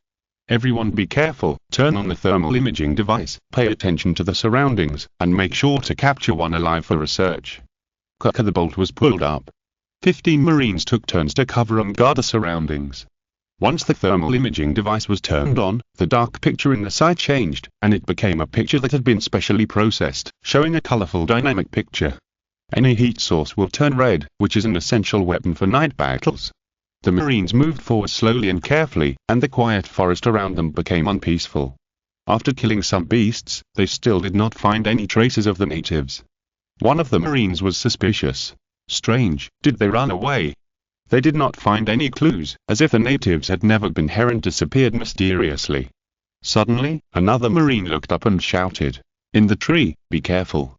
Everyone be careful, turn on the thermal imaging device, pay attention to the surroundings, and make sure to capture one alive for research. The bolt was pulled up. 15 Marines took turns to cover and guard the surroundings. Once the thermal imaging device was turned on, the dark picture in the sight changed, and it became a picture that had been specially processed, showing a colorful dynamic picture. Any heat source will turn red, which is an essential weapon for night battles. The Marines moved forward slowly and carefully, and the quiet forest around them became unpeaceful. After killing some beasts, they still did not find any traces of the natives. One of the Marines was suspicious. Strange, did they run away? They did not find any clues, as if the natives had never been here and disappeared mysteriously. Suddenly, another Marine looked up and shouted, "In the tree, be careful."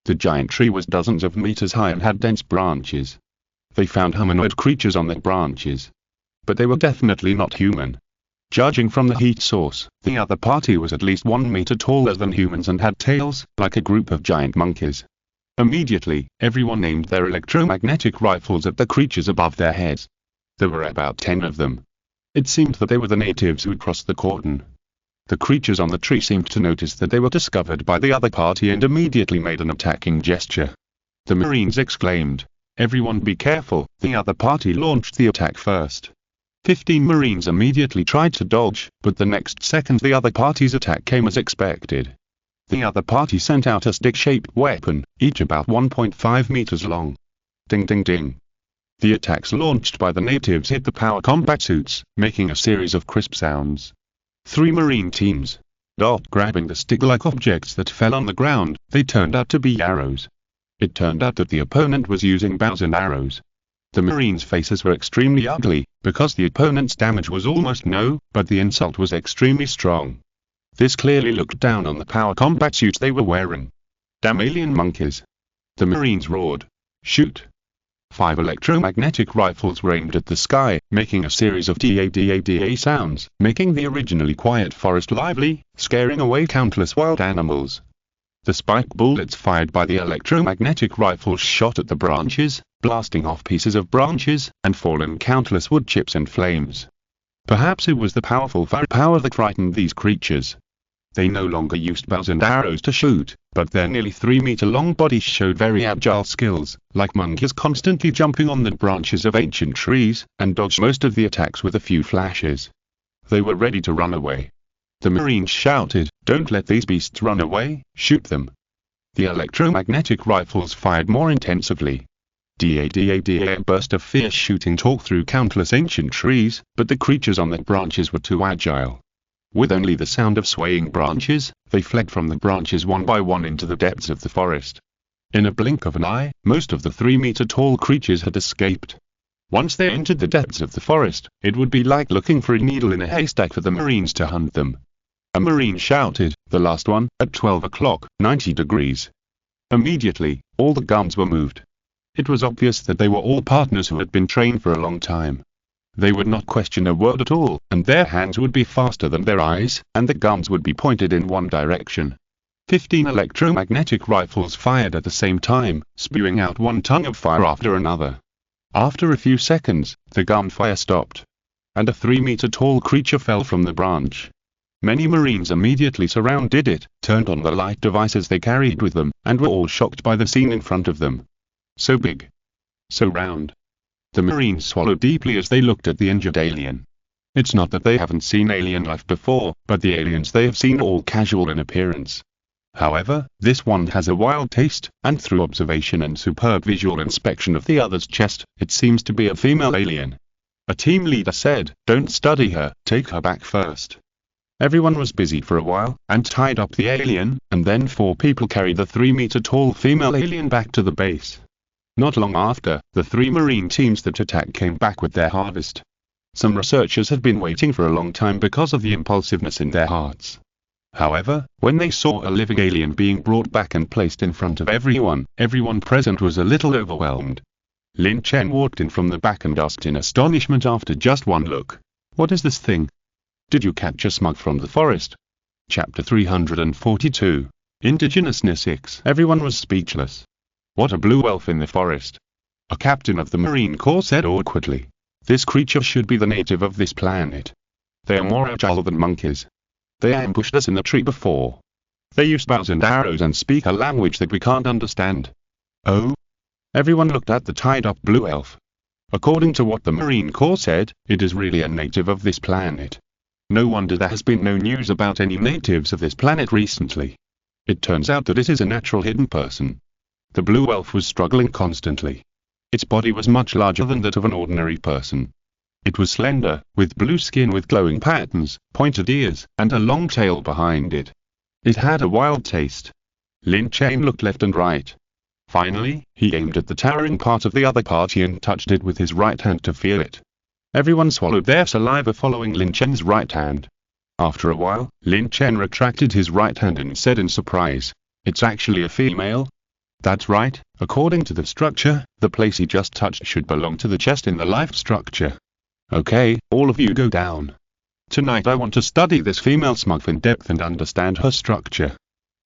The giant tree was dozens of meters high and had dense branches. They found humanoid creatures on the branches. But they were definitely not human. Judging from the heat source, the other party was at least 1 meter taller than humans and had tails, like a group of giant monkeys. Immediately, everyone aimed their electromagnetic rifles at the creatures above their heads. There were about 10 of them. It seemed that they were the natives who'd crossed the cordon. The creatures on the tree seemed to notice that they were discovered by the other party and immediately made an attacking gesture. The Marines exclaimed, "Everyone be careful," the other party launched the attack first. 15 Marines immediately tried to dodge, but the next second the other party's attack came as expected. The other party sent out a stick-shaped weapon, each about 1.5 meters long. Ding ding ding. The attacks launched by the natives hit the power combat suits, making a series of crisp sounds. 3 Marine teams. Grabbing the stick-like objects that fell on the ground, they turned out to be arrows. It turned out that the opponent was using bows and arrows. The Marines' faces were extremely ugly, because the opponent's damage was almost no, but the insult was extremely strong. This clearly looked down on the power combat suits they were wearing. Damn alien monkeys. The Marines roared. Shoot. 5 electromagnetic rifles were aimed at the sky, making a series of da-da-da sounds, making the originally quiet forest lively, scaring away countless wild animals. The spike bullets fired by the electromagnetic rifles shot at the branches, blasting off pieces of branches, and falling countless wood chips and flames. Perhaps it was the powerful firepower that frightened these creatures. They no longer used bows and arrows to shoot, but their nearly 3-meter-long bodies showed very agile skills, like monkeys constantly jumping on the branches of ancient trees, and dodged most of the attacks with a few flashes. They were ready to run away. The Marines shouted, "Don't let these beasts run away, shoot them." The electromagnetic rifles fired more intensively. A burst of fierce shooting tore through countless ancient trees, but the creatures on the branches were too agile. With only the sound of swaying branches, they fled from the branches one by one into the depths of the forest. In a blink of an eye, most of the 3-meter-tall creatures had escaped. Once they entered the depths of the forest, it would be like looking for a needle in a haystack for the Marines to hunt them. A Marine shouted, "The last one, at 12 o'clock, 90 degrees. Immediately, all the guns were moved. It was obvious that they were all partners who had been trained for a long time. They would not question a word at all, and their hands would be faster than their eyes, and the guns would be pointed in one direction. 15 electromagnetic rifles fired at the same time, spewing out one tongue of fire after another. After a few seconds, the gunfire stopped, and a 3-meter-tall creature fell from the branch. Many Marines immediately surrounded it, turned on the light devices they carried with them, and were all shocked by the scene in front of them. So big. So round. The Marines swallowed deeply as they looked at the injured alien. It's not that they haven't seen alien life before, but the aliens they have seen are all casual in appearance. However, this one has a wild taste, and through observation and superb visual inspection of the other's chest, it seems to be a female alien. A team leader said, "Don't study her, take her back first." Everyone was busy for a while, and tied up the alien, and then 4 people carried the 3-meter-tall female alien back to the base. Not long after, the 3 Marine teams that attacked came back with their harvest. Some researchers had been waiting for a long time because of the impulsiveness in their hearts. However, when they saw a living alien being brought back and placed in front of everyone present was a little overwhelmed. Lin Chen walked in from the back and asked in astonishment after just one look, "What is this thing? Did you catch a smug from the forest?" Chapter 342. Indigenousness 6. Everyone was speechless. What a blue elf in the forest. A captain of the Marine Corps said awkwardly. This creature should be the native of this planet. They are more agile than monkeys. They ambushed us in the tree before. They use bows and arrows and speak a language that we can't understand. Oh? Everyone looked at the tied-up blue elf. According to what the Marine Corps said, it is really a native of this planet. No wonder there has been no news about any natives of this planet recently. It turns out that it is a natural hidden person. The blue elf was struggling constantly. Its body was much larger than that of an ordinary person. It was slender, with blue skin with glowing patterns, pointed ears, and a long tail behind it. It had a wild taste. Lin Chen looked left and right. Finally, he aimed at the towering part of the other party and touched it with his right hand to feel it. Everyone swallowed their saliva following Lin Chen's right hand. After a while, Lin Chen retracted his right hand and said in surprise, "It's actually a female." That's right, according to the structure, the place he just touched should belong to the chest in the life structure. Okay, all of you go down. Tonight I want to study this female smug in depth and understand her structure.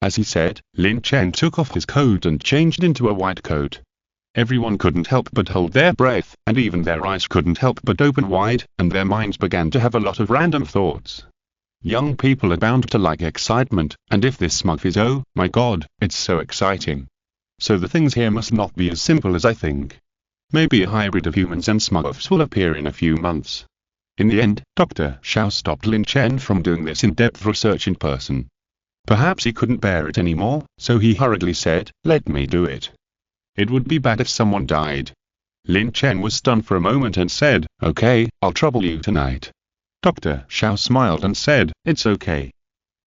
As he said, Lin Chen took off his coat and changed into a white coat. Everyone couldn't help but hold their breath, and even their eyes couldn't help but open wide, and their minds began to have a lot of random thoughts. Young people are bound to like excitement, and if this smug is, oh my god, it's so exciting. So the things here must not be as simple as I think. Maybe a hybrid of humans and smugglers will appear in a few months. In the end, Dr. Xiao stopped Lin Chen from doing this in-depth research in person. Perhaps he couldn't bear it anymore, so he hurriedly said, "Let me do it. It would be bad if someone died." Lin Chen was stunned for a moment and said, "Okay, I'll trouble you tonight." Dr. Xiao smiled and said, "It's okay.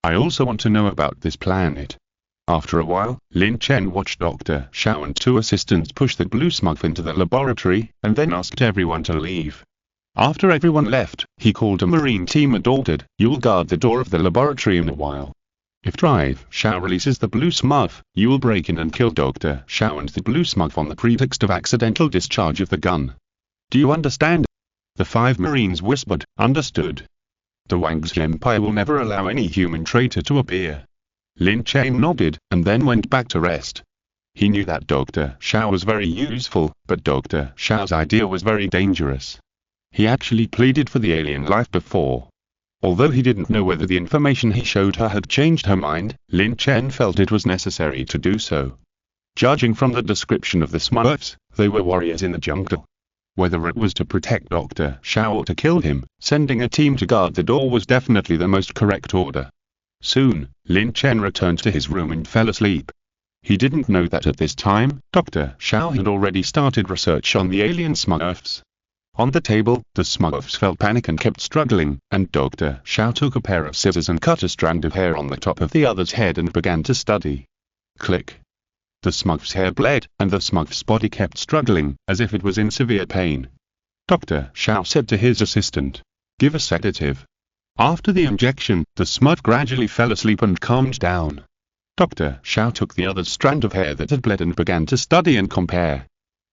I also want to know about this planet." After a while, Lin Chen watched Dr. Xiao and two assistants push the blue smug into the laboratory, and then asked everyone to leave. After everyone left, he called a marine team and ordered, "You'll guard the door of the laboratory in a while. If Drive Xiao releases the blue smug, you will break in and kill Dr. Xiao and the blue smug on the pretext of accidental discharge of the gun. Do you understand?" The 5 Marines whispered, "Understood. The Wang's Empire will never allow any human traitor to appear." Lin Chen nodded, and then went back to rest. He knew that Dr. Xiao was very useful, but Dr. Xiao's idea was very dangerous. He actually pleaded for the alien life before. Although he didn't know whether the information he showed her had changed her mind, Lin Chen felt it was necessary to do so. Judging from the description of the Smurfs, they were warriors in the jungle. Whether it was to protect Dr. Xiao or to kill him, sending a team to guard the door was definitely the most correct order. Soon, Lin Chen returned to his room and fell asleep. He didn't know that at this time, Dr. Xiao had already started research on the alien Smurfs. On the table, the Smurfs felt panic and kept struggling, and Dr. Xiao took a pair of scissors and cut a strand of hair on the top of the other's head and began to study. Click. The Smurf's hair bled, and the Smurf's body kept struggling, as if it was in severe pain. Dr. Xiao said to his assistant, "Give a sedative." After the injection, the Smurf gradually fell asleep and calmed down. Dr. Xiao took the other strand of hair that had bled and began to study and compare.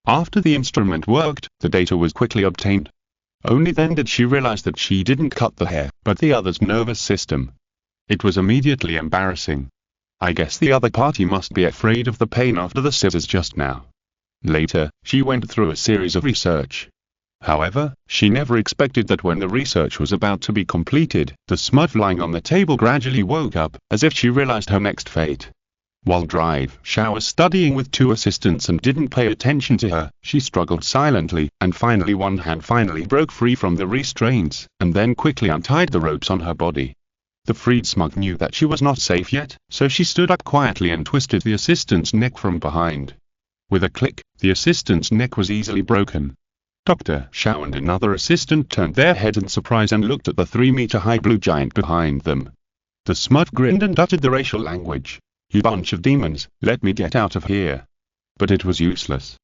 After the instrument worked, the data was quickly obtained. Only then did she realize that she didn't cut the hair, but the other's nervous system. It was immediately embarrassing. I guess the other party must be afraid of the pain after the scissors just now. Later, she went through a series of research. However, she never expected that when the research was about to be completed, the Smurf lying on the table gradually woke up, as if she realized her next fate. While Drive Xiao was studying with 2 assistants and didn't pay attention to her, she struggled silently, and finally one hand broke free from the restraints, and then quickly untied the ropes on her body. The freed smug knew that she was not safe yet, so she stood up quietly and twisted the assistant's neck from behind. With a click, the assistant's neck was easily broken. Dr. Xiao and another assistant turned their head in surprise and looked at the 3-meter-high blue giant behind them. The Smurf grinned and uttered the racial language. "You bunch of demons, let me get out of here." But it was useless.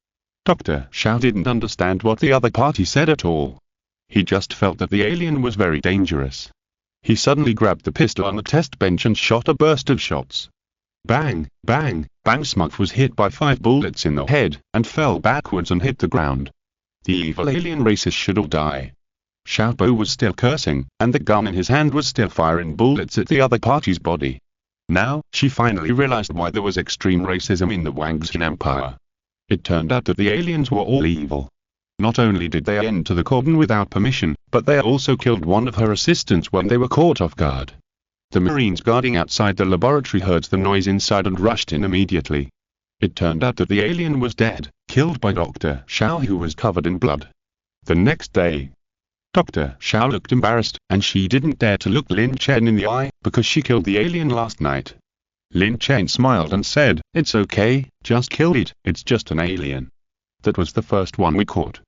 Dr. Xiao didn't understand what the other party said at all. He just felt that the alien was very dangerous. He suddenly grabbed the pistol on the test bench and shot a burst of shots. Bang, bang, bang. Smug was hit by 5 bullets in the head, and fell backwards and hit the ground. The evil alien races should all die. Xiaobo was still cursing, and the gun in his hand was still firing bullets at the other party's body. Now, she finally realized why there was extreme racism in the Wangxin Empire. It turned out that the aliens were all evil. Not only did they enter the cordon without permission, but they also killed one of her assistants when they were caught off guard. The Marines guarding outside the laboratory heard the noise inside and rushed in immediately. It turned out that the alien was dead, killed by Dr. Xiao, who was covered in blood. The next day, Dr. Xiao looked embarrassed, and she didn't dare to look Lin Chen in the eye, because she killed the alien last night. Lin Chen smiled and said, "It's okay, just kill it, it's just an alien. That was the first one we caught.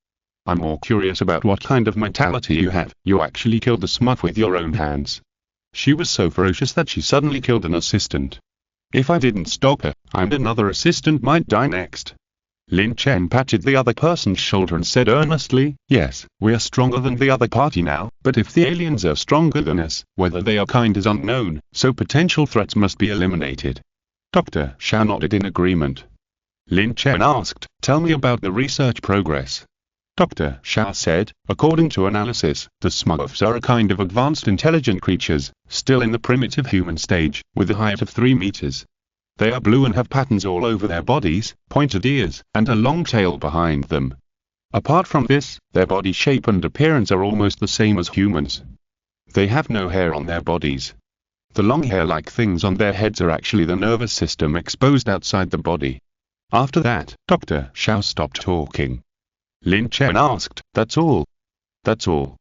I'm more curious about what kind of mentality you have. You actually killed the smut with your own hands." She was so ferocious that she suddenly killed an assistant. "If I didn't stop her, another assistant might die next." Lin Chen patted the other person's shoulder and said earnestly, "Yes, we are stronger than the other party now, but if the aliens are stronger than us, whether they are kind is unknown, so potential threats must be eliminated." Dr. Xiao nodded in agreement. Lin Chen asked, "Tell me about the research progress." Dr. Xiao said, "According to analysis, the Smurfs are a kind of advanced intelligent creatures, still in the primitive human stage, with a height of 3 meters. They are blue and have patterns all over their bodies, pointed ears, and a long tail behind them. Apart from this, their body shape and appearance are almost the same as humans. They have no hair on their bodies. The long hair-like things on their heads are actually the nervous system exposed outside the body." After that, Dr. Xiao stopped talking. Lin Chen asked, "That's all?" "That's all.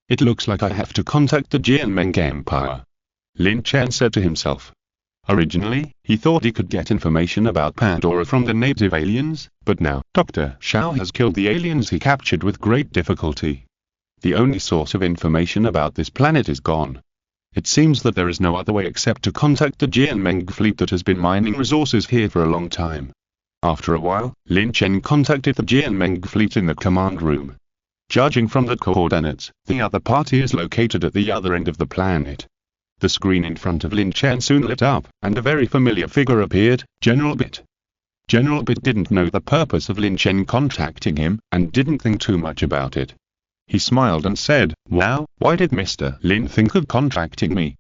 It looks like I have to contact the Jianmeng Empire," Lin Chen said to himself. Originally, he thought he could get information about Pandora from the native aliens, but now, Dr. Xiao has killed the aliens he captured with great difficulty. The only source of information about this planet is gone. It seems that there is no other way except to contact the Jianmeng fleet that has been mining resources here for a long time. After a while, Lin Chen contacted the Jianmeng fleet in the command room. Judging from the coordinates, the other party is located at the other end of the planet. The screen in front of Lin Chen soon lit up, and a very familiar figure appeared, General Bit. General Bit didn't know the purpose of Lin Chen contacting him, and didn't think too much about it. He smiled and said, "Wow, why did Mr. Lin think of contacting me?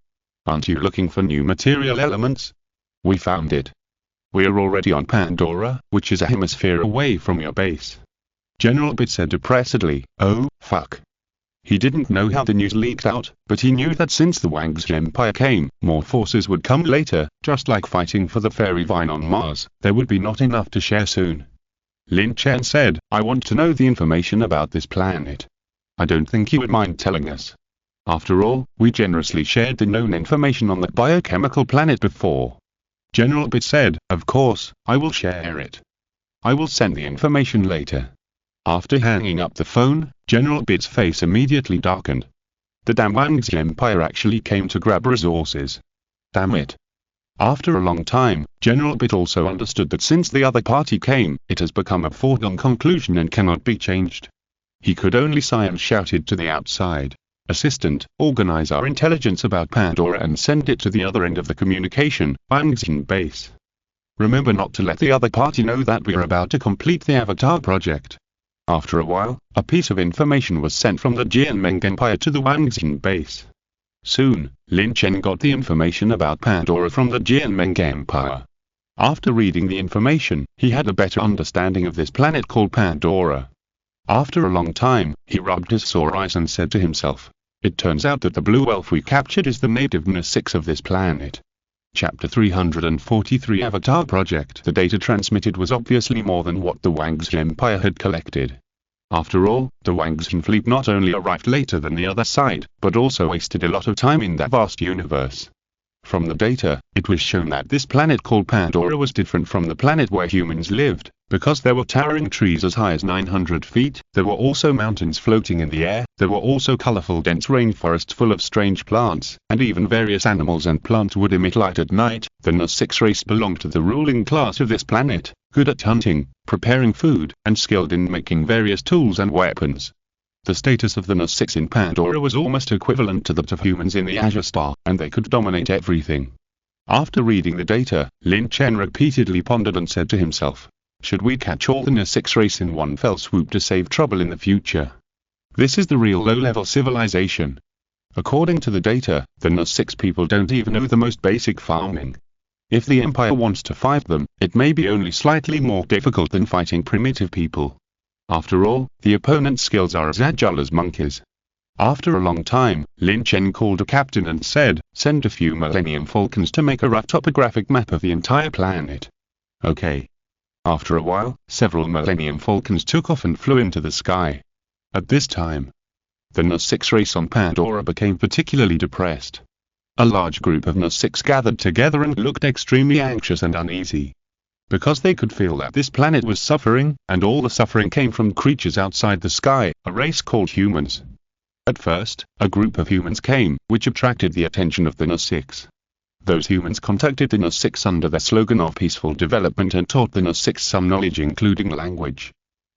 Aren't you looking for new material elements? We found it. We are already on Pandora, which is a hemisphere away from your base." General Bit said depressedly, "Oh, fuck." He didn't know how the news leaked out, but he knew that since the Wangxi Empire came, more forces would come later, just like fighting for the fairy vine on Mars, there would be not enough to share soon. Lin Chen said, "I want to know the information about this planet. I don't think you would mind telling us. After all, we generously shared the known information on the biochemical planet before." General Bit said, "Of course, I will share it. I will send the information later." After hanging up the phone, General Bit's face immediately darkened. The damn Wangxi Empire actually came to grab resources. Damn it. After a long time, General Bit also understood that since the other party came, it has become a foregone conclusion and cannot be changed. He could only sigh and shouted to the outside, "Assistant, organize our intelligence about Pandora and send it to the other end of the communication, Wangxin base. Remember not to let the other party know that we are about to complete the Avatar project." After a while, a piece of information was sent from the Jianmeng Empire to the Wangxin base. Soon, Lin Chen got the information about Pandora from the Jianmeng Empire. After reading the information, he had a better understanding of this planet called Pandora. After a long time, he rubbed his sore eyes and said to himself, "It turns out that the blue elf we captured is the native N6 of this planet." Chapter 343 Avatar Project. The data transmitted was obviously more than what the Wangxi Empire had collected. After all, the Wangxi fleet not only arrived later than the other side, but also wasted a lot of time in that vast universe. From the data, it was shown that this planet called Pandora was different from the planet where humans lived, because there were towering trees as high as 900 feet, there were also mountains floating in the air, there were also colorful dense rainforests full of strange plants, and even various animals and plants would emit light at night. The N6 race belonged to the ruling class of this planet, good at hunting, preparing food, and skilled in making various tools and weapons. The status of the NUS-6 in Pandora was almost equivalent to that of humans in the Azure Star, and they could dominate everything. After reading the data, Lin Chen repeatedly pondered and said to himself, should we catch all the NUS-6 race in one fell swoop to save trouble in the future? This is the real low-level civilization. According to the data, the NUS-6 people don't even know the most basic farming. If the Empire wants to fight them, it may be only slightly more difficult than fighting primitive people. After all, the opponent's skills are as agile as monkeys. After a long time, Lin Chen called a captain and said, send a few Millennium Falcons to make a rough topographic map of the entire planet. Okay. After a while, several Millennium Falcons took off and flew into the sky. At this time, the NUS-6 race on Pandora became particularly depressed. A large group of NUS-6 gathered together and looked extremely anxious and uneasy. Because they could feel that this planet was suffering, and all the suffering came from creatures outside the sky, a race called humans. At first, a group of humans came, which attracted the attention of the NUS-6. Those humans contacted the NUS-6 under the slogan of peaceful development and taught the NUS-6 some knowledge including language.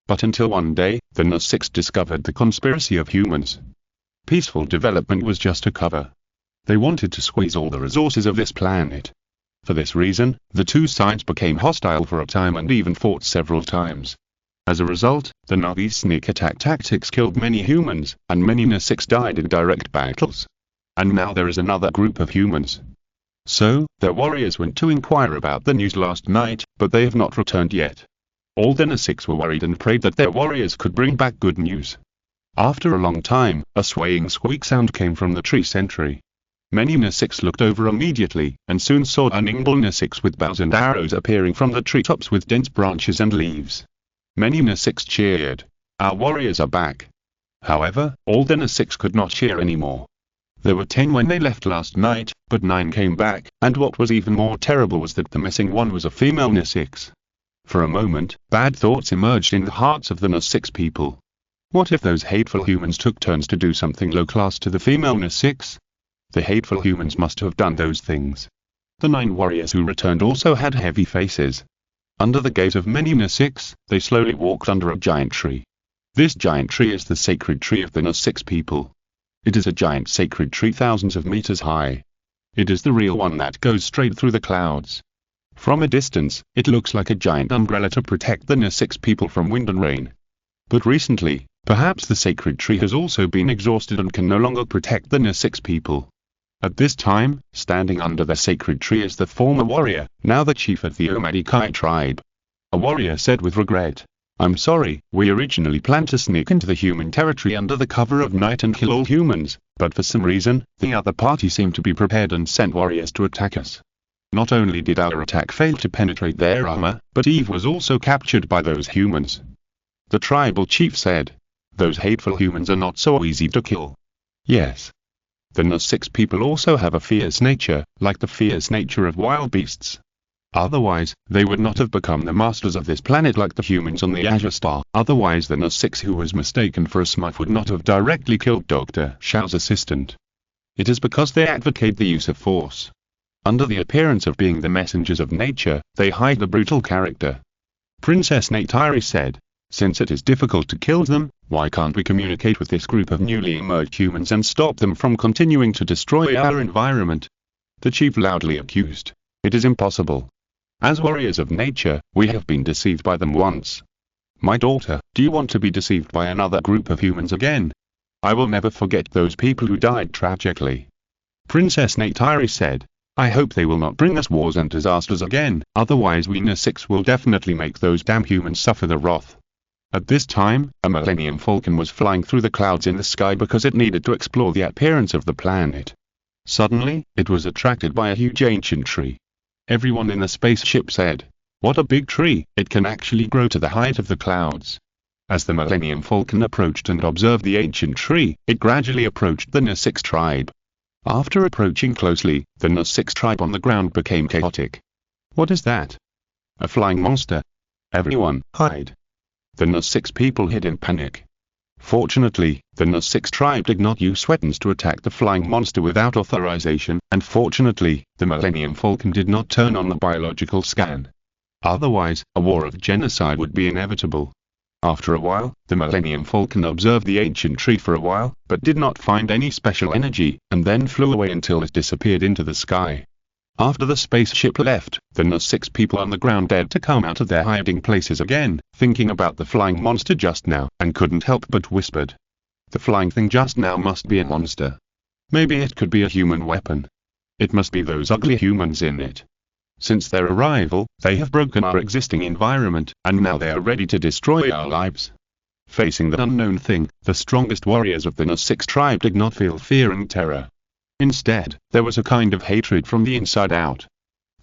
But until one day, the NUS-6 discovered the conspiracy of humans. Peaceful development was just a cover. They wanted to squeeze all the resources of this planet. For this reason, the two sides became hostile for a time and even fought several times. As a result, the Navi's sneak attack tactics killed many humans, and many NUS-6 died in direct battles. And now there is another group of humans. So, their warriors went to inquire about the news last night, but they have not returned yet. All the NUS-6 were worried and prayed that their warriors could bring back good news. After a long time, a swaying squeak sound came from the tree sentry. Many NUS-6 looked over immediately, and soon saw a nimble NUS-6 with bows and arrows appearing from the treetops with dense branches and leaves. Many NUS-6 cheered. Our warriors are back. However, all the NUS-6 could not cheer anymore. There were 10 when they left last night, but 9 came back, and what was even more terrible was that the missing one was a female NUS-6. For a moment, bad thoughts emerged in the hearts of the NUS-6 people. What if those hateful humans took turns to do something low-class to the female NUS-6? The hateful humans must have done those things. The 9 warriors who returned also had heavy faces. Under the gaze of many NUS-6, they slowly walked under a giant tree. This giant tree is the sacred tree of the NUS-6 people. It is a giant sacred tree thousands of meters high. It is the real one that goes straight through the clouds. From a distance, it looks like a giant umbrella to protect the NUS-6 people from wind and rain. But recently, perhaps the sacred tree has also been exhausted and can no longer protect the NUS-6 people. At this time, standing under the sacred tree is the former warrior, now the chief of the Omadikai tribe. A warrior said with regret, I'm sorry, we originally planned to sneak into the human territory under the cover of night and kill all humans, but for some reason, the other party seemed to be prepared and sent warriors to attack us. Not only did our attack fail to penetrate their armor, but Eve was also captured by those humans. The tribal chief said, those hateful humans are not so easy to kill. Yes. The NUS-6 people also have a fierce nature, like the fierce nature of wild beasts. Otherwise, they would not have become the masters of this planet like the humans on the Azure Star. Otherwise the NUS-6 who was mistaken for a Smurf would not have directly killed Dr. Shao's assistant. It is because they advocate the use of force. Under the appearance of being the messengers of nature, they hide the brutal character. Princess Neytiri said, since it is difficult to kill them, why can't we communicate with this group of newly emerged humans and stop them from continuing to destroy our environment? The chief loudly accused, it is impossible. As warriors of nature, we have been deceived by them once. My daughter, do you want to be deceived by another group of humans again? I will never forget those people who died tragically. Princess Neytiri said, I hope they will not bring us wars and disasters again, otherwise we NUS-6 will definitely make those damn humans suffer the wrath. At this time, a Millennium Falcon was flying through the clouds in the sky because it needed to explore the appearance of the planet. Suddenly, it was attracted by a huge ancient tree. Everyone in the spaceship said, what a big tree, it can actually grow to the height of the clouds. As the Millennium Falcon approached and observed the ancient tree, it gradually approached the NUS-6 tribe. After approaching closely, the NUS-6 tribe on the ground became chaotic. What is that? A flying monster. Everyone, hide. The NUS-6 people hid in panic. Fortunately, the NUS-6 tribe did not use weapons to attack the flying monster without authorization, and fortunately, the Millennium Falcon did not turn on the biological scan. Otherwise, a war of genocide would be inevitable. After a while, the Millennium Falcon observed the ancient tree for a while, but did not find any special energy, and then flew away until it disappeared into the sky. After the spaceship left, the NUS-6 people on the ground dared to come out of their hiding places again, thinking about the flying monster just now, and couldn't help but whispered. The flying thing just now must be a monster. Maybe it could be a human weapon. It must be those ugly humans in it. Since their arrival, they have broken our existing environment, and now they are ready to destroy our lives. Facing the unknown thing, the strongest warriors of the NUS-6 tribe did not feel fear and terror. Instead, there was a kind of hatred from the inside out.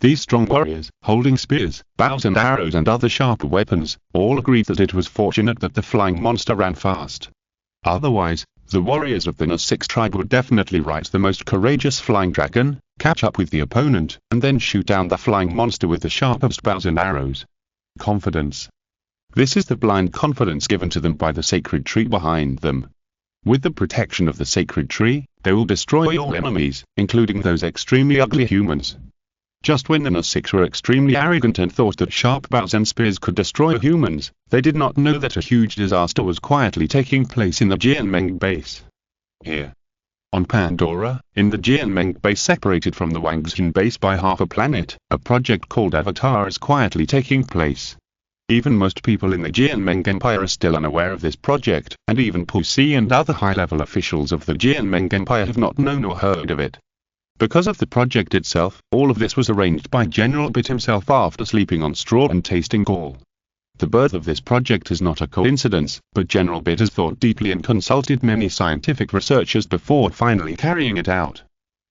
These strong warriors, holding spears, bows and arrows and other sharp weapons, all agreed that it was fortunate that the flying monster ran fast. Otherwise, the warriors of the NUS-6 tribe would definitely ride the most courageous flying dragon, catch up with the opponent, and then shoot down the flying monster with the sharpest bows and arrows. Confidence. This is the blind confidence given to them by the sacred tree behind them. With the protection of the sacred tree, they will destroy all enemies, including those extremely ugly humans. Just when the NUS-6 were extremely arrogant and thought that sharp bows and spears could destroy humans, they did not know that a huge disaster was quietly taking place in the Jianmeng base. Here, on Pandora, in the Jianmeng base separated from the Wangxin base by half a planet, a project called Avatar is quietly taking place. Even most people in the Jianmeng Empire are still unaware of this project, and even Pusi and other high-level officials of the Jianmeng Empire have not known or heard of it. Because of the project itself, all of this was arranged by General Bit himself after sleeping on straw and tasting gall. The birth of this project is not a coincidence, but General Bit has thought deeply and consulted many scientific researchers before finally carrying it out.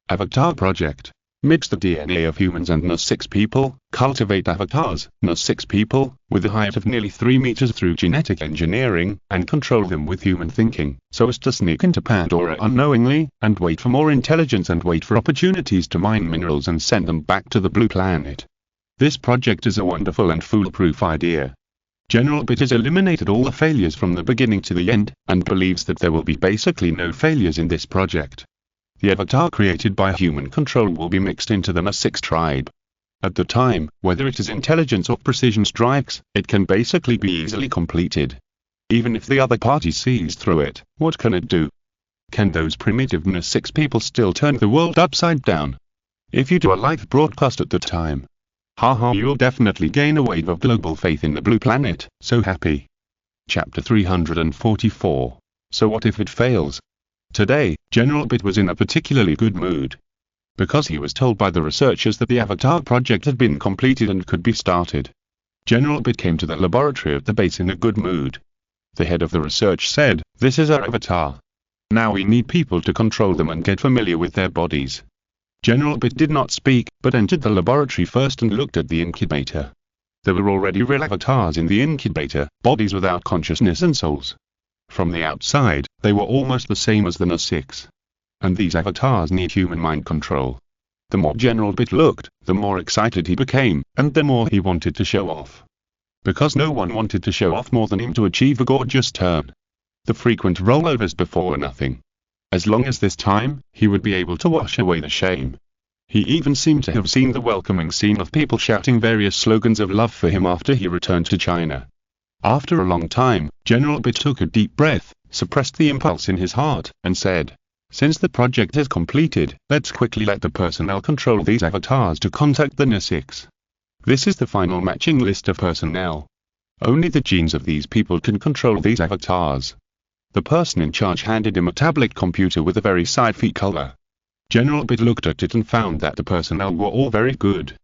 Avatar Project. Mix the DNA of humans and NUS-6 people, cultivate avatars, NUS-6 people, with a height of nearly 3 meters through genetic engineering, and control them with human thinking, so as to sneak into Pandora unknowingly, and wait for more intelligence and wait for opportunities to mine minerals and send them back to the blue planet. This project is a wonderful and foolproof idea. General Bit has eliminated all the failures from the beginning to the end, and believes that there will be basically no failures in this project. The avatar created by human control will be mixed into the NUS-6 tribe. At the time, whether it is intelligence or precision strikes, it can basically be easily completed. Even if the other party sees through it, what can it do? Can those primitive NUS-6 people still turn the world upside down? If you do a live broadcast at the time, haha, you'll definitely gain a wave of global faith in the blue planet, so happy. Chapter 344. So what if it fails? Today, General Bit was in a particularly good mood. Because he was told by the researchers that the Avatar project had been completed and could be started. General Bit came to the laboratory at the base in a good mood. The head of the research said, "This is our Avatar. Now we need people to control them and get familiar with their bodies." General Bit did not speak, but entered the laboratory first and looked at the incubator. There were already real avatars in the incubator, bodies without consciousness and souls. From the outside, they were almost the same as the NUS-6. And these avatars need human mind control. The more General Bit looked, the more excited he became, and the more he wanted to show off. Because no one wanted to show off more than him to achieve a gorgeous turn. The frequent rollovers before nothing. As long as this time, he would be able to wash away the shame. He even seemed to have seen the welcoming scene of people shouting various slogans of love for him after he returned to China. After a long time, General Bit took a deep breath, suppressed the impulse in his heart, and said, "Since the project is completed, let's quickly let the personnel control these avatars to contact the NUS-6. This is the final matching list of personnel. Only the genes of these people can control these avatars." The person in charge handed him a tablet computer with a very sci-fi color. General Bit looked at it and found that the personnel were all very good.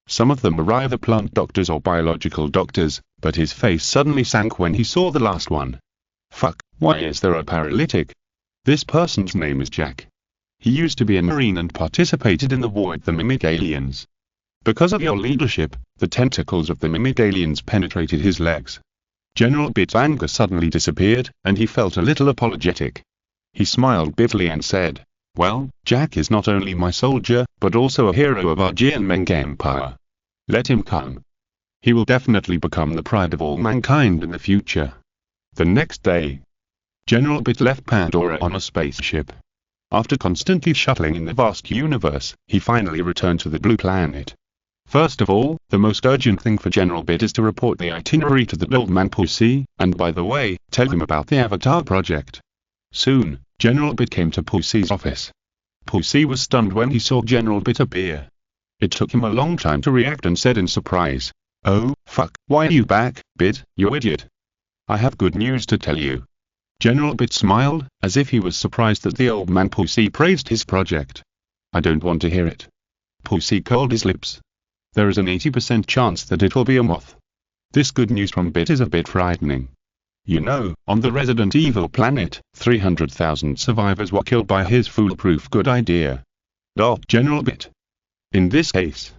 Some of them were either plant doctors or biological doctors, but his face suddenly sank when he saw the last one. Fuck, why is there a paralytic? This person's name is Jack. He used to be a Marine and participated in the war with the mimic aliens. Because of your leadership, the tentacles of the mimic aliens penetrated his legs. General Bit's anger suddenly disappeared, and he felt a little apologetic. He smiled bitterly and said, "Well, Jack is not only my soldier, but also a hero of our Jianmeng Empire. Let him come. He will definitely become the pride of all mankind in the future." The next day, General Bit left Pandora on a spaceship. After constantly shuttling in the vast universe, he finally returned to the blue planet. First of all, the most urgent thing for General Bit is to report the itinerary to the old man Pussy, and by the way, tell him about the Avatar project. Soon, General Bit came to Pussy's office. Pussy was stunned when he saw General Bit appear. It took him a long time to react and said in surprise, "Oh, fuck, why are you back, Bit, you idiot? I have good news to tell you." General Bit smiled, as if he was surprised that the old man Pussy praised his project. "I don't want to hear it." Pussy curled his lips. "There is an 80% chance that it will be a moth." This good news from Bit is a bit frightening. You know, on the Resident Evil planet, 300,000 survivors were killed by his foolproof good idea. General Bit. In this case,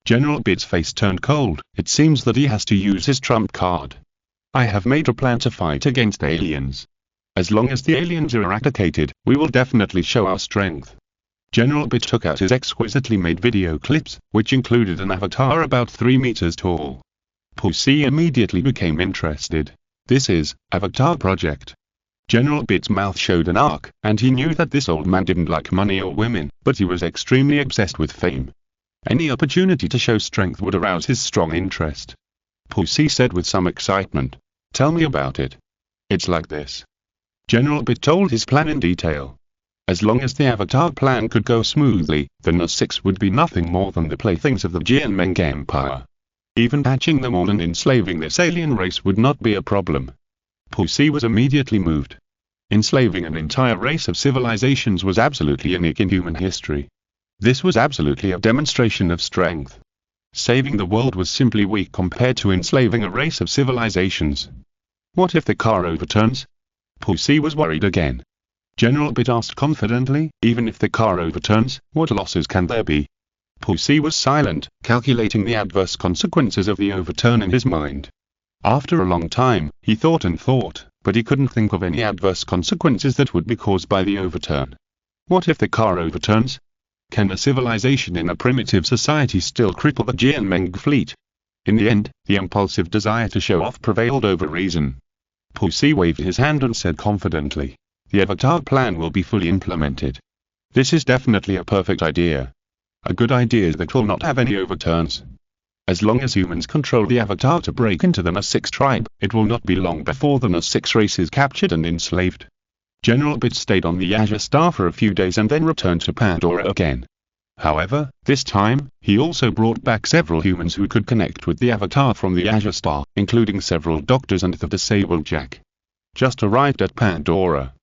General Bit's face turned cold. It seems that he has to use his trump card. "I have made a plan to fight against aliens. As long as the aliens are eradicated, we will definitely show our strength." General Bit took out his exquisitely made video clips, which included an avatar about 3 meters tall. Pussy immediately became interested. "This is Avatar Project." General Bit's mouth showed an arc, and he knew that this old man didn't like money or women, but he was extremely obsessed with fame. Any opportunity to show strength would arouse his strong interest. Pussy said with some excitement, "Tell me about it." "It's like this." General Bit told his plan in detail. As long as the Avatar plan could go smoothly, the NUS-6 would be nothing more than the playthings of the Jianmeng Empire. Even catching them all and enslaving this alien race would not be a problem. Pussy was immediately moved. Enslaving an entire race of civilizations was absolutely unique in human history. This was absolutely a demonstration of strength. Saving the world was simply weak compared to enslaving a race of civilizations. What if the car overturns? Pussy was worried again. General Bit asked confidently, "Even if the car overturns, what losses can there be?" Pussy was silent, calculating the adverse consequences of the overturn in his mind. After a long time, he thought and thought, but he couldn't think of any adverse consequences that would be caused by the overturn. What if the car overturns? Can a civilization in a primitive society still cripple the Jianmeng fleet? In the end, the impulsive desire to show off prevailed over reason. Pussy waved his hand and said confidently, "The Avatar plan will be fully implemented. This is definitely a perfect idea. A good idea that will not have any overturns. As long as humans control the Avatar to break into the NUS-6 tribe, it will not be long before the NUS-6 race is captured and enslaved." General Bit stayed on the Azure Star for a few days and then returned to Pandora again. However, this time, he also brought back several humans who could connect with the Avatar from the Azure Star, including several doctors and the disabled Jack. Just arrived at Pandora.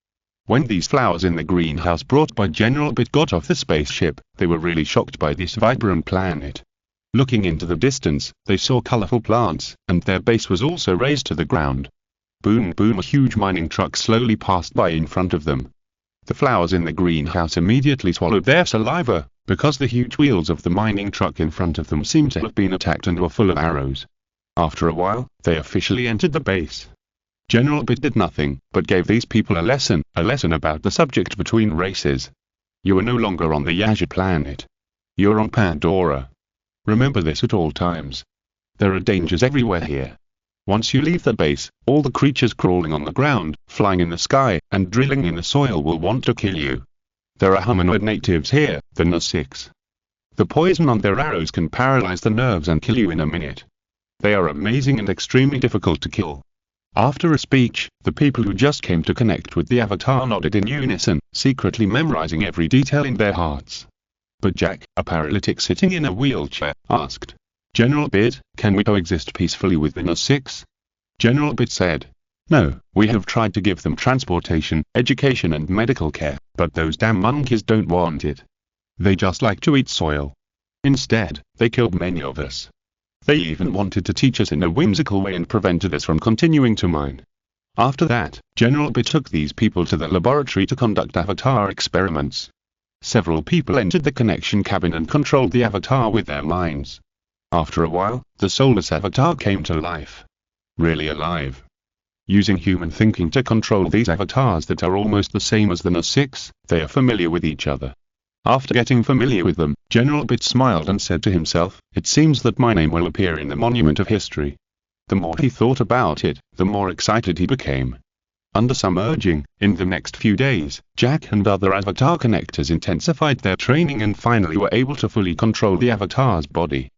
When these flowers in the greenhouse brought by General Bit got off the spaceship, they were really shocked by this vibrant planet. Looking into the distance, they saw colorful plants, and their base was also raised to the ground. Boom boom, a huge mining truck slowly passed by in front of them. The flowers in the greenhouse immediately swallowed their saliva, because the huge wheels of the mining truck in front of them seemed to have been attacked and were full of arrows. After a while, they officially entered the base. General Bit did nothing, but gave these people a lesson about the subject between races. You are no longer on the Azure planet. You are on Pandora. Remember this at all times. There are dangers everywhere here. Once you leave the base, all the creatures crawling on the ground, flying in the sky, and drilling in the soil will want to kill you. There are humanoid natives here, the NUS-6. The poison on their arrows can paralyze the nerves and kill you in a minute. They are amazing and extremely difficult to kill." After a speech, the people who just came to connect with the Avatar nodded in unison, secretly memorizing every detail in their hearts. But Jack, a paralytic sitting in a wheelchair, asked, "General Bit, can we coexist peacefully with the NUS-6? General Bit said, "No, we have tried to give them transportation, education and medical care, but those damn monkeys don't want it. They just like to eat soil. Instead, they killed many of us. They even wanted to teach us in a whimsical way and prevented us from continuing to mine." After that, General Bit took these people to the laboratory to conduct Avatar experiments. Several people entered the connection cabin and controlled the Avatar with their minds. After a while, the soulless Avatar came to life. Really alive. Using human thinking to control these avatars that are almost the same as the NUS-6, they are familiar with each other. After getting familiar with them, General Bit smiled and said to himself, "It seems that my name will appear in the monument of history." The more he thought about it, the more excited he became. Under some urging, in the next few days, Jack and other Avatar connectors intensified their training and finally were able to fully control the Avatar's body.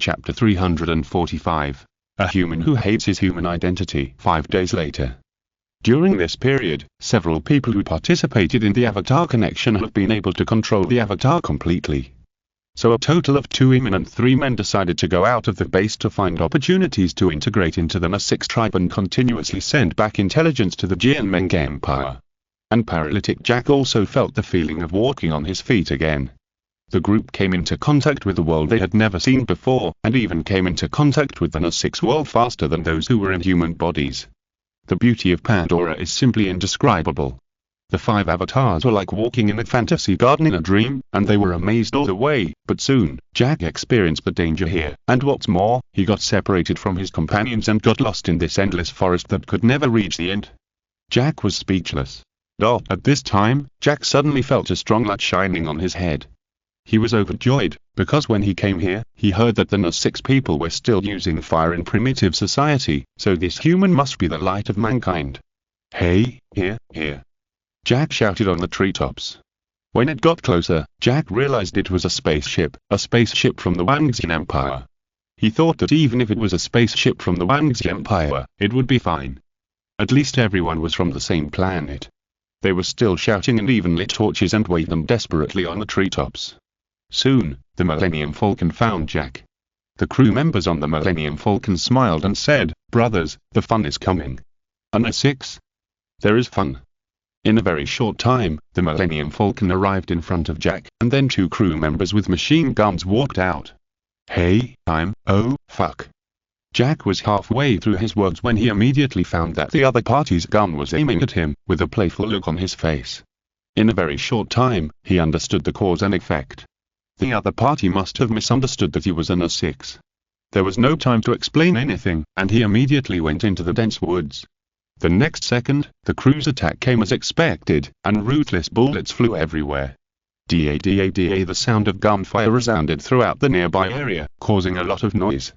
Chapter 345. A human who hates his human identity. 5 days later. During this period, several people who participated in the Avatar connection have been able to control the Avatar completely. So a total of 2 women and 3 men decided to go out of the base to find opportunities to integrate into the Na6 tribe and continuously send back intelligence to the Jianmeng Empire. And paralytic Jack also felt the feeling of walking on his feet again. The group came into contact with a world they had never seen before, and even came into contact with the Na6 world faster than those who were in human bodies. The beauty of Pandora is simply indescribable. The 5 avatars were like walking in a fantasy garden in a dream, and they were amazed all the way, but soon, Jack experienced the danger here, and what's more, he got separated from his companions and got lost in this endless forest that could never reach the end. Jack was speechless. At this time, Jack suddenly felt a strong light shining on his head. He was overjoyed, because when he came here, he heard that the Na6 people were still using fire in primitive society, so this human must be the light of mankind. Hey, here. Jack shouted on the treetops. When it got closer, Jack realized it was a spaceship from the Wangxian Empire. He thought that even if it was a spaceship from the Wangxian Empire, it would be fine. At least everyone was from the same planet. They were still shouting and even lit torches and waved them desperately on the treetops. Soon, the Millennium Falcon found Jack. The crew members on the Millennium Falcon smiled and said, "Brothers, the fun is coming." And Na6? There is fun. In a very short time, the Millennium Falcon arrived in front of Jack, and then 2 crew members with machine guns walked out. Hey, oh, fuck. Jack was halfway through his words when he immediately found that the other party's gun was aiming at him, with a playful look on his face. In a very short time, he understood the cause and effect. The other party must have misunderstood that he was a Na6. There was no time to explain anything, and he immediately went into the dense woods. The next second, the crew's attack came as expected, and ruthless bullets flew everywhere. The sound of gunfire resounded throughout the nearby area, causing a lot of noise.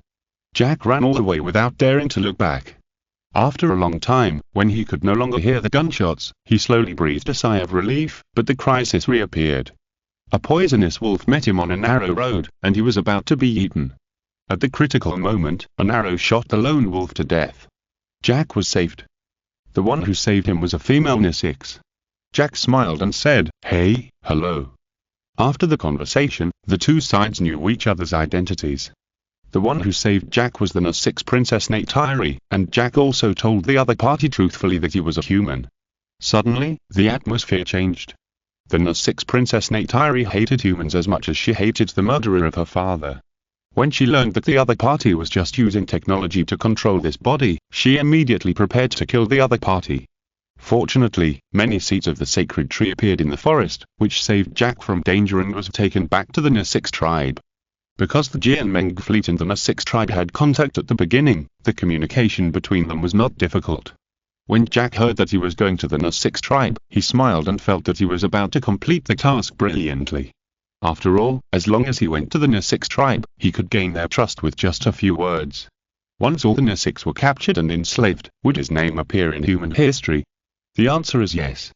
Jack ran all the way without daring to look back. After a long time, when he could no longer hear the gunshots, he slowly breathed a sigh of relief, but the crisis reappeared. A poisonous wolf met him on a narrow road, and he was about to be eaten. At the critical moment, an arrow shot the lone wolf to death. Jack was saved. The one who saved him was a female Na6. Jack smiled and said, "Hey, hello." After the conversation, the 2 sides knew each other's identities. The one who saved Jack was the Na6 Princess Neytiri, and Jack also told the other party truthfully that he was a human. Suddenly, the atmosphere changed. The Na6 Princess Neytiri hated humans as much as she hated the murderer of her father. When she learned that the other party was just using technology to control this body, she immediately prepared to kill the other party. Fortunately, many seeds of the sacred tree appeared in the forest, which saved Jack from danger and was taken back to the Na6 tribe. Because the Jianmeng fleet and the Na6 tribe had contact at the beginning, the communication between them was not difficult. When Jack heard that he was going to the Na6 tribe, he smiled and felt that he was about to complete the task brilliantly. After all, as long as he went to the Na6 tribe, he could gain their trust with just a few words. Once all the Na6 were captured and enslaved, would his name appear in human history? The answer is yes.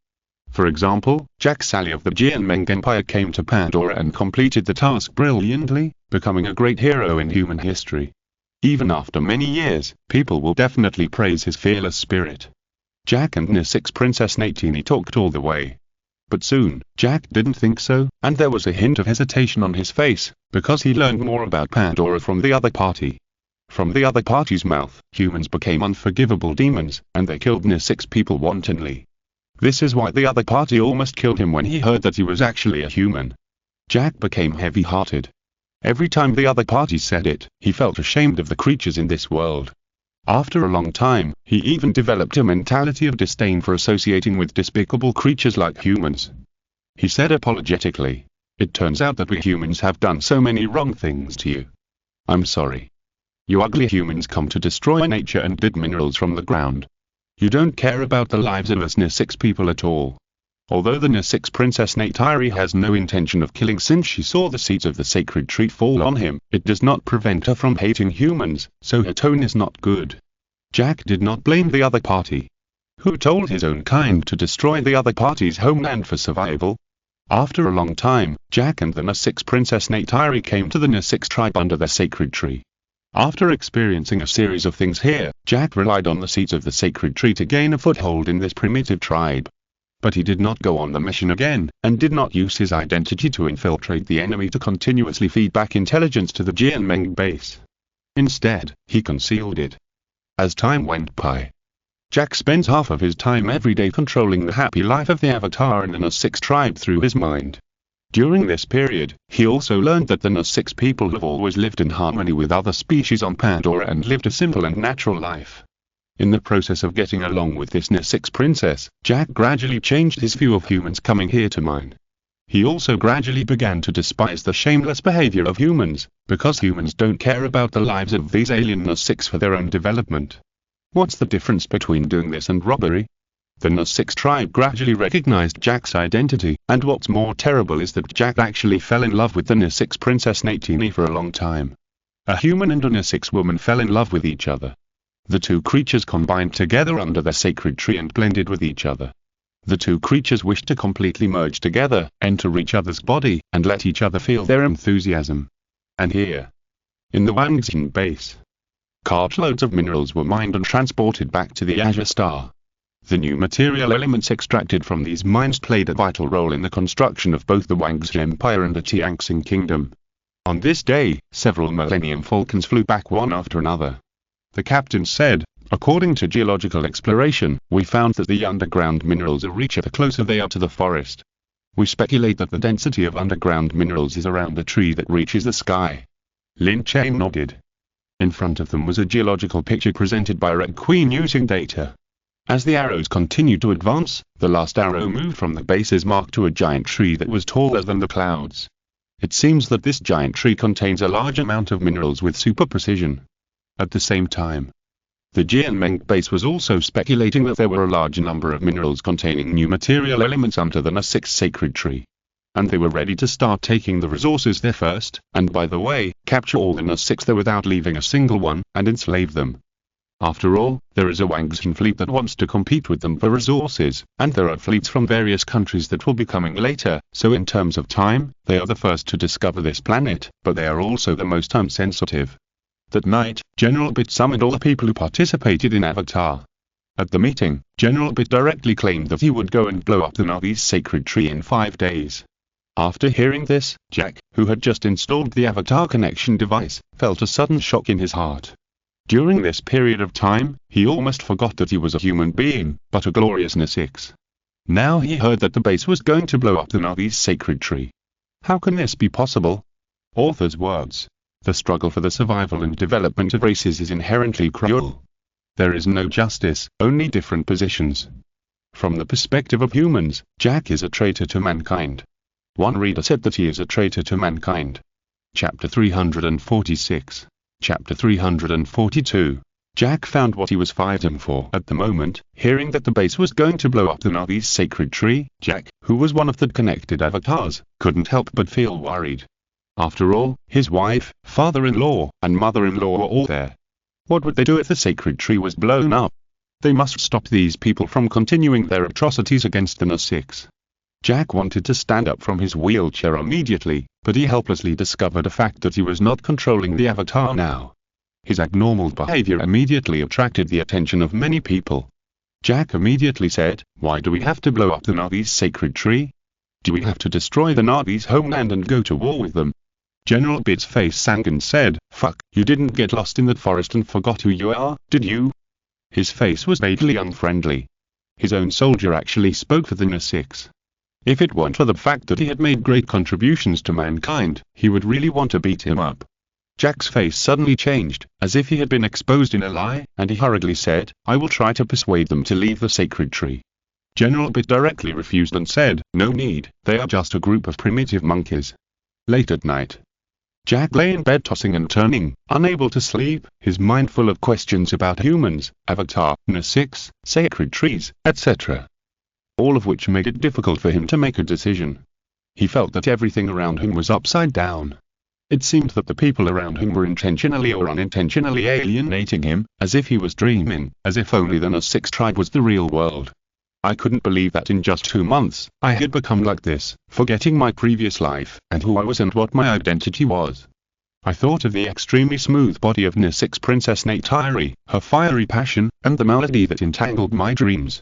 For example, Jack Sally of the Jianmeng Empire came to Pandora and completed the task brilliantly, becoming a great hero in human history. Even after many years, people will definitely praise his fearless spirit. Jack and Na6 Princess Neytiri talked all the way. But soon, Jack didn't think so, and there was a hint of hesitation on his face, because he learned more about Pandora from the other party. From the other party's mouth, humans became unforgivable demons, and they killed Na6 people wantonly. This is why the other party almost killed him when he heard that he was actually a human. Jack became heavy-hearted. Every time the other party said it, he felt ashamed of the creatures in this world. After a long time, he even developed a mentality of disdain for associating with despicable creatures like humans. He said apologetically, "It turns out that we humans have done so many wrong things to you. I'm sorry. You ugly humans come to destroy nature and dig minerals from the ground. You don't care about the lives of us Na6 people at all." Although the Na6 Princess Neytiri has no intention of killing since she saw the seeds of the sacred tree fall on him, it does not prevent her from hating humans, so her tone is not good. Jack did not blame the other party. Who told his own kind to destroy the other party's homeland for survival? After a long time, Jack and the Na-6 Princess Neytiri came to the Na-6 tribe under their sacred tree. After experiencing a series of things here, Jack relied on the seeds of the sacred tree to gain a foothold in this primitive tribe. But he did not go on the mission again, and did not use his identity to infiltrate the enemy to continuously feed back intelligence to the Jianmeng base. Instead, he concealed it. As time went by, Jack spends half of his time every day controlling the happy life of the Avatar in the Na-6 tribe through his mind. During this period, he also learned that the Na-6 people have always lived in harmony with other species on Pandora and lived a simple and natural life. In the process of getting along with this Na-6 princess, Jack gradually changed his view of humans coming here to mine. He also gradually began to despise the shameless behavior of humans, because humans don't care about the lives of these alien Na-6 for their own development. What's the difference between doing this and robbery? The Na-6 tribe gradually recognized Jack's identity, and what's more terrible is that Jack actually fell in love with the Na-6 princess Neytiri for a long time. A human and a Na-6 woman fell in love with each other. The two creatures combined together under their sacred tree and blended with each other. The two creatures wished to completely merge together, enter each other's body, and let each other feel their enthusiasm. And here, in the Wangxin base, cartloads of minerals were mined and transported back to the Azure Star. The new material elements extracted from these mines played a vital role in the construction of both the Wangxi Empire and the Tianxing Kingdom. On this day, several Millennium Falcons flew back one after another. The captain said, "According to geological exploration, we found that the underground minerals are richer the closer they are to the forest. We speculate that the density of underground minerals is around the tree that reaches the sky." Lin Chen nodded. In front of them was a geological picture presented by Red Queen using data. As the arrows continued to advance, the last arrow moved from the base's mark to a giant tree that was taller than the clouds. It seems that this giant tree contains a large amount of minerals with super precision. At the same time, the Jianmeng base was also speculating that there were a large number of minerals containing new material elements under the Na-6 sacred tree. And they were ready to start taking the resources there first, and by the way, capture all the Na-6 there without leaving a single one, and enslave them. After all, there is a Wangxin fleet that wants to compete with them for resources, and there are fleets from various countries that will be coming later, so in terms of time, they are the first to discover this planet, but they are also the most time-sensitive. That night, General Bit summoned all the people who participated in Avatar. At the meeting, General Bit directly claimed that he would go and blow up the Navi's sacred tree in 5 days. After hearing this, Jack, who had just installed the Avatar connection device, felt a sudden shock in his heart. During this period of time, he almost forgot that he was a human being, but a glorious Na-6. Now he heard that the base was going to blow up the Navi's sacred tree. How can this be possible? Author's words. The struggle for the survival and development of races is inherently cruel. There is no justice, only different positions. From the perspective of humans, Jack is a traitor to mankind. One reader said that he is a traitor to mankind. Chapter 346. Chapter 342. Jack found what he was fighting for at the moment. Hearing that the base was going to blow up the Navi's sacred tree, Jack, who was one of the connected avatars, couldn't help but feel worried. After all, his wife, father-in-law, and mother-in-law were all there. What would they do if the sacred tree was blown up? They must stop these people from continuing their atrocities against the Na-6. Jack wanted to stand up from his wheelchair immediately, but he helplessly discovered a fact that he was not controlling the avatar now. His abnormal behavior immediately attracted the attention of many people. Jack immediately said, "Why do we have to blow up the Navi's sacred tree? Do we have to destroy the Navi's homeland and go to war with them?" General Bit's face sank and said, "Fuck, you didn't get lost in that forest and forgot who you are, did you?" His face was vaguely unfriendly. His own soldier actually spoke for the Na-6. If it weren't for the fact that he had made great contributions to mankind, he would really want to beat him up. Jack's face suddenly changed, as if he had been exposed in a lie, and he hurriedly said, "I will try to persuade them to leave the sacred tree." General Bit directly refused and said, "No need, they are just a group of primitive monkeys." Late at night, Jack lay in bed tossing and turning, unable to sleep, his mind full of questions about humans, Avatar, Na-6, sacred trees, etc. All of which made it difficult for him to make a decision. He felt that everything around him was upside down. It seemed that the people around him were intentionally or unintentionally alienating him, as if he was dreaming, as if only the Na-6 tribe was the real world. I couldn't believe that in just 2 months, I had become like this, forgetting my previous life, and who I was and what my identity was. I thought of the extremely smooth body of N6 Princess Neytiri, her fiery passion, and the malady that entangled my dreams.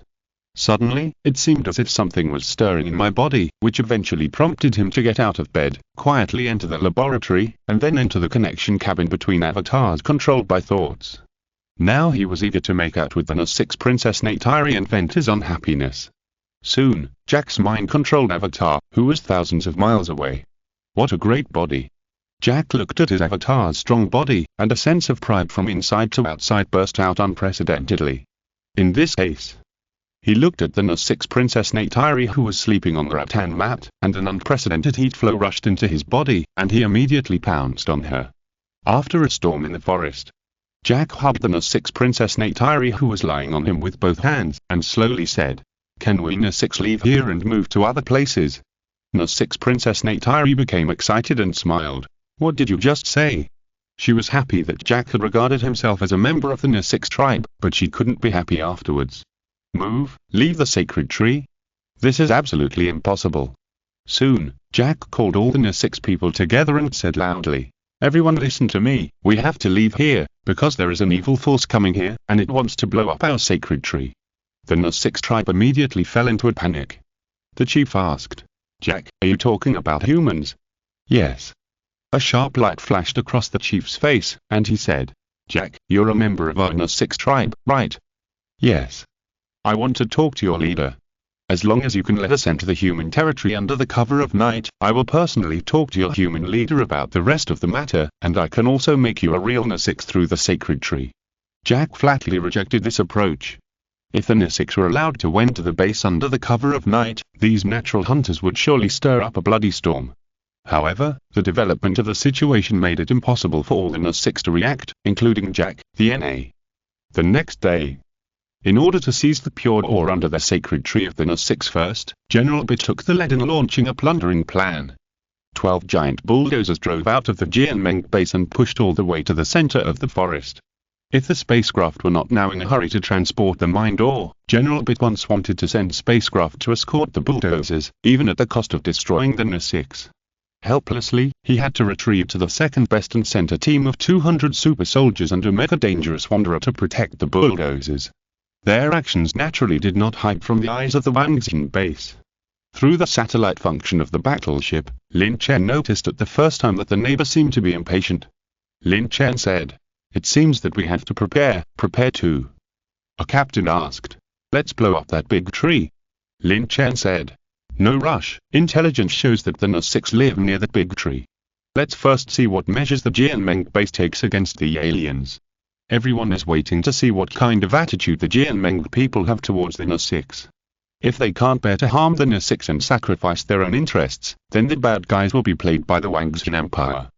Suddenly, it seemed as if something was stirring in my body, which eventually prompted him to get out of bed, quietly enter the laboratory, and then enter the connection cabin between avatars controlled by thoughts. Now he was eager to make out with the N6 Princess Neytiri and vent his unhappiness. Soon, Jack's mind-controlled avatar, who was thousands of miles away. What a great body! Jack looked at his avatar's strong body, and a sense of pride from inside to outside burst out unprecedentedly. In this case, he looked at the N6 Princess Neytiri who was sleeping on the rattan mat, and an unprecedented heat flow rushed into his body, and he immediately pounced on her. After a storm in the forest, Jack hugged the N6 Princess Neytiri who was lying on him with both hands, and slowly said, "Can we N6 leave here and move to other places?" N6 Princess Neytiri became excited and smiled. "What did you just say?" She was happy that Jack had regarded himself as a member of the N6 tribe, but she couldn't be happy afterwards. Move, leave the sacred tree? This is absolutely impossible. Soon, Jack called all the N6 people together and said loudly, "Everyone listen to me, we have to leave here, because there is an evil force coming here, and it wants to blow up our sacred tree." The N6 tribe immediately fell into a panic. The chief asked, "Jack, are you talking about humans?" "Yes." A sharp light flashed across the chief's face, and he said, "Jack, you're a member of our N6 tribe, right?" "Yes." "I want to talk to your leader. As long as you can let us enter the human territory under the cover of night, I will personally talk to your human leader about the rest of the matter, and I can also make you a real N6 through the sacred tree." Jack flatly rejected this approach. If the N6 were allowed to enter the base under the cover of night, these natural hunters would surely stir up a bloody storm. However, the development of the situation made it impossible for all the N6 to react, including Jack, the NA. The next day, in order to seize the pure ore under the sacred tree of the N6 first, General B took the lead in launching a plundering plan. 12 giant bulldozers drove out of the Jianmeng base and pushed all the way to the center of the forest. If the spacecraft were not now in a hurry to transport the mined ore, General B once wanted to send spacecraft to escort the bulldozers, even at the cost of destroying the N6. Helplessly, he had to retreat to the second best and sent a team of 200 super soldiers and a Mecha dangerous wanderer to protect the bulldozers. Their actions naturally did not hide from the eyes of the Wangxin base. Through the satellite function of the battleship, Lin Chen noticed at the first time that the neighbor seemed to be impatient. Lin Chen said, "It seems that we have to prepare to." A captain asked, "Let's blow up that big tree." Lin Chen said, "No rush, intelligence shows that the N6 live near the big tree. Let's first see what measures the Jianmeng base takes against the aliens." Everyone is waiting to see what kind of attitude the Jianmeng people have towards the N6. If they can't bear to harm the N6 and sacrifice their own interests, then the bad guys will be played by the Wangxin Empire.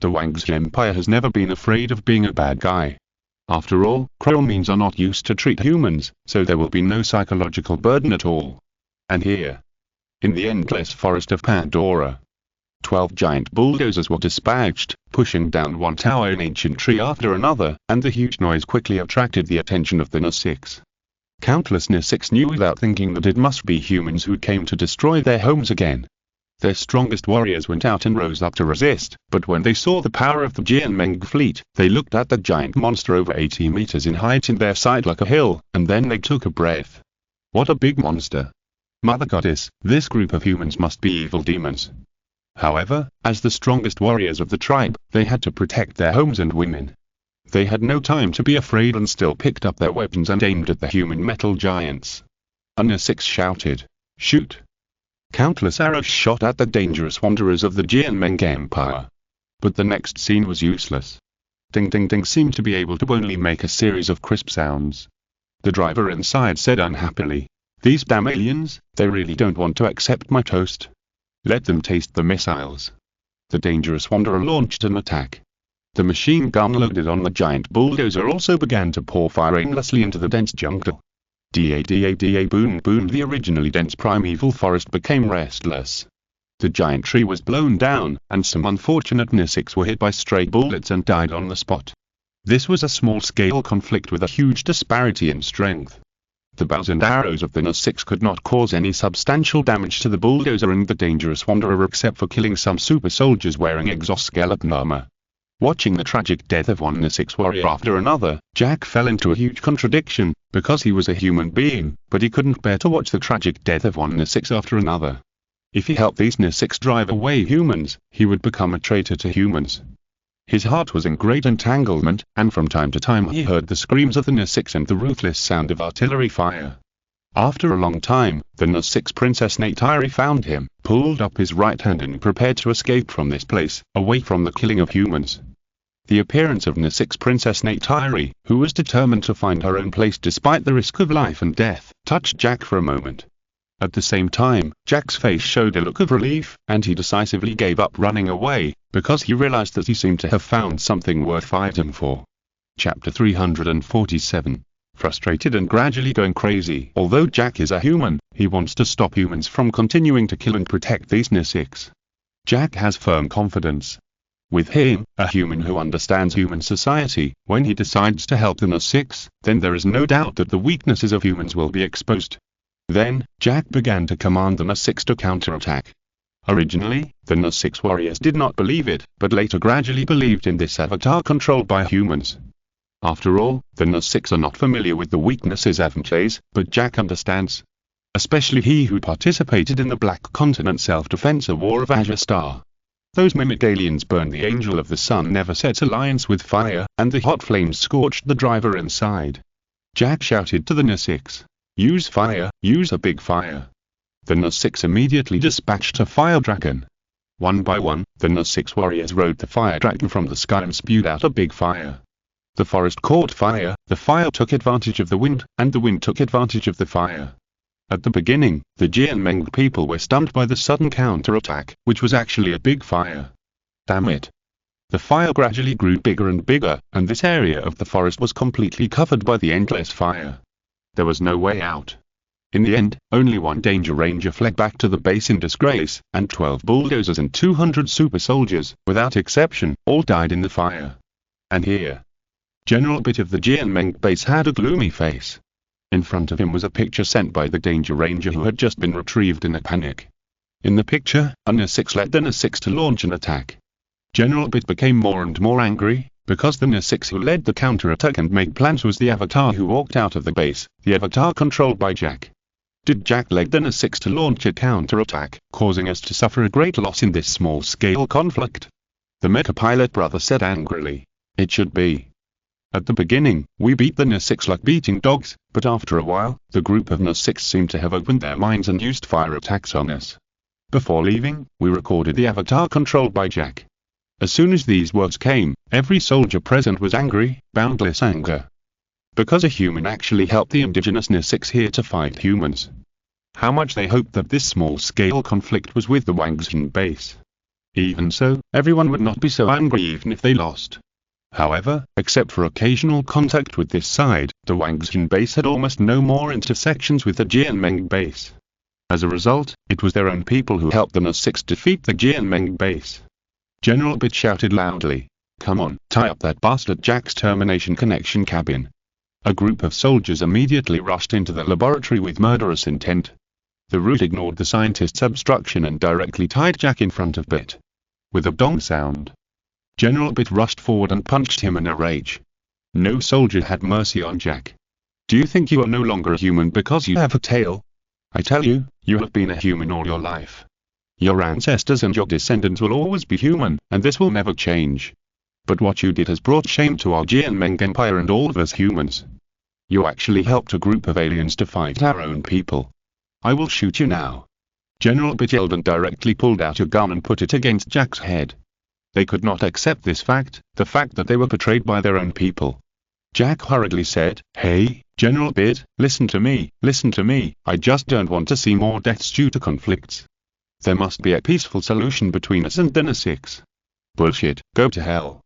The Wangxin Empire has never been afraid of being a bad guy. After all, cruel means are not used to treat humans, so there will be no psychological burden at all. And here, in the endless forest of Pandora, 12 giant bulldozers were dispatched, pushing down one towering ancient tree after another, and the huge noise quickly attracted the attention of the N6. Countless N6 knew without thinking that it must be humans who came to destroy their homes again. Their strongest warriors went out and rose up to resist, but when they saw the power of the Jianmeng fleet, they looked at the giant monster over 80 meters in height in their sight like a hill, and then they took a breath. What a big monster! Mother Goddess, this group of humans must be evil demons. However, as the strongest warriors of the tribe, they had to protect their homes and women. They had no time to be afraid and still picked up their weapons and aimed at the human metal giants. N6 shouted, "Shoot!" Countless arrows shot at the dangerous wanderers of the Jianmeng Empire. But the next scene was useless. Ding ding ding seemed to be able to only make a series of crisp sounds. The driver inside said unhappily, "These damn aliens, they really don't want to accept my toast. Let them taste the missiles." The dangerous wanderer launched an attack. The machine gun loaded on the giant bulldozer also began to pour fire aimlessly into the dense jungle. Da boom boom, the originally dense primeval forest became restless. The giant tree was blown down, and some unfortunate N6 were hit by stray bullets and died on the spot. This was a small-scale conflict with a huge disparity in strength. The bows and arrows of the NS-6 could not cause any substantial damage to the bulldozer and the dangerous wanderer except for killing some super soldiers wearing exoskeleton armor. Watching the tragic death of one NS-6 warrior after another, Jack fell into a huge contradiction, because he was a human being, but he couldn't bear to watch the tragic death of one NS-6 after another. If he helped these NS-6 drive away humans, he would become a traitor to humans. His heart was in great entanglement, and from time to time he heard the screams of the NS-6 and the ruthless sound of artillery fire. After a long time, the NS-6 Princess Neytiri found him, pulled up his right hand and prepared to escape from this place, away from the killing of humans. The appearance of NS-6 Princess Neytiri, who was determined to find her own place despite the risk of life and death, touched Jack for a moment. At the same time, Jack's face showed a look of relief, and he decisively gave up running away, because he realized that he seemed to have found something worth fighting for. Chapter 347. Frustrated and gradually going crazy. Although Jack is a human, he wants to stop humans from continuing to kill and protect these NS-6. Jack has firm confidence. With him, a human who understands human society, when he decides to help the NS-6, then there is no doubt that the weaknesses of humans will be exposed. Then, Jack began to command the NS-6 to counterattack. Originally, the NS-6 warriors did not believe it, but later gradually believed in this avatar controlled by humans. After all, the NS-6 are not familiar with the weaknesses of Mechas, but Jack understands. Especially he who participated in the Black Continent self-defense war of Azure Star. Those mimic aliens burned the Angel of the Sun never set alliance with fire, and the hot flames scorched the driver inside. Jack shouted to the NS-6, "Use fire, use a big fire." The NS-6 immediately dispatched a fire dragon. One by one, the NS-6 warriors rode the fire dragon from the sky and spewed out a big fire. The forest caught fire, the fire took advantage of the wind, and the wind took advantage of the fire. At the beginning, the Jianmeng people were stunned by the sudden counterattack, which was actually a big fire. Damn it. The fire gradually grew bigger and bigger, and this area of the forest was completely covered by the endless fire. There was no way out. In the end, only one Danger Ranger fled back to the base in disgrace, and 12 bulldozers and 200 super soldiers, without exception, all died in the fire. And here, General Bit of the Jianmeng base had a gloomy face. In front of him was a picture sent by the Danger Ranger who had just been retrieved in a panic. In the picture, a NS-6 led the NS-6 to launch an attack. General Bit became more and more angry, because the NS-6 who led the counterattack and made plans was the avatar who walked out of the base, the avatar controlled by Jack. Did Jack lead the NS-6 to launch a counterattack, causing us to suffer a great loss in this small-scale conflict? The Mecha pilot brother said angrily. It should be. At the beginning, we beat the NS-6 like beating dogs, but after a while, the group of NS-6 seemed to have opened their minds and used fire attacks on us. Before leaving, we recorded the avatar controlled by Jack. As soon as these words came, every soldier present was angry, boundless anger. Because a human actually helped the indigenous NS-6 here to fight humans. How much they hoped that this small-scale conflict was with the Wangzhen base. Even so, everyone would not be so angry even if they lost. However, except for occasional contact with this side, the Wangzhen base had almost no more intersections with the Jianmeng base. As a result, it was their own people who helped the NS-6 defeat the Jianmeng base. General Bit shouted loudly, "Come on, tie up that bastard Jack's termination connection cabin." A group of soldiers immediately rushed into the laboratory with murderous intent. The route ignored the scientist's obstruction and directly tied Jack in front of Bit. With a dong sound, General Bit rushed forward and punched him in a rage. No soldier had mercy on Jack. Do you think you are no longer a human because you have a tail? I tell you, you have been a human all your life. Your ancestors and your descendants will always be human, and this will never change. But what you did has brought shame to our Jianmeng Empire and all of us humans. You actually helped a group of aliens to fight our own people. I will shoot you now. General Bit yelled and directly pulled out a gun and put it against Jack's head. They could not accept this fact, the fact that they were betrayed by their own people. Jack hurriedly said, "Hey, General Bit, listen to me, I just don't want to see more deaths due to conflicts. There must be a peaceful solution between us and the NS-6. Bullshit, go to hell."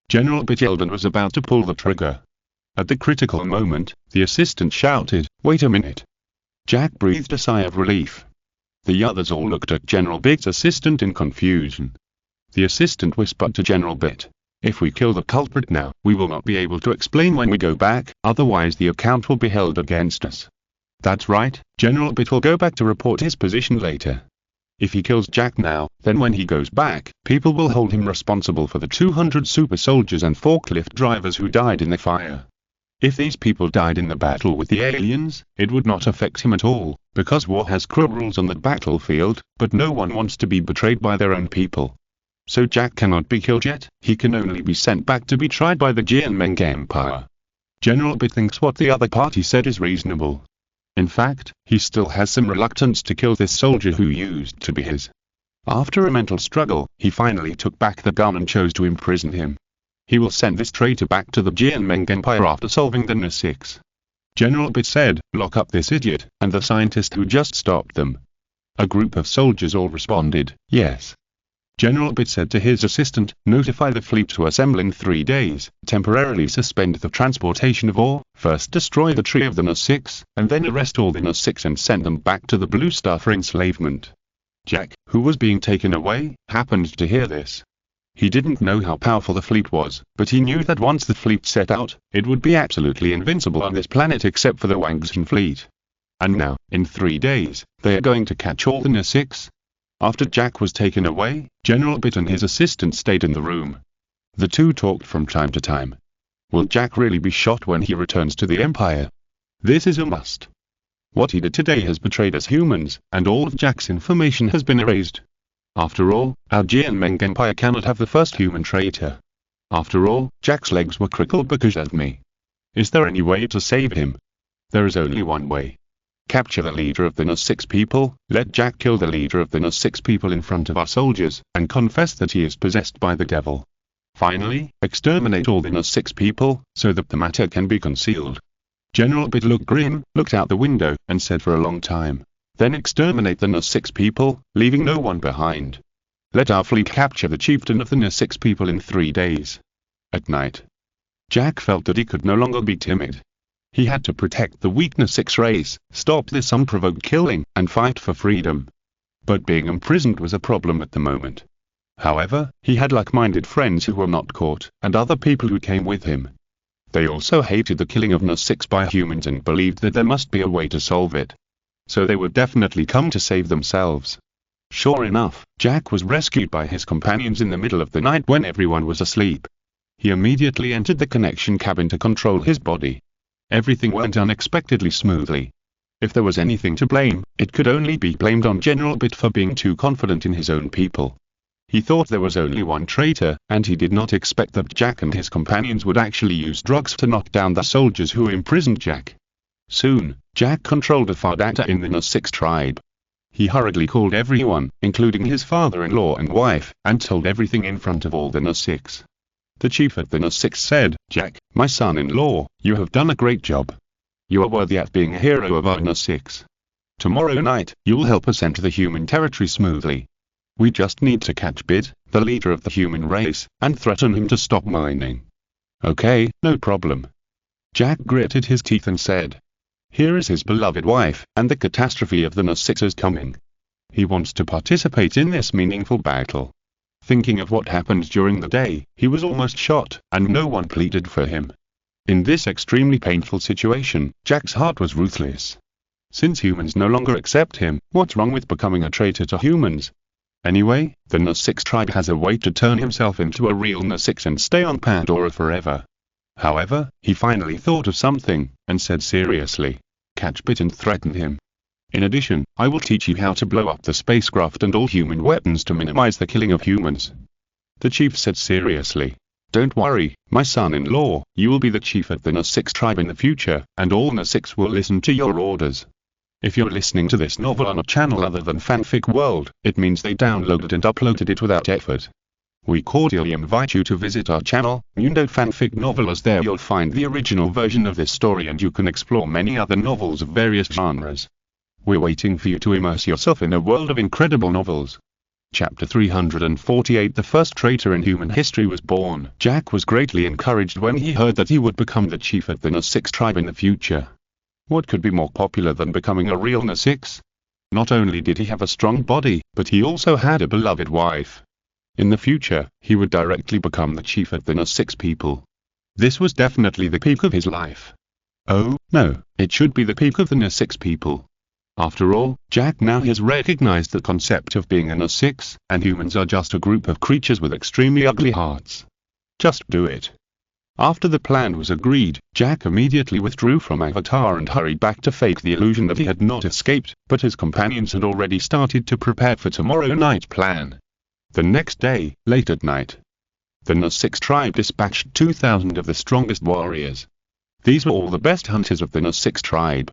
General Bit yelled and was about to pull the trigger. At the critical moment, the assistant shouted, "Wait a minute." Jack breathed a sigh of relief. The others all looked at General Bit's assistant in confusion. The assistant whispered to General Bit, "If we kill the culprit now, we will not be able to explain when we go back, otherwise the account will be held against us. That's right, General Bit will go back to report his position later. If he kills Jack now, then when he goes back, people will hold him responsible for the 200 super soldiers and forklift drivers who died in the fire. If these people died in the battle with the aliens, it would not affect him at all, because war has cruel rules on the battlefield, but no one wants to be betrayed by their own people. So Jack cannot be killed yet, he can only be sent back to be tried by the Jianmeng Empire. General Bit thinks what the other party said is reasonable. In fact, he still has some reluctance to kill this soldier who used to be his. After a mental struggle, he finally took back the gun and chose to imprison him. He will send this traitor back to the Jianmeng Empire after solving the N6. General Bit said, "Lock up this idiot, and the scientist who just stopped them." A group of soldiers all responded, "Yes." General Bit said to his assistant, "Notify the fleet to assemble in 3 days, temporarily suspend the transportation of ore, first destroy the tree of the N6, and then arrest all the N6 and send them back to the Blue Star for enslavement." Jack, who was being taken away, happened to hear this. He didn't know how powerful the fleet was, but he knew that once the fleet set out, it would be absolutely invincible on this planet except for the Wangzhen fleet. And now, in 3 days, they are going to catch all the N6. After Jack was taken away, General Bit and his assistant stayed in the room. The two talked from time to time. Will Jack really be shot when he returns to the Empire? This is a must. What he did today has betrayed us humans, and all of Jack's information has been erased. After all, our Jianmeng Empire cannot have the first human traitor. After all, Jack's legs were crippled because of me. Is there any way to save him? There is only one way. Capture the leader of the N6 people, let Jack kill the leader of the N6 people in front of our soldiers, and confess that he is possessed by the devil. Finally, exterminate all the N6 people, so that the matter can be concealed. General Bit looked grim, looked out the window, and said for a long time, "Then exterminate the N6 people, leaving no one behind. Let our fleet capture the chieftain of the N6 people in 3 days." At night, Jack felt that he could no longer be timid. He had to protect the weak N6 race, stop this unprovoked killing, and fight for freedom. But being imprisoned was a problem at the moment. However, he had like-minded friends who were not caught, and other people who came with him. They also hated the killing of N6 by humans and believed that there must be a way to solve it. So they would definitely come to save themselves. Sure enough, Jack was rescued by his companions in the middle of the night when everyone was asleep. He immediately entered the connection cabin to control his body. Everything went unexpectedly smoothly. If there was anything to blame, it could only be blamed on General Bit for being too confident in his own people. He thought there was only one traitor, and he did not expect that Jack and his companions would actually use drugs to knock down the soldiers who imprisoned Jack. Soon, Jack controlled a Fardata in the N6 tribe. He hurriedly called everyone, including his father-in-law and wife, and told everything in front of all the N6. The chief at the N6 said, "Jack, my son-in-law, you have done a great job. You are worthy of being a hero of our N6. Tomorrow night, you will help us enter the human territory smoothly. We just need to catch Bit, the leader of the human race, and threaten him to stop mining." "Okay, no problem." Jack gritted his teeth and said, "Here is his beloved wife, and the catastrophe of the N6 is coming. He wants to participate in this meaningful battle." Thinking of what happened during the day, he was almost shot, and no one pleaded for him. In this extremely painful situation, Jack's heart was ruthless. Since humans no longer accept him, what's wrong with becoming a traitor to humans? Anyway, the N6 tribe has a way to turn himself into a real N6 and stay on Pandora forever. However, he finally thought of something, and said seriously, "Catch Bit and threaten him. In addition, I will teach you how to blow up the spacecraft and all human weapons to minimize the killing of humans." The chief said seriously, "Don't worry, my son-in-law, you will be the chief at the N6 tribe in the future, and all N6 will listen to your orders." If you're listening to this novel on a channel other than Fanfic World, it means they downloaded and uploaded it without effort. We cordially invite you to visit our channel, Mundo Fanfic Novel, as there you'll find the original version of this story and you can explore many other novels of various genres. We're waiting for you to immerse yourself in a world of incredible novels. Chapter 348. The first traitor in human history was born. Jack was greatly encouraged when he heard that he would become the chief of the N6 tribe in the future. What could be more popular than becoming a real N6? Not only did he have a strong body, but he also had a beloved wife. In the future, he would directly become the chief of the N6 people. This was definitely the peak of his life. Oh, no, it should be the peak of the NS6 people. After all, Jack now has recognized the concept of being an NS6, and humans are just a group of creatures with extremely ugly hearts. Just do it. After the plan was agreed, Jack immediately withdrew from Avatar and hurried back to fake the illusion that he had not escaped, but his companions had already started to prepare for tomorrow night's plan. The next day, late at night, the NS6 tribe dispatched 2,000 of the strongest warriors. These were all the best hunters of the NS6 tribe.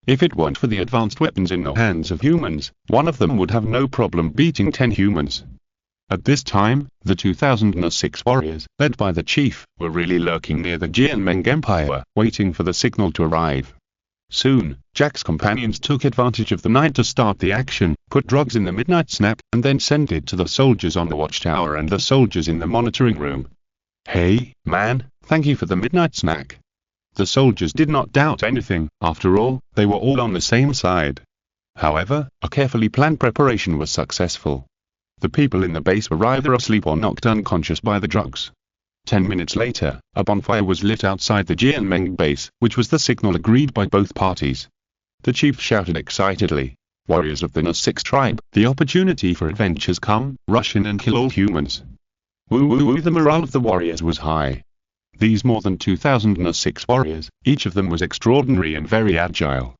If it weren't for the advanced weapons in the hands of humans, one of them would have no problem beating 10 humans. At this time, the 2,000 NS6 warriors, led by the chief, were really lurking near the Jianmeng Empire, waiting for the signal to arrive. Soon, Jack's companions took advantage of the night to start the action, put drugs in the midnight snap, and then sent it to the soldiers on the watchtower and the soldiers in the monitoring room. Hey, man, thank you for the midnight snack. The soldiers did not doubt anything. After all, they were all on the same side. However, a carefully planned preparation was successful. The people in the base were either asleep or knocked unconscious by the drugs. 10 minutes later, a bonfire was lit outside the Jianmeng base, which was the signal agreed by both parties. The chief shouted excitedly, "Warriors of the NS6 tribe, the opportunity for revenge has come, rush in and kill all humans." Woo woo woo. The morale of the warriors was high. These more than 2,000 NS6 warriors, each of them was extraordinary and very agile.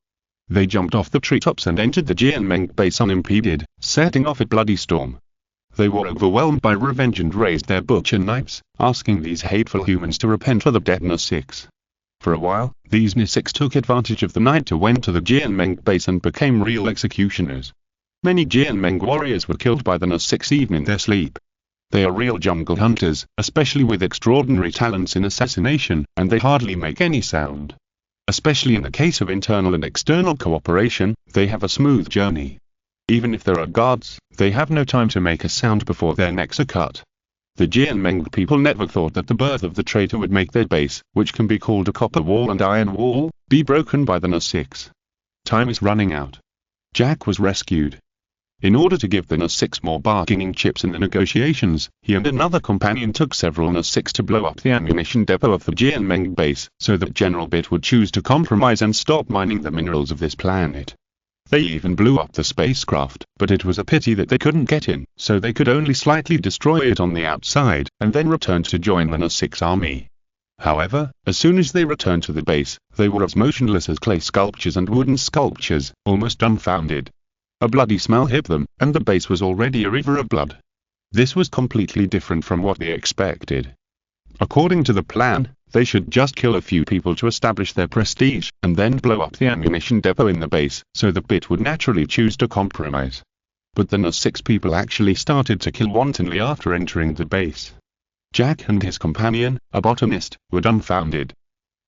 They jumped off the treetops and entered the Jianmeng base unimpeded, setting off a bloody storm. They were overwhelmed by revenge and raised their butcher knives, asking these hateful humans to repent for the dead NS6. For a while, these NS6 took advantage of the night to went to the Jianmeng base and became real executioners. Many Jianmeng warriors were killed by the NS6 even in their sleep. They are real jungle hunters, especially with extraordinary talents in assassination, and they hardly make any sound. Especially in the case of internal and external cooperation, they have a smooth journey. Even if there are guards, they have no time to make a sound before their necks are cut. The Jianmeng people never thought that the birth of the traitor would make their base, which can be called a copper wall and iron wall, be broken by the NS6. Time is running out. Jack was rescued. In order to give the NS6 more bargaining chips in the negotiations, he and another companion took several NS6 to blow up the ammunition depot of the Jianmeng base, so that General Bit would choose to compromise and stop mining the minerals of this planet. They even blew up the spacecraft, but it was a pity that they couldn't get in, so they could only slightly destroy it on the outside, and then return to join the NS6 army. However, as soon as they returned to the base, they were as motionless as clay sculptures and wooden sculptures, almost dumbfounded. A bloody smell hit them, and the base was already a river of blood. This was completely different from what they expected. According to the plan, they should just kill a few people to establish their prestige, and then blow up the ammunition depot in the base, so the Bit would naturally choose to compromise. But the NS6 people actually started to kill wantonly after entering the base. Jack and his companion, a botanist, were dumbfounded.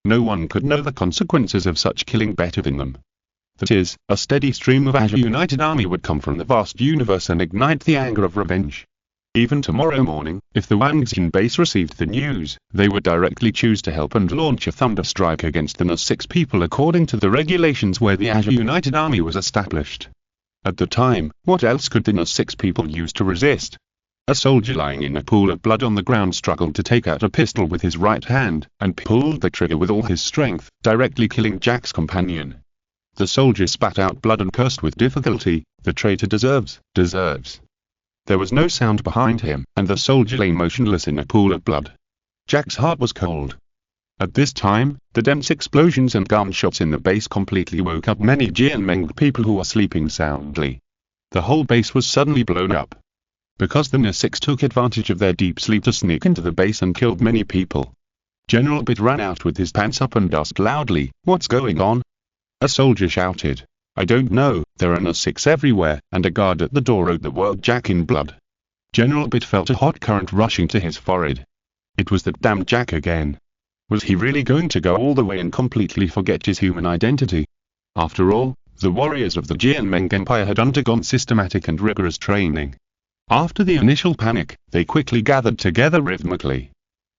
No one could know the consequences of such killing better than them. That is, a steady stream of Azure United Army would come from the vast universe and ignite the anger of revenge. Even tomorrow morning, if the Wangxin base received the news, they would directly choose to help and launch a thunder strike against the NS6 people according to the regulations where the Azure United Army was established. At the time, what else could the NS6 people use to resist? A soldier lying in a pool of blood on the ground struggled to take out a pistol with his right hand, and pulled the trigger with all his strength, directly killing Jack's companion. The soldier spat out blood and cursed with difficulty, "The traitor deserves." There was no sound behind him, and the soldier lay motionless in a pool of blood. Jack's heart was cold. At this time, the dense explosions and gunshots in the base completely woke up many Jianmeng people who were sleeping soundly. The whole base was suddenly blown up. Because the NS6 took advantage of their deep sleep to sneak into the base and killed many people. General Bit ran out with his pants up and asked loudly, "What's going on?" A soldier shouted, "I don't know, there are NS6 everywhere," and a guard at the door wrote the word Jack in blood. General Bit felt a hot current rushing to his forehead. It was that damn Jack again. Was he really going to go all the way and completely forget his human identity? After all, the warriors of the Jianmeng Empire had undergone systematic and rigorous training. After the initial panic, they quickly gathered together rhythmically.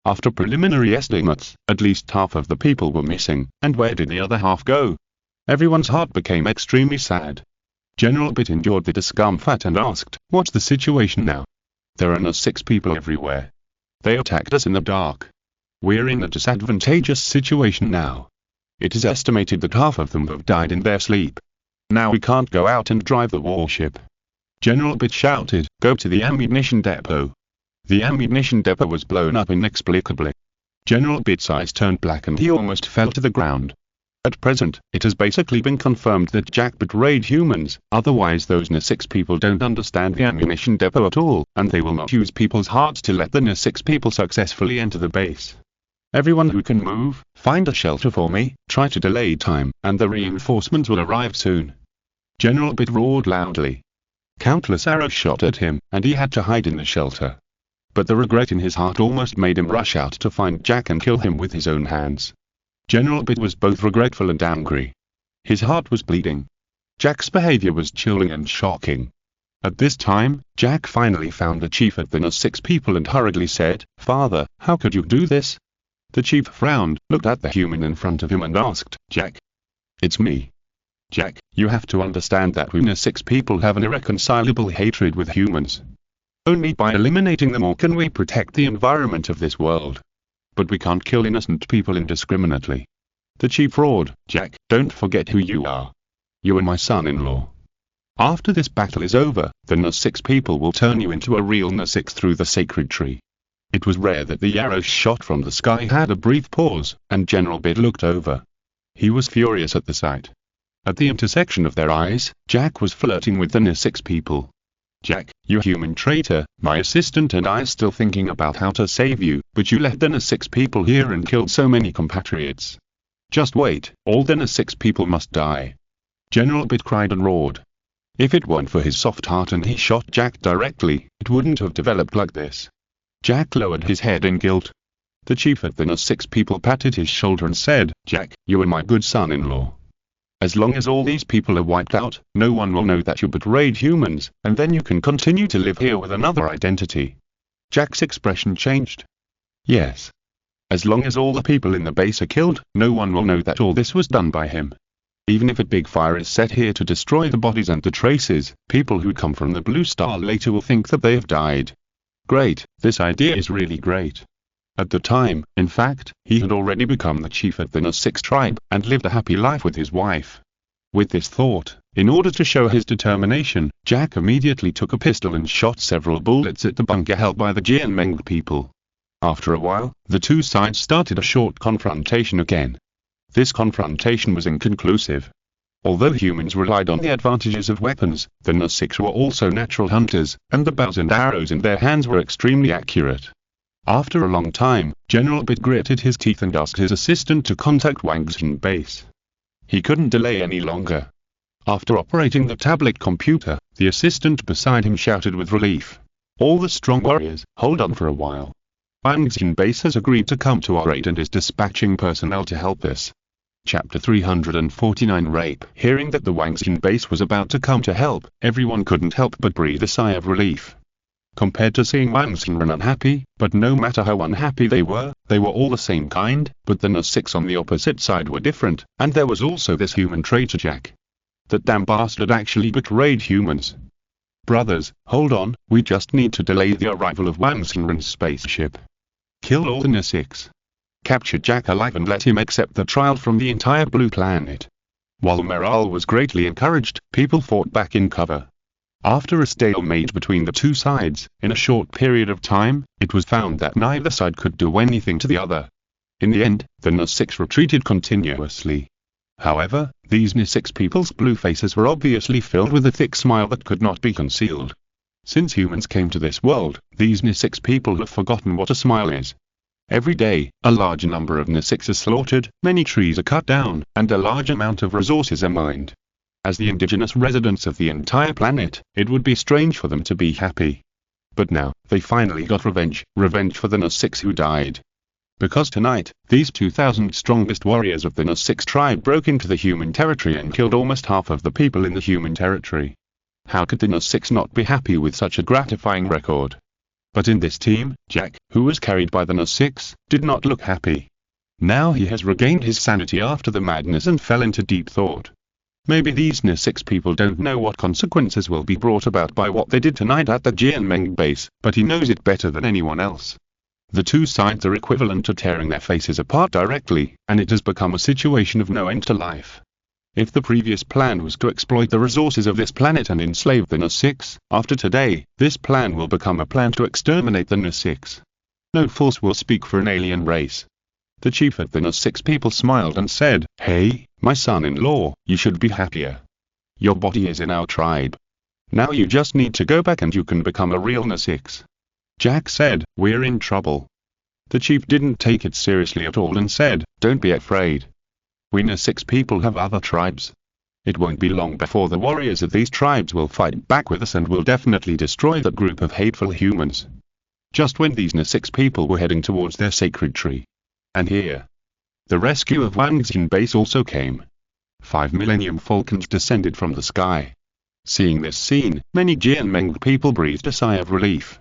After preliminary estimates, at least half of the people were missing, and where did the other half go? Everyone's heart became extremely sad. General Bit endured the discomfort and asked, "What's the situation now? There are NS6 people everywhere. They attacked us in the dark. We're in a disadvantageous situation now." It is estimated that half of them have died in their sleep. Now we can't go out and drive the warship. General Bit shouted, "Go to the ammunition depot." The ammunition depot was blown up inexplicably. General Bit's eyes turned black and he almost fell to the ground. At present, it has basically been confirmed that Jack betrayed humans, otherwise those NA6 people don't understand the ammunition depot at all, and they will not use people's hearts to let the NA6 people successfully enter the base. Everyone who can move, find a shelter for me, try to delay time, and the reinforcements will arrive soon. General Bit roared loudly. Countless arrows shot at him, and he had to hide in the shelter. But the regret in his heart almost made him rush out to find Jack and kill him with his own hands. General Bit was both regretful and angry. His heart was bleeding. Jack's behavior was chilling and shocking. At this time, Jack finally found the chief at the NA6 people and hurriedly said, "Father, how could you do this?" The chief frowned, looked at the human in front of him and asked, "Jack?" "It's me." "Jack, you have to understand that we NA6 people have an irreconcilable hatred with humans. Only by eliminating them all can we protect the environment of this world. But we can't kill innocent people indiscriminately." The chief roared, "Jack, don't forget who you are. You are my son-in-law. After this battle is over, the NA6 people will turn you into a real NA6 through the sacred tree." It was rare that the arrows shot from the sky had a brief pause, and General Bit looked over. He was furious at the sight. At the intersection of their eyes, Jack was flirting with the NA6 people. "Jack, you human traitor, my assistant and I are still thinking about how to save you, but you let the NA6 people here and killed so many compatriots. Just wait, all the NA6 people must die." General Bit cried and roared. If it weren't for his soft heart and he shot Jack directly, it wouldn't have developed like this. Jack lowered his head in guilt. The chief at the NA6 people patted his shoulder and said, "Jack, you are my good son-in-law. As long as all these people are wiped out, no one will know that you betrayed humans, and then you can continue to live here with another identity." Jack's expression changed. "Yes. As long as all the people in the base are killed, no one will know that all this was done by him. Even if a big fire is set here to destroy the bodies and the traces, people who come from the Blue Star later will think that they have died." Great, this idea is really great. At the time, in fact, he had already become the chief at the NA6 tribe, and lived a happy life with his wife. With this thought, in order to show his determination, Jack immediately took a pistol and shot several bullets at the bunker held by the Jianmeng people. After a while, the two sides started a short confrontation again. This confrontation was inconclusive. Although humans relied on the advantages of weapons, the NA6 were also natural hunters, and the bows and arrows in their hands were extremely accurate. After a long time, General Bit gritted his teeth and asked his assistant to contact Wang Xin base. He couldn't delay any longer. After operating the tablet computer, the assistant beside him shouted with relief, "All the strong warriors, hold on for a while. Wang Xin base has agreed to come to our aid and is dispatching personnel to help us." Chapter 349 Rape. Hearing that the Wang Xin base was about to come to help, everyone couldn't help but breathe a sigh of relief. Compared to seeing Wang Xin run unhappy, but no matter how unhappy they were all the same kind, but the NA6 on the opposite side were different, and there was also this human traitor Jack. That damn bastard actually betrayed humans. "Brothers, hold on, we just need to delay the arrival of Wang Xinren's spaceship. Kill all the NA6. Capture Jack alive and let him accept the trial from the entire blue planet." While morale was greatly encouraged, people fought back in cover. After a stalemate between the two sides, in a short period of time, it was found that neither side could do anything to the other. In the end, the NA6 retreated continuously. However, these NA6 people's blue faces were obviously filled with a thick smile that could not be concealed. Since humans came to this world, these NA6 people have forgotten what a smile is. Every day, a large number of NA6 are slaughtered, many trees are cut down, and a large amount of resources are mined. As the indigenous residents of the entire planet, it would be strange for them to be happy. But now, they finally got revenge for the NA6 who died. Because tonight, these 2,000 strongest warriors of the NA6 tribe broke into the human territory and killed almost half of the people in the human territory. How could the NA6 not be happy with such a gratifying record? But in this team, Jack, who was carried by the NA6, did not look happy. Now he has regained his sanity after the madness and fell into deep thought. Maybe these NA6 people don't know what consequences will be brought about by what they did tonight at the Jianmeng base, but he knows it better than anyone else. The two sides are equivalent to tearing their faces apart directly, and it has become a situation of no end to life. If the previous plan was to exploit the resources of this planet and enslave the N6, after today, this plan will become a plan to exterminate the N6. No force will speak for an alien race. The chief of the N6 people smiled and said, "Hey, my son-in-law, you should be happier. Your body is in our tribe. Now you just need to go back and you can become a real N6. Jack said, "We're in trouble." The chief didn't take it seriously at all and said, "Don't be afraid. We N6 people have other tribes. It won't be long before the warriors of these tribes will fight back with us and will definitely destroy that group of hateful humans." Just when these N6 people were heading towards their sacred tree. And here, the rescue of Wang Xin base also came. 5 Millennium Falcons descended from the sky. Seeing this scene, many Jianmeng people breathed a sigh of relief.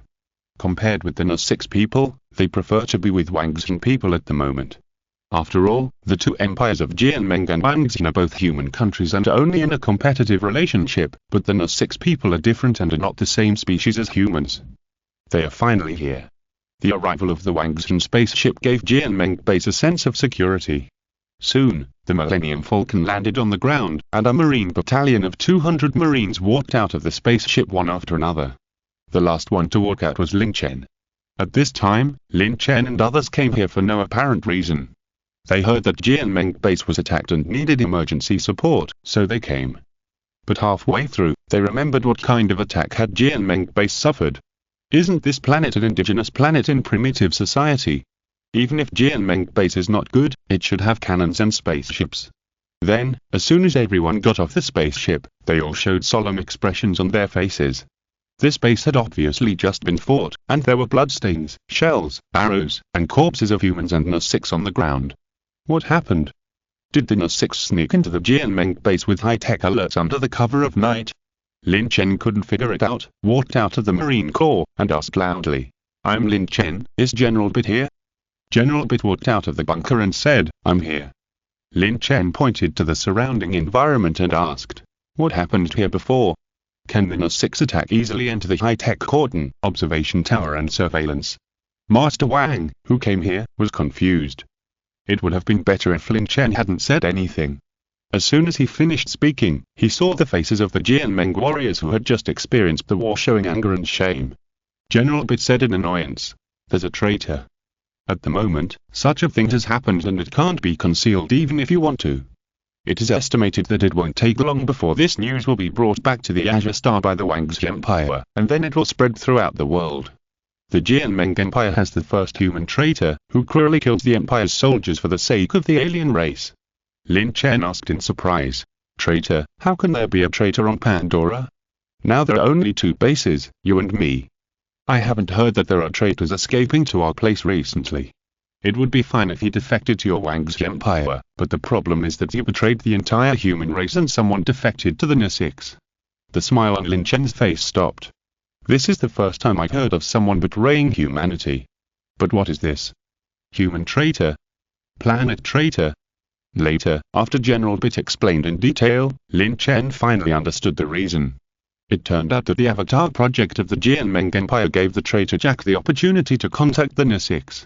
Compared with the N6 people, they prefer to be with Wang Xin people at the moment. After all, the two empires of Jianmeng and Wang Xin are both human countries and are only in a competitive relationship, but the N6 people are different and are not the same species as humans. They are finally here. The arrival of the Wang Xin spaceship gave Jianmeng base a sense of security. Soon, the Millennium Falcon landed on the ground, and a marine battalion of 200 marines walked out of the spaceship one after another. The last one to walk out was Lin Chen. At this time, Lin Chen and others came here for no apparent reason. They heard that Jianmeng base was attacked and needed emergency support, so they came. But halfway through, they remembered what kind of attack had Jianmeng base suffered. Isn't this planet an indigenous planet in primitive society? Even if Jianmeng base is not good, it should have cannons and spaceships. Then, as soon as everyone got off the spaceship, they all showed solemn expressions on their faces. This base had obviously just been fought, and there were bloodstains, shells, arrows, and corpses of humans and N6 on the ground. What happened? Did the N6 sneak into the Jianmeng base with high-tech alerts under the cover of night? Lin Chen couldn't figure it out, walked out of the Marine Corps, and asked loudly, "I'm Lin Chen, is General Bit here?" General Bit walked out of the bunker and said, "I'm here." Lin Chen pointed to the surrounding environment and asked, "What happened here before? Can the N6 attack easily enter the high-tech cordon, observation tower and surveillance?" Master Wang, who came here, was confused. It would have been better if Lin Chen hadn't said anything. As soon as he finished speaking, he saw the faces of the Jianmeng warriors who had just experienced the war showing anger and shame. General Bit said in annoyance, "There's a traitor. At the moment, such a thing has happened and it can't be concealed even if you want to. It is estimated that it won't take long before this news will be brought back to the Azure Star by the Wangzi Empire, and then it will spread throughout the world. The Jianmeng Empire has the first human traitor, who cruelly kills the Empire's soldiers for the sake of the alien race." Lin Chen asked in surprise, "Traitor? How can there be a traitor on Pandora? Now there are only two bases, you and me. I haven't heard that there are traitors escaping to our place recently. It would be fine if he defected to your Wangzi Empire, but the problem is that you betrayed the entire human race and someone defected to the N6. The smile on Lin Chen's face stopped. This is the first time I've heard of someone betraying humanity. But what is this? Human traitor? Planet traitor? Later, after General Bit explained in detail, Lin Chen finally understood the reason. It turned out that the Avatar project of the Jianmeng Empire gave the traitor Jack the opportunity to contact the N6.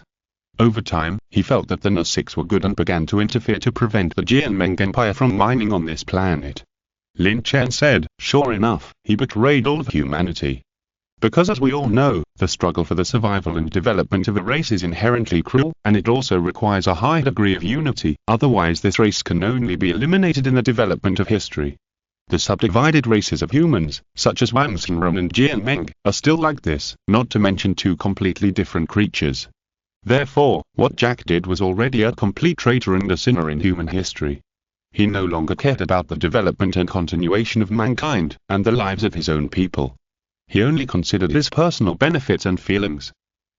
Over time, he felt that the N6 were good and began to interfere to prevent the Jianmeng Empire from mining on this planet. Lin Chen said, "Sure enough, he betrayed all of humanity. Because as we all know, the struggle for the survival and development of a race is inherently cruel, and it also requires a high degree of unity, otherwise this race can only be eliminated in the development of history. The subdivided races of humans, such as Wangxinren and Jianmeng, are still like this, not to mention two completely different creatures. Therefore, what Jack did was already a complete traitor and a sinner in human history. He no longer cared about the development and continuation of mankind, and the lives of his own people. He only considered his personal benefits and feelings."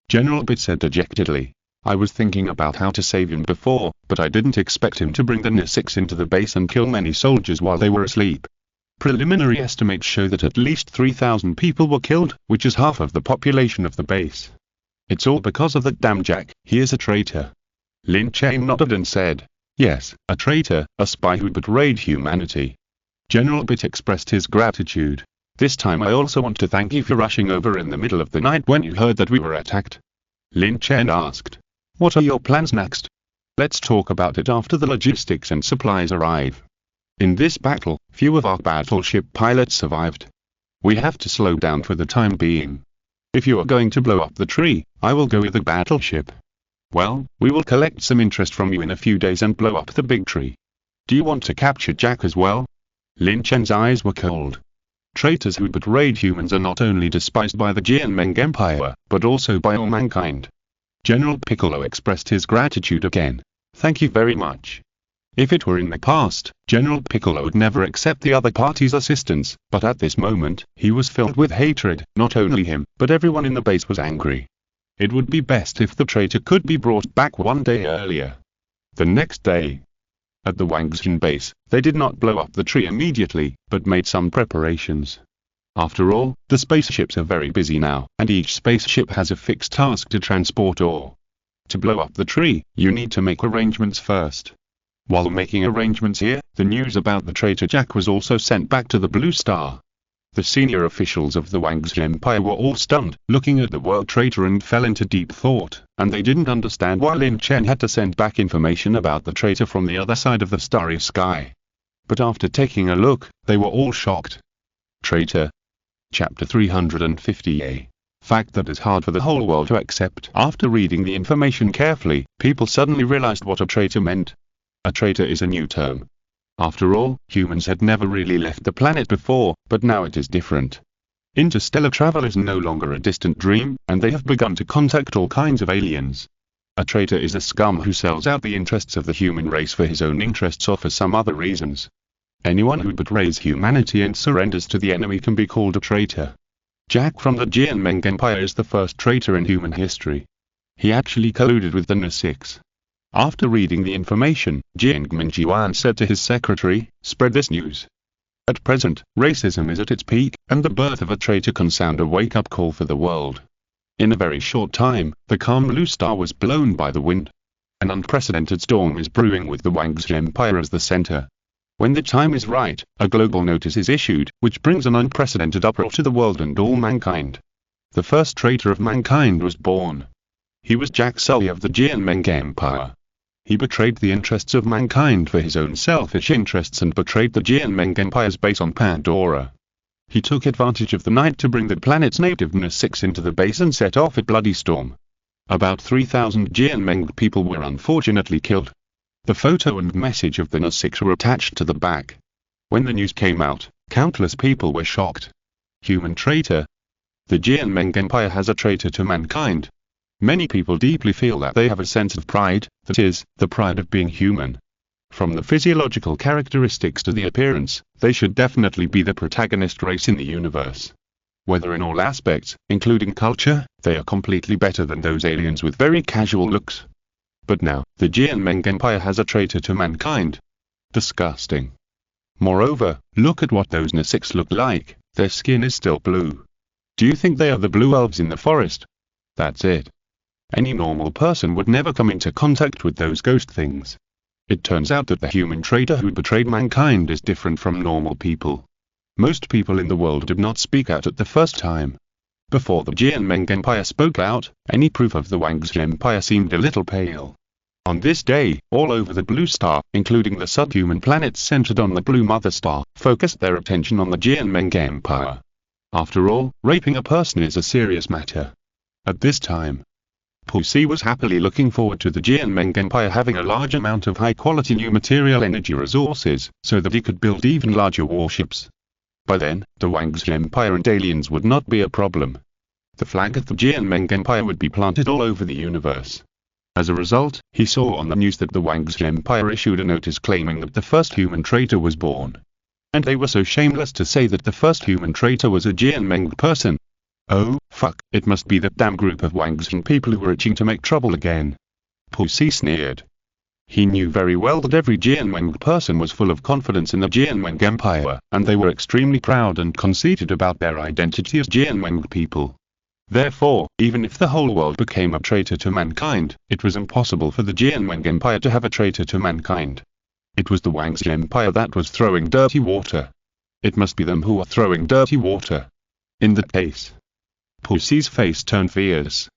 General Bit said dejectedly, "I was thinking about how to save him before, but I didn't expect him to bring the N6 into the base and kill many soldiers while they were asleep. Preliminary estimates show that at least 3,000 people were killed, which is half of the population of the base. It's all because of that damn Jack, he is a traitor." Lin Chen nodded and said, "Yes, a traitor, a spy who betrayed humanity." General Bit expressed his gratitude. "This time I also want to thank you for rushing over in the middle of the night when you heard that we were attacked." Lin Chen asked. What are your plans next? Let's talk about it after the logistics and supplies arrive. In this battle, few of our battleship pilots survived. We have to slow down for the time being. If you are going to blow up the tree, I will go with the battleship. Well, we will collect some interest from you in a few days and blow up the big tree. Do you want to capture Jack as well? Lin Chen's eyes were cold. Traitors who betrayed humans are not only despised by the Jianming Empire, but also by all mankind. General Piccolo expressed his gratitude again. Thank you very much. If it were in the past, General Piccolo would never accept the other party's assistance, but at this moment, he was filled with hatred. Not only him, but everyone in the base was angry. It would be best if the traitor could be brought back one day earlier. The next day, at the Wangzhen base, they did not blow up the tree immediately, but made some preparations. After all, the spaceships are very busy now, and each spaceship has a fixed task to transport ore. To blow up the tree, you need to make arrangements first. While making arrangements here, the news about the traitor Jack was also sent back to the Blue Star. The senior officials of the Wangzhen Empire were all stunned, looking at the world traitor and fell into deep thought, and they didn't understand why Lin Chen had to send back information about the traitor from the other side of the starry sky. But after taking a look, they were all shocked. Traitor. Chapter 350a. Fact that is hard for the whole world to accept. After reading the information carefully, people suddenly realized what a traitor meant. A traitor is a new term. After all, humans had never really left the planet before, but now it is different. Interstellar travel is no longer a distant dream, and they have begun to contact all kinds of aliens. A traitor is a scum who sells out the interests of the human race for his own interests or for some other reasons. Anyone who betrays humanity and surrenders to the enemy can be called a traitor. Jack from the Jianming Empire is the first traitor in human history. He actually colluded with the N6. After reading the information, Jiang Mingjuan said to his secretary, "Spread this news. At present, racism is at its peak, and the birth of a traitor can sound a wake-up call for the world." In a very short time, the calm Blue Star was blown by the wind. An unprecedented storm is brewing with the Wangzhen Empire as the center. When the time is right, a global notice is issued, which brings an unprecedented uproar to the world and all mankind. The first traitor of mankind was born. He was Jack Sully of the Jianming Empire. He betrayed the interests of mankind for his own selfish interests and betrayed the Jianming Empire's base on Pandora. He took advantage of the night to bring the planet's native N6 into the base and set off a bloody storm. About 3,000 Jianming people were unfortunately killed. The photo and message of the N6 were attached to the back. When the news came out, countless people were shocked. Human traitor. The Jianming Empire has a traitor to mankind. Many people deeply feel that they have a sense of pride, that is, the pride of being human. From the physiological characteristics to the appearance, they should definitely be the protagonist race in the universe. Whether in all aspects, including culture, they are completely better than those aliens with very casual looks. But now, the Jianming Empire has a traitor to mankind. Disgusting. Moreover, look at what those N6 look like, their skin is still blue. Do you think they are the blue elves in the forest? That's it. Any normal person would never come into contact with those ghost things. It turns out that the human traitor who betrayed mankind is different from normal people. Most people in the world did not speak out at the first time. Before the Jianming Empire spoke out, any proof of the Wangzhen Empire seemed a little pale. On this day, all over the Blue Star, including the subhuman planets centered on the Blue Mother Star, focused their attention on the Jianming Empire. After all, raping a person is a serious matter. At this time, Pussy was happily looking forward to the Jianming Empire having a large amount of high-quality new material energy resources, so that he could build even larger warships. By then, the Wangzhen Empire and aliens would not be a problem. The flag of the Jianming Empire would be planted all over the universe. As a result, he saw on the news that the Wangzhen Empire issued a notice claiming that the first human traitor was born. And they were so shameless to say that the first human traitor was a Jianming person. Oh, fuck, it must be that damn group of Wangzhen people who were itching to make trouble again. Pussy sneered. He knew very well that every Jianming person was full of confidence in the Jianming Empire, and they were extremely proud and conceited about their identity as Jianming people. Therefore, even if the whole world became a traitor to mankind, it was impossible for the Jianming Empire to have a traitor to mankind. It was the Wangzhen Empire that was throwing dirty water. It must be them who are throwing dirty water. In that case, Pussy's face turned fierce.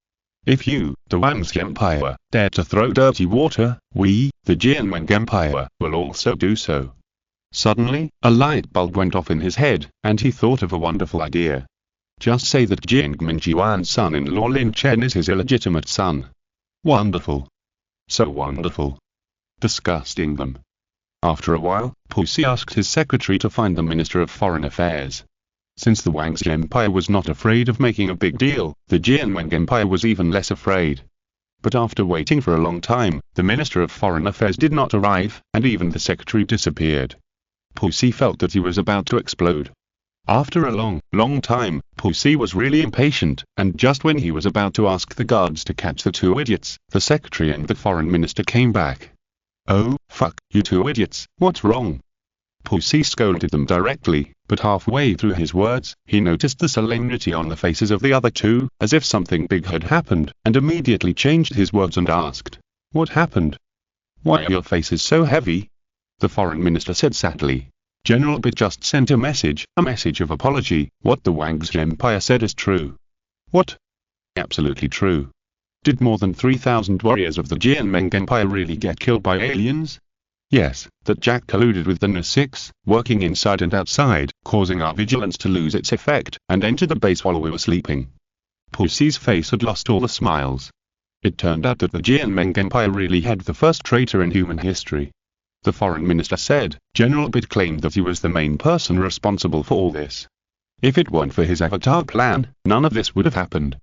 If you, the Wang's Empire, dare to throw dirty water, we, the Jianmeng Empire, will also do so. Suddenly, a light bulb went off in his head, and he thought of a wonderful idea. Just say that Jiangmen Jiwan's son-in-law Lin Chen is his illegitimate son. Wonderful. So wonderful. Disgusting them. After a while, Pussy asked his secretary to find the Minister of Foreign Affairs. Since the Wang's Empire was not afraid of making a big deal, the Jianmeng Empire was even less afraid. But after waiting for a long time, the Minister of Foreign Affairs did not arrive, and even the secretary disappeared. Pussy felt that he was about to explode. After a long time, Pussy was really impatient, and just when he was about to ask the guards to catch the two idiots, the secretary and the foreign minister came back. "Oh, fuck, you two idiots, what's wrong?" Pussy scolded them directly, but halfway through his words, he noticed the solemnity on the faces of the other two, as if something big had happened, and immediately changed his words and asked, "What happened? Why are your faces so heavy?" The foreign minister said sadly, "General Bit just sent a message of apology. What the Wang's Empire said is true." "What?" "Absolutely true. Did more than 3,000 warriors of the Jianmeng Empire really get killed by aliens?" "Yes, that Jack colluded with the N6, working inside and outside, causing our vigilance to lose its effect, and entered the base while we were sleeping." Pussy's face had lost all the smiles. It turned out that the Jianmeng Empire really had the first traitor in human history. The foreign minister said, General Bit claimed that he was the main person responsible for all this. If it weren't for his avatar plan, none of this would have happened.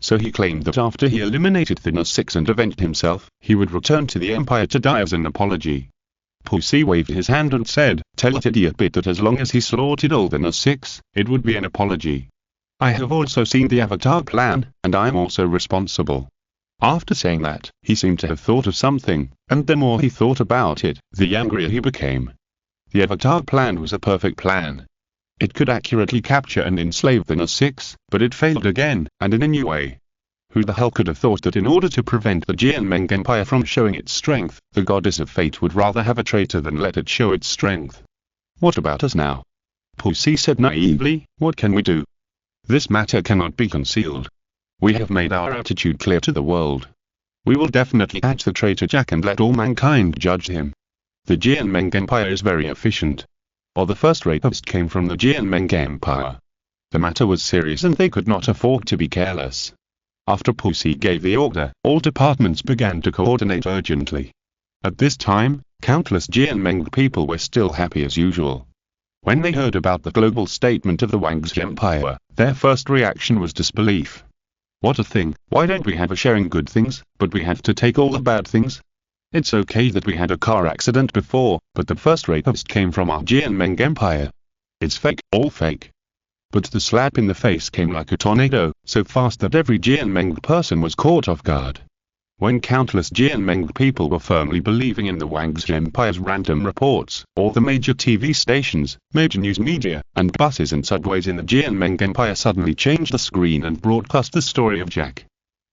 So he claimed that after he eliminated the N6 and avenged himself, he would return to the Empire to die as an apology. Pussy waved his hand and said, "Tell that idiot Bit that as long as he slaughtered all the N6, it would be an apology. I have also seen the avatar plan, and I am also responsible." After saying that, he seemed to have thought of something, and the more he thought about it, the angrier he became. The avatar plan was a perfect plan. It could accurately capture and enslave the N6, but it failed again, and in a new way. Who the hell could have thought that in order to prevent the Jianmeng Empire from showing its strength, the goddess of fate would rather have a traitor than let it show its strength? "What about us now?" Pussy said naively, "What can we do? This matter cannot be concealed. We have made our attitude clear to the world. We will definitely catch the traitor Jack and let all mankind judge him. The Jianmeng Empire is very efficient. Or the first rapist came from the Jianmeng Empire. The matter was serious and they could not afford to be careless." After Pussy gave the order, all departments began to coordinate urgently. At this time, countless Jianmeng people were still happy as usual. When they heard about the global statement of the Wang's Empire, their first reaction was disbelief. "What a thing, why don't we have a sharing good things, but we have to take all the bad things? It's okay that we had a car accident before, but the first rapist came from our Jianmeng Empire. It's fake, all fake." But the slap in the face came like a tornado, so fast that every Jianmeng person was caught off guard. When countless Jianmeng people were firmly believing in the Wang's Empire's random reports, all the major TV stations, major news media, and buses and subways in the Jianmeng Empire suddenly changed the screen and broadcast the story of Jack.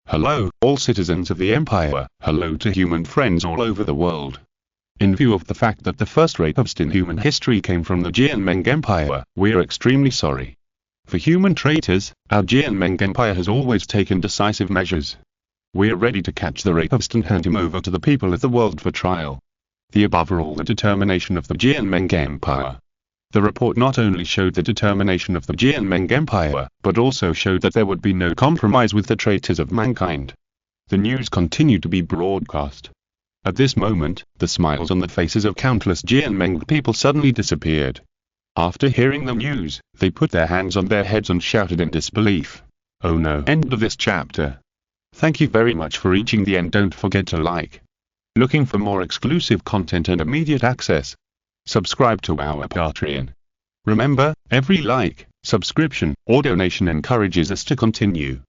Hello, all citizens of the Empire, hello to human friends all over the world. In view of the fact that the first rapist in human history came from the Jianmeng Empire, we are extremely sorry. For human traitors, our Jianmeng Empire has always taken decisive measures. We are ready to catch the rapist and hand him over to the people of the world for trial. The above are all the determination of the Jianmeng Empire. The report not only showed the determination of the Jianmeng Empire, but also showed that there would be no compromise with the traitors of mankind. The news continued to be broadcast. At this moment, the smiles on the faces of countless Jianmeng people suddenly disappeared. After hearing the news, they put their hands on their heads and shouted in disbelief. "Oh no!" End of this chapter. Thank you very much for reaching the end. Don't forget to like. Looking for more exclusive content and immediate access? Subscribe to our Patreon. Remember, every like, subscription, or donation encourages us to continue.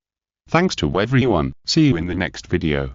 Thanks to everyone. See you in the next video.